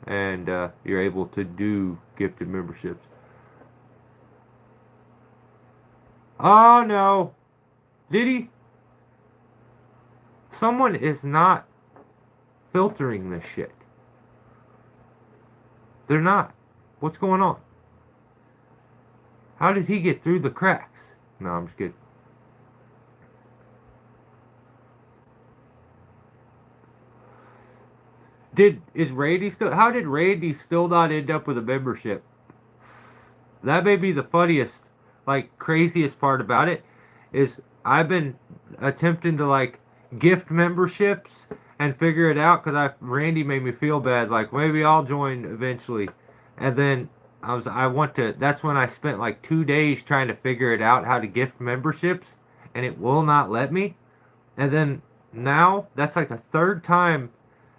And you're able to do gifted memberships. Oh, no. Did he? Someone is not filtering this shit. They're not. What's going on? How did he get through the cracks? No, I'm just kidding. How did Randy still not end up with a membership? That may be the funniest, like, craziest part about it, is I've been attempting to, like, gift memberships and figure it out, because Randy made me feel bad, like, maybe I'll join eventually. And then that's when I spent like 2 days trying to figure it out, how to gift memberships, and it will not let me. And then now, that's like a third time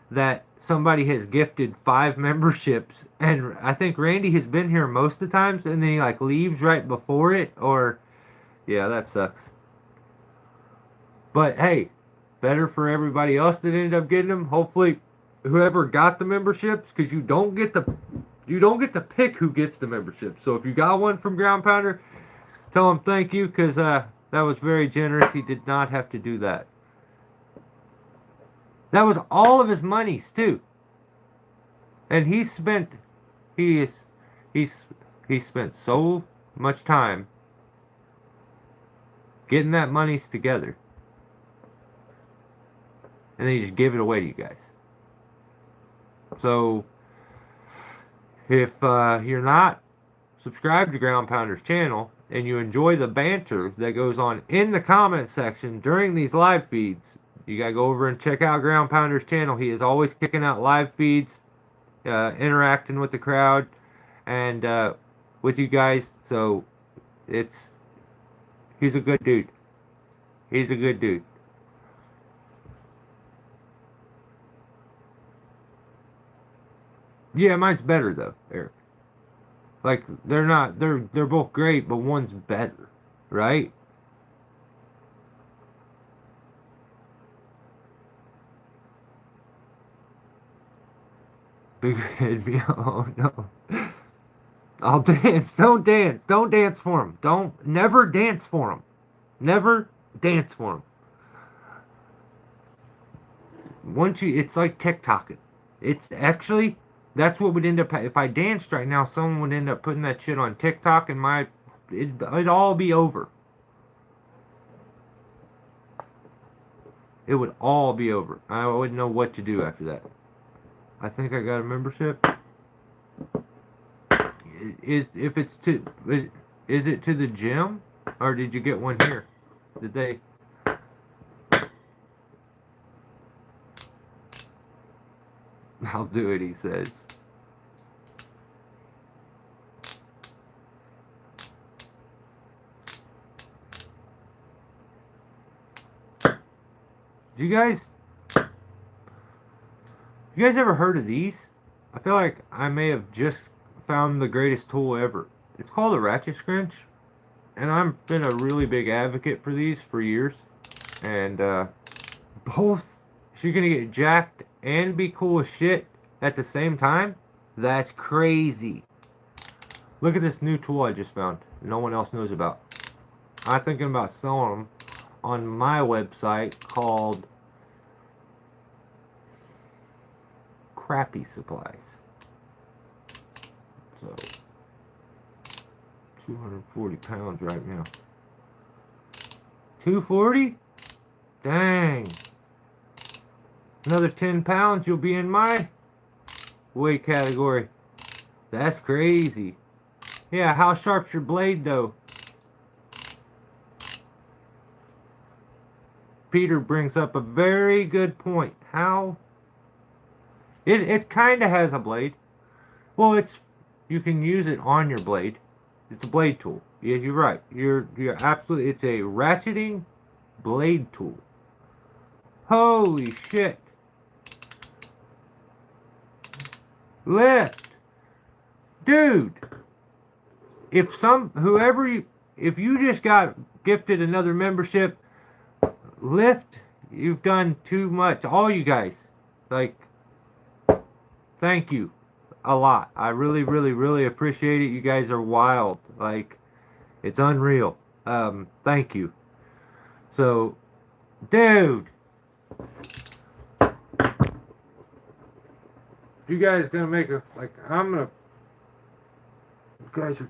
that somebody has gifted 5 memberships, and I think Randy has been here most of the times, and then he like leaves right before it, or yeah, that sucks. But hey, better for everybody else that ended up getting them. Hopefully, whoever got the memberships, because you don't get to pick who gets the membership. So if you got one from Ground Pounder, tell him thank you, because that was very generous. He did not have to do that. That was all of his monies too. And he spent so much time getting that monies together. And then he just gave it away to you guys. So if you're not subscribed to Ground Pounder's channel and you enjoy the banter that goes on in the comment section during these live feeds, you gotta go over and check out Ground Pounder's channel. He is always kicking out live feeds, interacting with the crowd and with you guys. So he's a good dude. He's a good dude. Yeah, mine's better though, Eric. Like they're both great, but one's better, right? Big head me. Oh no. I'll dance. Don't dance. Don't dance for him. Never dance for him. Never dance for him. It's like TikToking. It's actually, that's what would end up, if I danced right now, someone would end up putting that shit on TikTok and it'd all be over. It would all be over. I wouldn't know what to do after that. I think I got a membership. Is it to the gym, or did you get one here? Did they? I'll do it, he says. You guys ever heard of these? I feel like I may have just found the greatest tool ever. It's called a ratchet scrunch, and I've been a really big advocate for these for years. And both, if you're gonna get jacked and be cool as shit at the same time, that's crazy. Look at this new tool I just found no one else knows about. I'm thinking about selling them on my website called Crappy Supplies. So 240 pounds right now. 240? Dang. Another 10 pounds, you'll be in my weight category. That's crazy. Yeah, how sharp's your blade though? Peter brings up a very good point. How? It kind of has a blade. Well, you can use it on your blade. It's a blade tool. Yeah, you're right. You're absolutely. It's a ratcheting blade tool. Holy shit! Lift, dude. If you just got gifted another membership, lift. You've done too much. All you guys, like, thank you a lot. I really, really, really appreciate it. You guys are wild. Like, it's unreal. Thank you. So, dude, you guys gonna make I'm gonna You guys are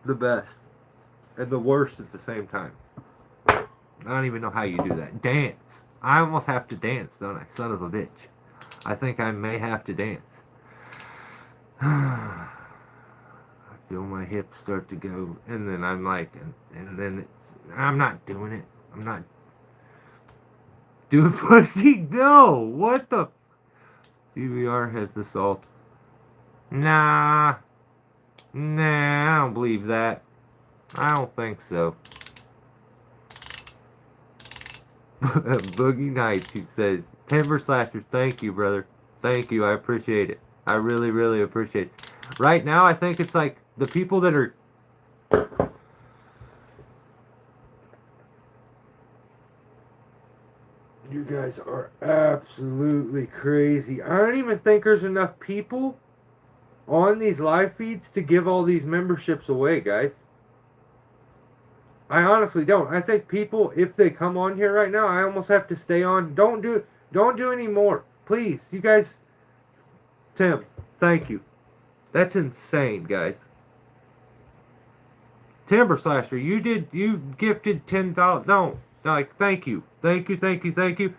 the best and the worst at the same time. I don't even know how you do that. Dance. I almost have to dance, don't I? Son of a bitch. I think I may have to dance. I feel my hips start to go, and then I'm like, and then I'm not doing it. I'm not doing pussy. No. What the? DVR has the salt. Nah. Nah, I don't believe that. I don't think so. Boogie Nights, he says. Timber Slashers, thank you, brother. Thank you, I appreciate it. I really, really appreciate it. Right now, I think it's like the people that are... You guys are absolutely crazy. I don't even think there's enough people on these live feeds to give all these memberships away, guys. I honestly don't. I think people, if they come on here right now, I almost have to stay on. Don't do any more. Please, you guys. Tim, thank you. That's insane, guys. Timber Slasher, you gifted $10. No, like, thank you. Thank you, thank you, thank you.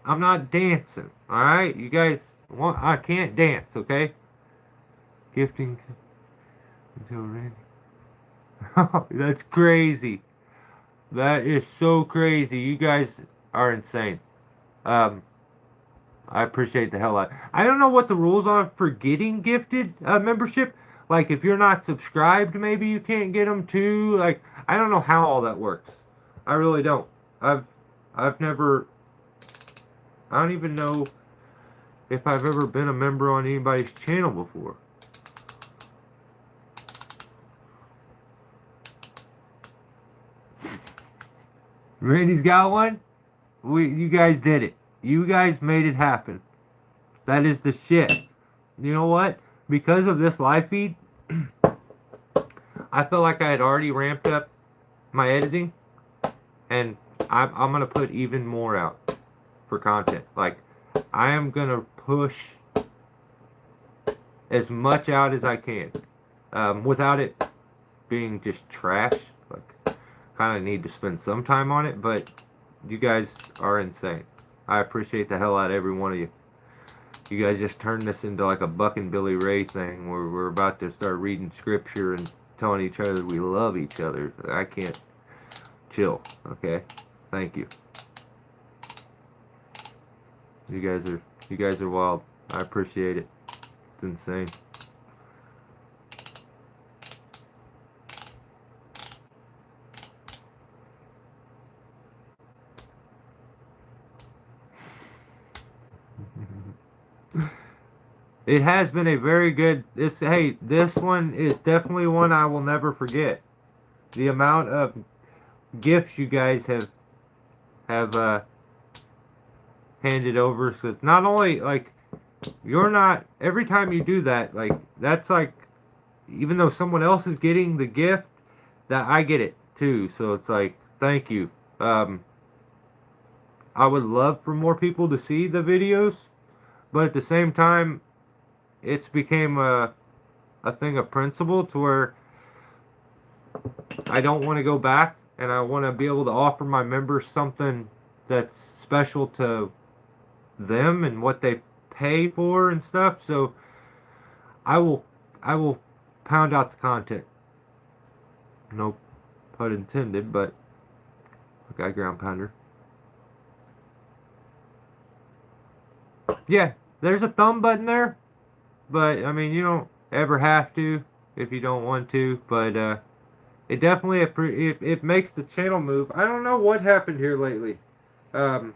I'm not dancing, alright? You guys I can't dance, okay? Gifting until Randy. That's crazy. That is so crazy. You guys are insane. I appreciate the hell out. I don't know what the rules are for getting gifted membership. Like, if you're not subscribed, maybe you can't get them too. Like, I don't know how all that works. I really don't. I've never. I don't even know if I've ever been a member on anybody's channel before. Randy's got one? You guys did it. You guys made it happen. That is the shit. You know what? Because of this live feed, I felt like I had already ramped up my editing, and I'm going to put even more out for content. Like, I am going to push as much out as I can without it being just trash. Like, kind of need to spend some time on it, but you guys are insane. I appreciate the hell out of every one of you. You guys just turned this into like a Buck and Billy Ray thing where we're about to start reading scripture and telling each other we love each other. I can't chill, okay? Thank you. You guys are wild. I appreciate it. It's insane. It has been a very good. This one is definitely one I will never forget. The amount of gifts you guys have handed over. So it's not only like you're not every time you do that. Like that's like even though someone else is getting the gift, that I get it too. So it's like thank you. I would love for more people to see the videos, but at the same time, it's became a thing of principle to where I don't want to go back, and I want to be able to offer my members something that's special to them and what they pay for and stuff. So I will pound out the content. No pun intended, but okay, ground pounder. Yeah, there's a thumb button there. But, I mean, you don't ever have to if you don't want to. But, it definitely, it makes the channel move. I don't know what happened here lately. I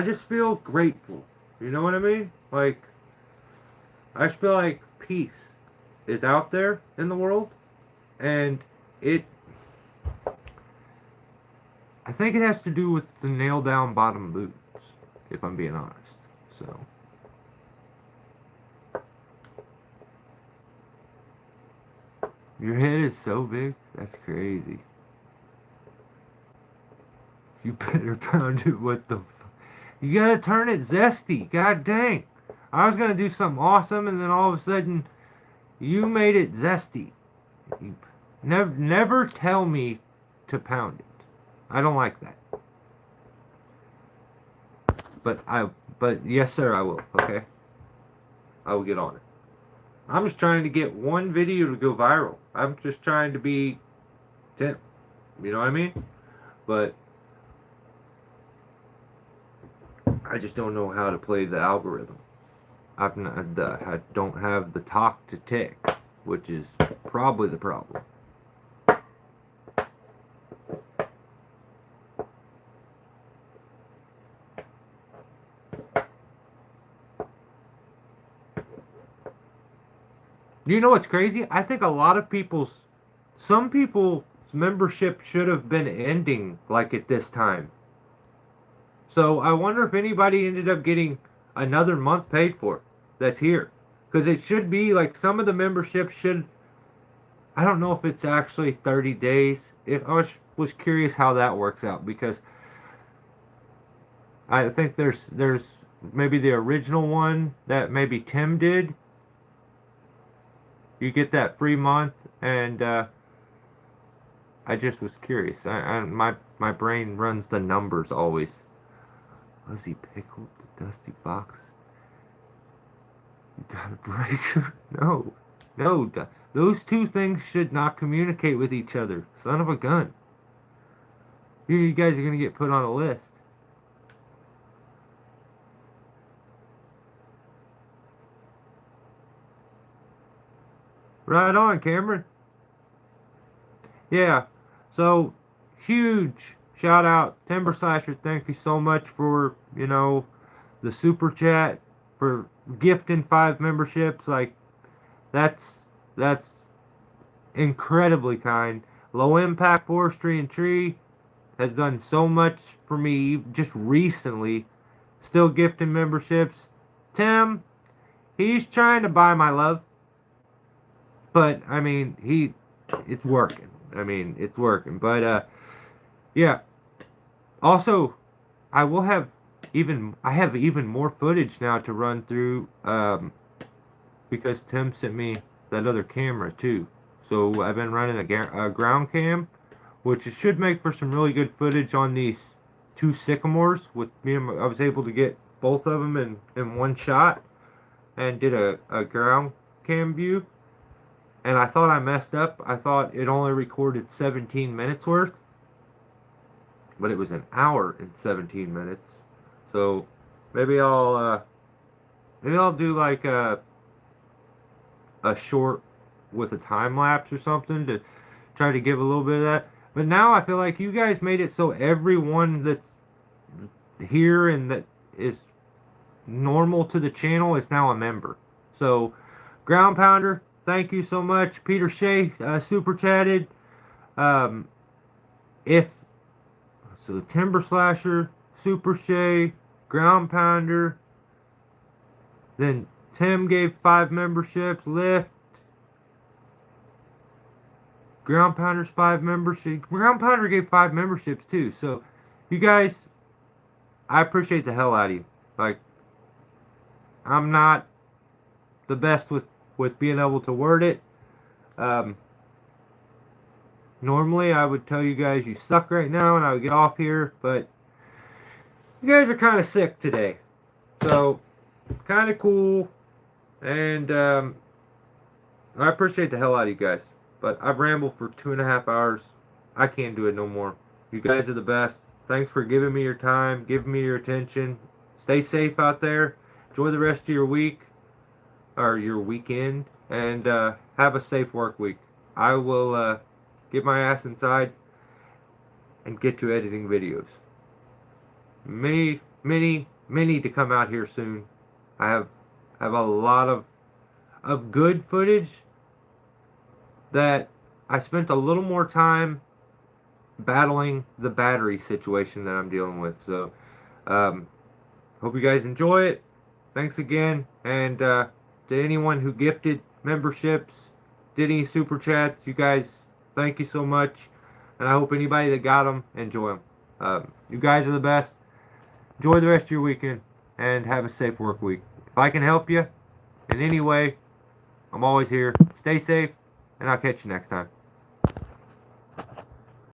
just feel grateful. You know what I mean? Like, I just feel like peace is out there in the world. And I think it has to do with the nail down bottom boots, if I'm being honest. So... Your head is so big? That's crazy. You better pound it. What the You gotta turn it zesty. God dang. I was gonna do something awesome and then all of a sudden you made it zesty. Never tell me to pound it. I don't like that. But yes, sir, I will. Okay, I will get on it. I'm just trying to get one video to go viral. I'm just trying to be Tim. You know what I mean? But I just don't know how to play the algorithm. I don't have the talk to tick, which is probably the problem. You know what's crazy? I think a lot of some people's membership should have been ending like at this time. So I wonder if anybody ended up getting another month paid for that's here. Because it should be like some of the memberships should. I don't know if it's actually 30 days. I was curious how that works out because I think there's maybe the original one that maybe Tim did. You get that free month, and I just was curious. My brain runs the numbers always. Was he pickled the Dusty Fox? You got a breaker? No, no. Those two things should not communicate with each other. Son of a gun. You guys are gonna get put on a list. Right on, Cameron. Yeah. So, huge shout out, Timber Slasher. Thank you so much for, the super chat, for gifting 5 memberships. Like, that's incredibly kind. Low Impact Forestry and Tree has done so much for me just recently. Still gifting memberships. Tim, he's trying to buy my love. But I mean, it's working. It's working. But yeah. Also, I have even more footage now to run through because Tim sent me that other camera too. So I've been running a ground cam, which should make for some really good footage on these 2 sycamores. With me, I was able to get both of them in one shot, and did a ground cam view. And I thought I messed up. I thought it only recorded 17 minutes worth, but it was an hour and 17 minutes. So maybe I'll do like a short with a time lapse or something to try to give a little bit of that. But now I feel like you guys made it so everyone that's here and that is normal to the channel is now a member. So Ground Pounder, thank you so much. Peter Shea super chatted. So Timber Slasher, Super Shea, Ground Pounder. Then Tim gave 5 memberships. Lift. Ground Pounder's 5 memberships. Ground Pounder gave 5 memberships too. So you guys, I appreciate the hell out of you. Like, I'm not the best with being able to word it. Normally I would tell you guys you suck right now and I would get off here, but you guys are kind of sick today. So, kind of cool. And I appreciate the hell out of you guys. But I've rambled for 2.5 hours. I can't do it no more. You guys are the best. Thanks for giving me your time, giving me your attention. Stay safe out there. Enjoy the rest of your week, or your weekend, and have a safe work week. I will get my ass inside and get to editing videos. Many to come out here soon. I have a lot of good footage that I spent a little more time battling the battery situation that I'm dealing with. So hope you guys enjoy it. Thanks again, and to anyone who gifted memberships, did any super chats, you guys, thank you so much, and I hope anybody that got them, enjoy them. You guys are the best. Enjoy the rest of your weekend, and have a safe work week. If I can help you in any way, I'm always here. Stay safe. and I'll catch you next time.